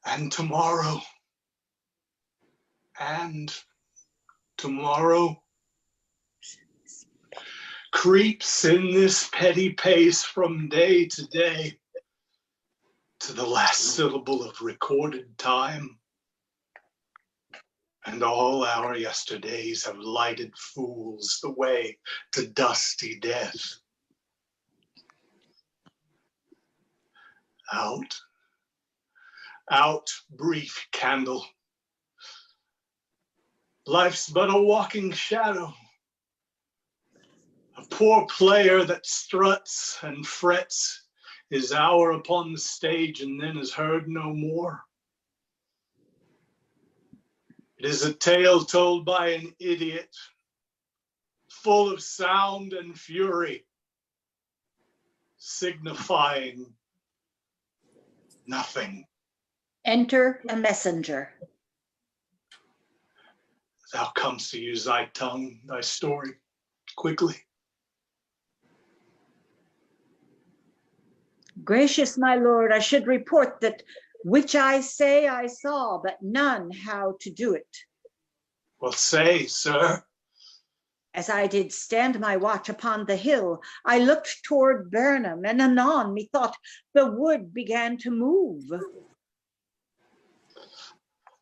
And tomorrow. And tomorrow. Creeps in this petty pace from day to day, to the last syllable of recorded time. And all our yesterdays have lighted fools the way to dusty death. Out, out, brief candle. Life's but a walking shadow. A poor player that struts and frets his hour upon the stage and then is heard no more. It is a tale told by an idiot, full of sound and fury, signifying nothing. Enter a messenger. Thou comest to use thy tongue, thy story, quickly. Gracious my lord, I should report that which I say I saw, but none how to do it. Well, say, sir. As I did stand my watch upon the hill, I looked toward Burnham, and anon methought the wood began to move.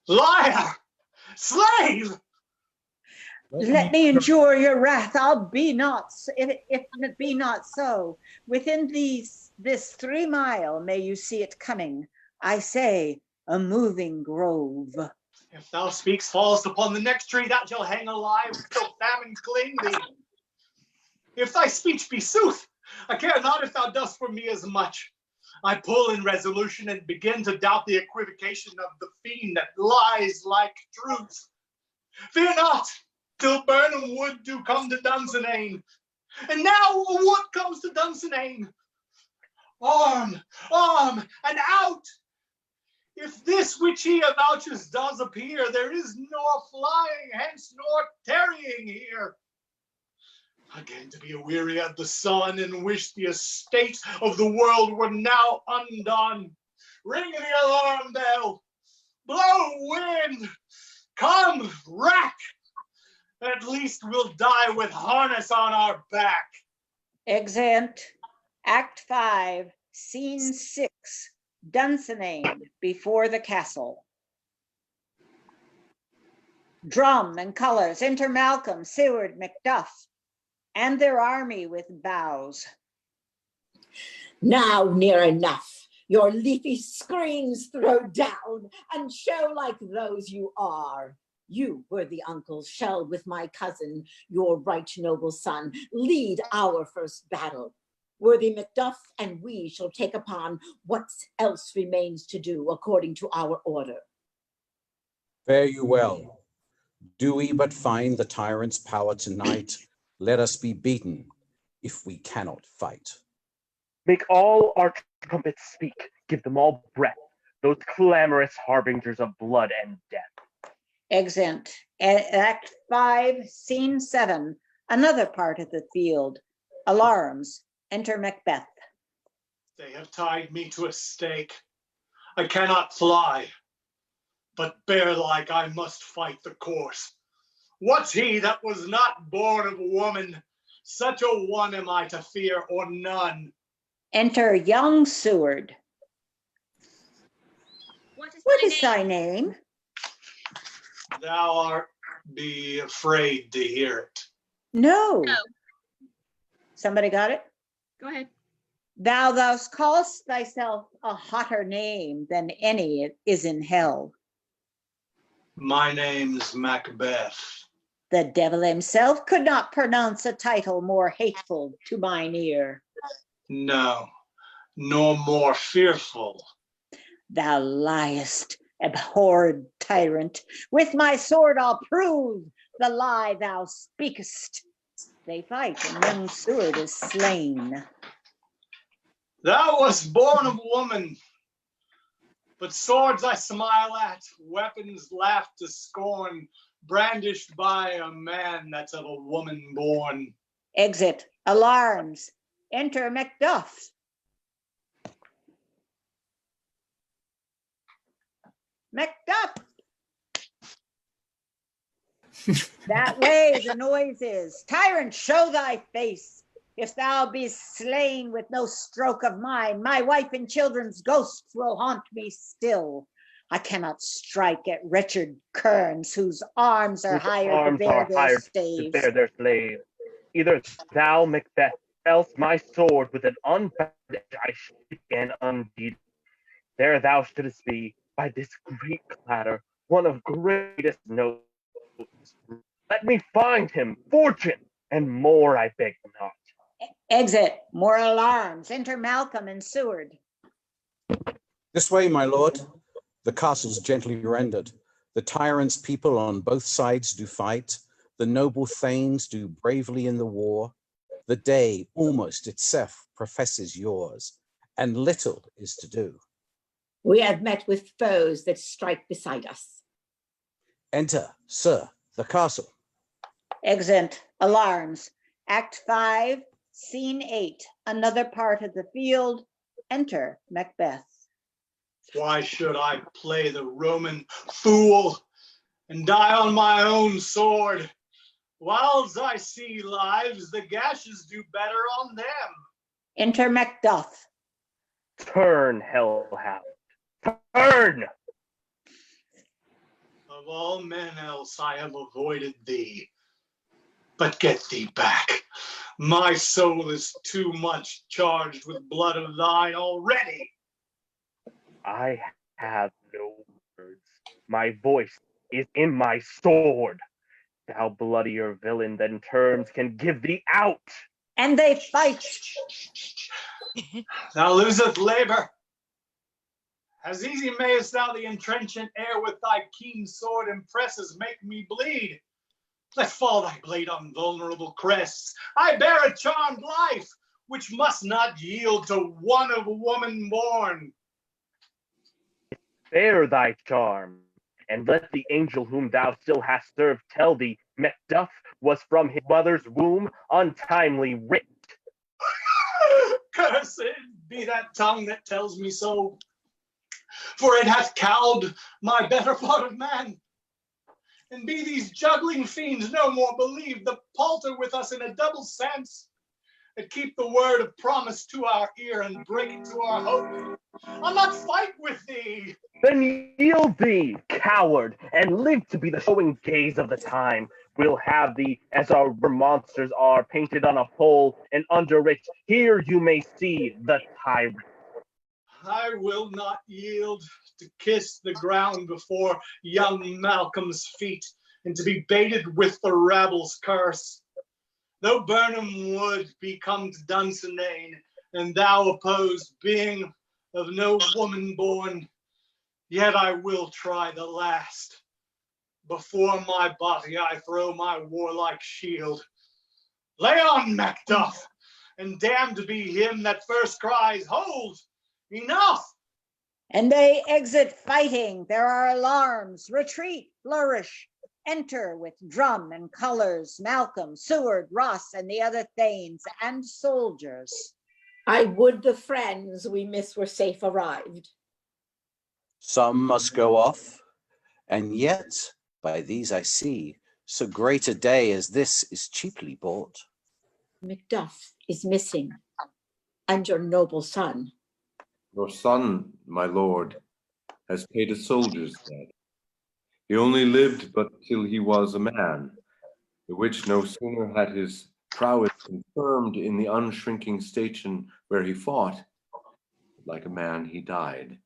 Liar! Slave! Let me endure your wrath. I'll be not, if it be not so. Within this 3 mile may you see it coming. I say, a moving grove. If thou speaks false upon the next tree, thou shalt hang alive till famine cling thee. If thy speech be sooth, I care not if thou dost for me as much. I pull in resolution and begin to doubt the equivocation of the fiend that lies like truth. Fear not, till Burnham wood do come to Dunsinane. And now a wood comes to Dunsinane. Arm, arm, and out! If this which he avouches does appear, there is nor flying hence nor tarrying here. Again to be aweary of the sun and wish the estate of the world were now undone. Ring the alarm bell, blow wind, come rack. At least we'll die with harness on our back. Exeunt. Act 5, Scene 6, Dunsinane, before the castle. Drum and colors, enter Malcolm, Seward, Macduff, and their army with boughs. Now near enough, your leafy screens throw down and show like those you are. You, worthy uncles, shall with my cousin, your right noble son, lead our first battle. Worthy Macduff and we shall take upon what else remains to do according to our order. Fare you well. Do we but find the tyrant's power tonight, let us be beaten if we cannot fight. Make all our trumpets speak, give them all breath, those clamorous harbingers of blood and death. Exeunt. Act 5, Scene 7, another part of the field. Alarms. Enter Macbeth. They have tied me to a stake. I cannot fly, but bear-like I must fight the course. What's he that was not born of woman? Such a one am I to fear, or none. Enter young Seward. What is thy name? Thou art be afraid to hear it. No. Somebody got it? Go ahead. Thou callest thyself a hotter name than any is in hell. My name's Macbeth. The devil himself could not pronounce a title more hateful to mine ear. No, nor more fearful. Thou liest, abhorred tyrant. With my sword I'll prove the lie thou speakest. They fight, and young Seward is slain. Thou wast born of woman, but swords I smile at, weapons laugh to scorn, brandished by a man that's of a woman born. Exit. Alarms. Enter Macduff. Macduff! That way the noise is. Tyrant, show thy face. If thou be slain with no stroke of mine, my wife and children's ghosts will haunt me still. I cannot strike at wretched kerns whose arms are hired to bear their staves. Either thou, Macbeth, else my sword with an unbound edge I shake and undeed. There thou shouldst be, by this great clatter, one of greatest note. Let me find him, fortune, and more I beg not. Exit. More alarms. Enter Malcolm and Seward. This way, my lord. The castle's gently rendered. The tyrant's people on both sides do fight. The noble thanes do bravely in the war. The day almost itself professes yours, and little is to do. We have met with foes that strike beside us. Enter, sir, the castle. Exit. Alarms. Act 5, Scene 8. Another part of the field. Enter Macbeth. Why should I play the Roman fool and die on my own sword? Whiles I see lives, the gashes do better on them. Enter Macduff. Turn, hellhound. Turn! Of all men else I have avoided thee. But get thee back. My soul is too much charged with blood of thine already. I have no words. My voice is in my sword. Thou bloodier villain than terms can give thee out. And they fight. Thou losest labor. As easy mayest thou the entrenchant air with thy keen sword impresses make me bleed. Let fall thy blade on vulnerable crests. I bear a charmed life, which must not yield to one of woman born. Bear thy charm, and let the angel whom thou still hast served tell thee Macduff was from his mother's womb untimely ripped. Cursed be that tongue that tells me so, for it hath cowed my better part of man. And be these juggling fiends no more believed, the palter with us in a double sense, that keep the word of promise to our ear and break it to our hope. I'll not fight with thee. Then yield thee, coward, and live to be the showing gaze of the time. We'll have thee, as our monsters are, painted on a pole, and under it, here you may see the tyrant. I will not yield to kiss the ground before young Malcolm's feet, and to be baited with the rabble's curse. Though Burnham wood be come to Dunsinane, and thou opposed, being of no woman born, yet I will try the last. Before my body I throw my warlike shield. Lay on, Macduff, and damned be him that first cries, hold, enough! And they exit fighting. There are alarms. Retreat, flourish. Enter with drum and colors Malcolm, Seward, Ross, and the other thanes and soldiers. I would the friends we miss were safe arrived. Some must go off, and yet by these I see, so great a day as this is cheaply bought. Macduff is missing, and your noble son. Your son, my lord, has paid a soldier's debt. He only lived but till he was a man, the which no sooner had his prowess confirmed in the unshrinking station where he fought, like a man he died.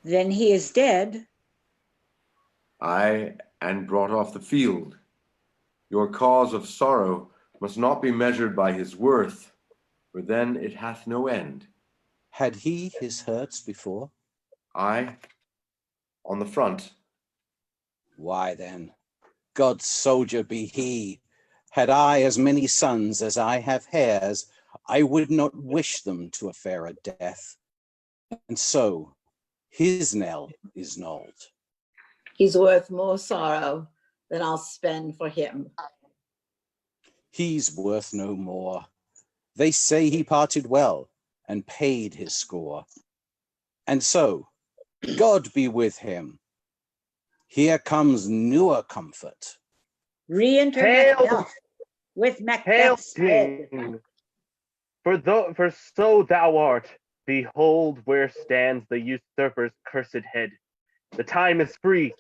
Then he is dead. Aye, and brought off the field. Your cause of sorrow must not be measured by his worth, for then it hath no end. Had he his hurts before? Aye, on the front. Why then, God's soldier be he. Had I as many sons as I have hairs, I would not wish them to a fairer death. And so, his knell is knolled. He's worth more sorrow than I'll spend for him. He's worth no more. They say he parted well and paid his score. And so, God be with him. Here comes newer comfort. Re-enter Macbeth with Macbeth's head. King. For so thou art. Behold where stands the usurper's cursed head. The time is free.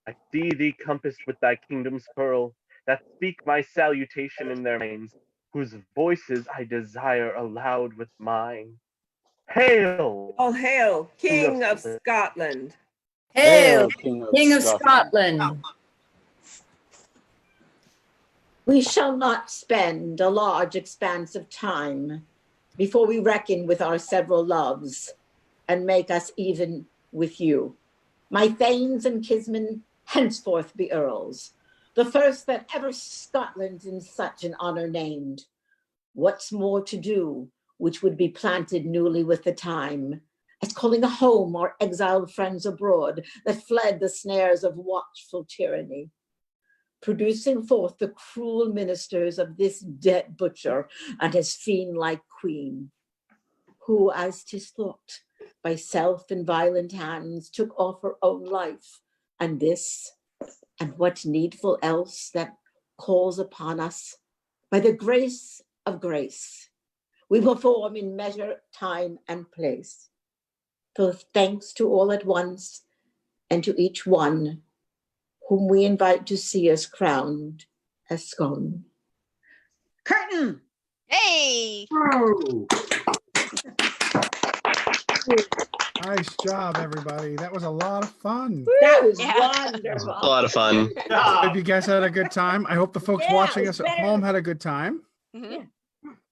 I see thee compassed with thy kingdom's pearl, that speak my salutation in their minds, whose voices I desire aloud with mine. Hail! All hail, King of Scotland. Hail, King of Scotland. We shall not spend a large expanse of time before we reckon with our several loves and make us even with you. My thanes and kinsmen henceforth be earls, the first that ever Scotland in such an honor named. What's more to do, which would be planted newly with the time, as calling a home our exiled friends abroad that fled the snares of watchful tyranny, producing forth the cruel ministers of this dead butcher and his fiend-like queen, who, as 'tis thought, by self and violent hands took off her own life, and this, and what needful else that calls upon us, by the grace of grace, we perform in measure, time, and place. So thanks to all at once, and to each one whom we invite to see us crowned as scone. Curtain! Hey! Whoa. Nice job, everybody. That was a lot of fun. That was wonderful. A lot of fun. I hope you guys had a good time. I hope the folks Yeah, watching it us was at better. home had a good time.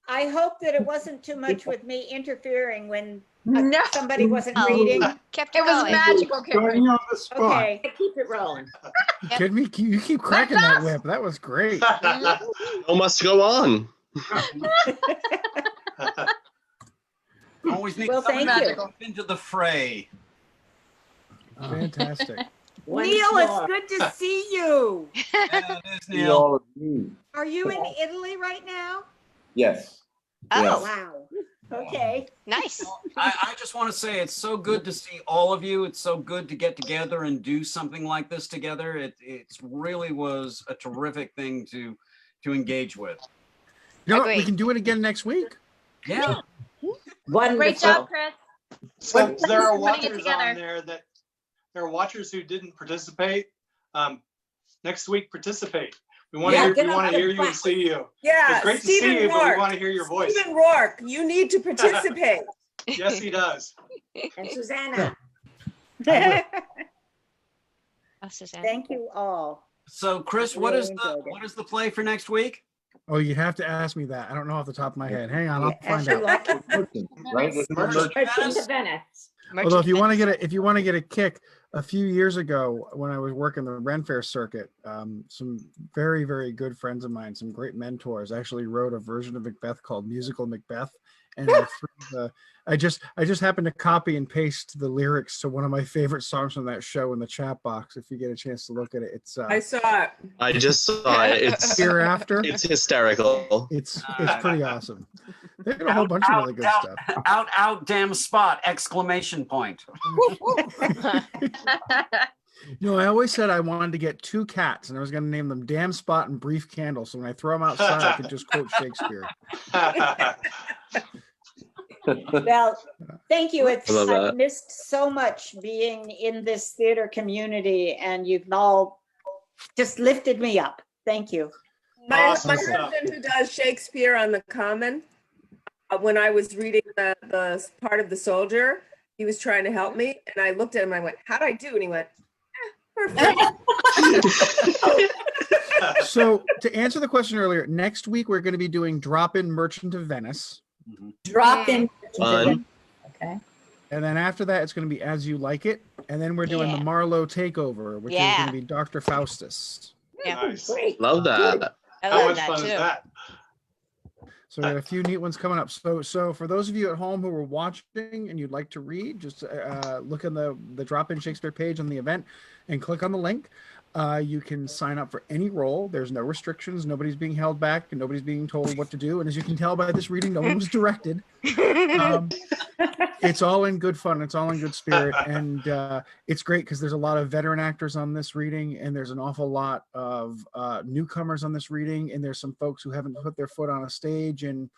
I hope that it wasn't too much with me interfering when No. somebody wasn't Oh. reading. Kept It was going. magical, Starting Karen. on the spot. Okay. Keep it rolling. Kidding me? You keep cracking that whip. That was great. Show must go on. Always need Well, someone thank to you. jump into the fray. Fantastic. Once Neil, more. it's good to see you. Yeah, it is, See Neil. all of you. Are you in Italy right now? Yes. Oh. Yes. Wow. Okay. Nice. I just want to say it's so good to see all of you. It's so good to get together and do something like this together. It really was a terrific thing to engage with. You know what? We Agreed. can do it again next week. Yeah. Wonderful. Great job, Chris. So there are Putting it watchers together. on there that there are watchers who didn't participate. Next week, participate. We want Yeah, to get hear, we up want to the hear you and butt. see you. Yeah, It's great to Stephen see you, but we Rourke. want to hear your voice. Stephen Rourke, you need to participate. Yes, he does. And Susanna. Oh, Suzanne. Thank you all. So, Chris, I what really is enjoyed it. what is the play for next week? Oh, you have to ask me that. I don't know off the top of my head. Hang on, I'll Yeah, find ask your out. lucky. Merchant, right? This is a merchant. Merchant of Venice. Although if you want to Merchant get a kick, a few years ago when I was working the Ren Fair circuit, some very, very good friends of mine, some great mentors, actually wrote a version of Macbeth called Musical Macbeth, and I just happened to copy and paste the lyrics to one of my favorite songs from that show in the chat box. If you get a chance to look at it, it's I saw it. I just saw it. It's Hereafter. it's hysterical. It's pretty awesome. They got a whole bunch of really good stuff. Out, damn spot! Exclamation point. You know, I always said I wanted to get 2 cats, and I was going to name them Damn Spot and Brief Candle. So when I throw them outside, I could just quote Shakespeare. Well, thank you. I love I've that. missed so much being in this theater community, and you've all just lifted me up. Thank you. My Awesome stuff. husband, who does Shakespeare on the Common, when I was reading the part of the soldier, he was trying to help me, and I looked at him and I went, "How'd I do?" And he went, "Perfect." So to answer the question earlier, next week we're going to be doing Drop-In Merchant of Venice. Drop-In. Fun. Okay. And then after that, it's going to be As You Like It. And then we're doing the Yeah. Marlowe Takeover, which is Yeah. going to be Dr. Faustus. Yeah. Nice. Great. Love that. I How love much that fun too. is that? So we got a few neat ones coming up. So for those of you at home who are watching and you'd like to read, just look in the Drop-In Shakespeare page on the event and click on the link. You can sign up for any role. There's no restrictions. Nobody's being held back and nobody's being told what to do. And as you can tell by this reading, no one was directed. It's all in good fun. It's all in good spirit. And it's great because there's a lot of veteran actors on this reading, and there's an awful lot of newcomers on this reading. And there's some folks who haven't put their foot on a stage in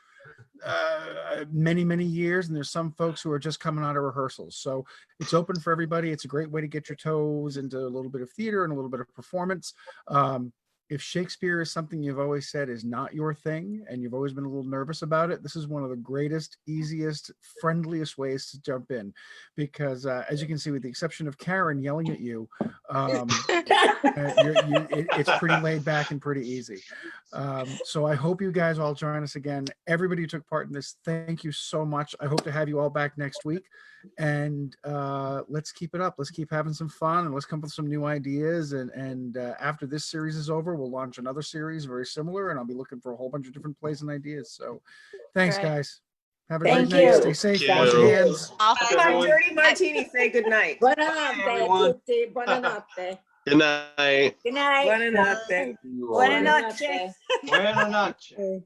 many years, and there's some folks who are just coming out of rehearsals. So it's open for everybody. It's a great way to get your toes into a little bit of theater and a little bit of performance. If Shakespeare is something you've always said is not your thing and you've always been a little nervous about it, this is one of the greatest, easiest, friendliest ways to jump in, because as you can see, with the exception of Karen yelling at you, it's pretty laid back and pretty easy. So I hope you guys all join us again. Everybody who took part in this, thank you so much. I hope to have you all back next week. And let's keep it up. Let's keep having some fun, and let's come up with some new ideas. And after this series is over, we'll launch another series very similar, and I'll be looking for a whole bunch of different plays and ideas. So thanks, guys. Have a great night. Stay safe. Wash your hands. My dirty martini, say good night. Buonanotte, tutti. Buonanotte. Good night. Good night. Buonanotte. Buonanotte. Buonanotte.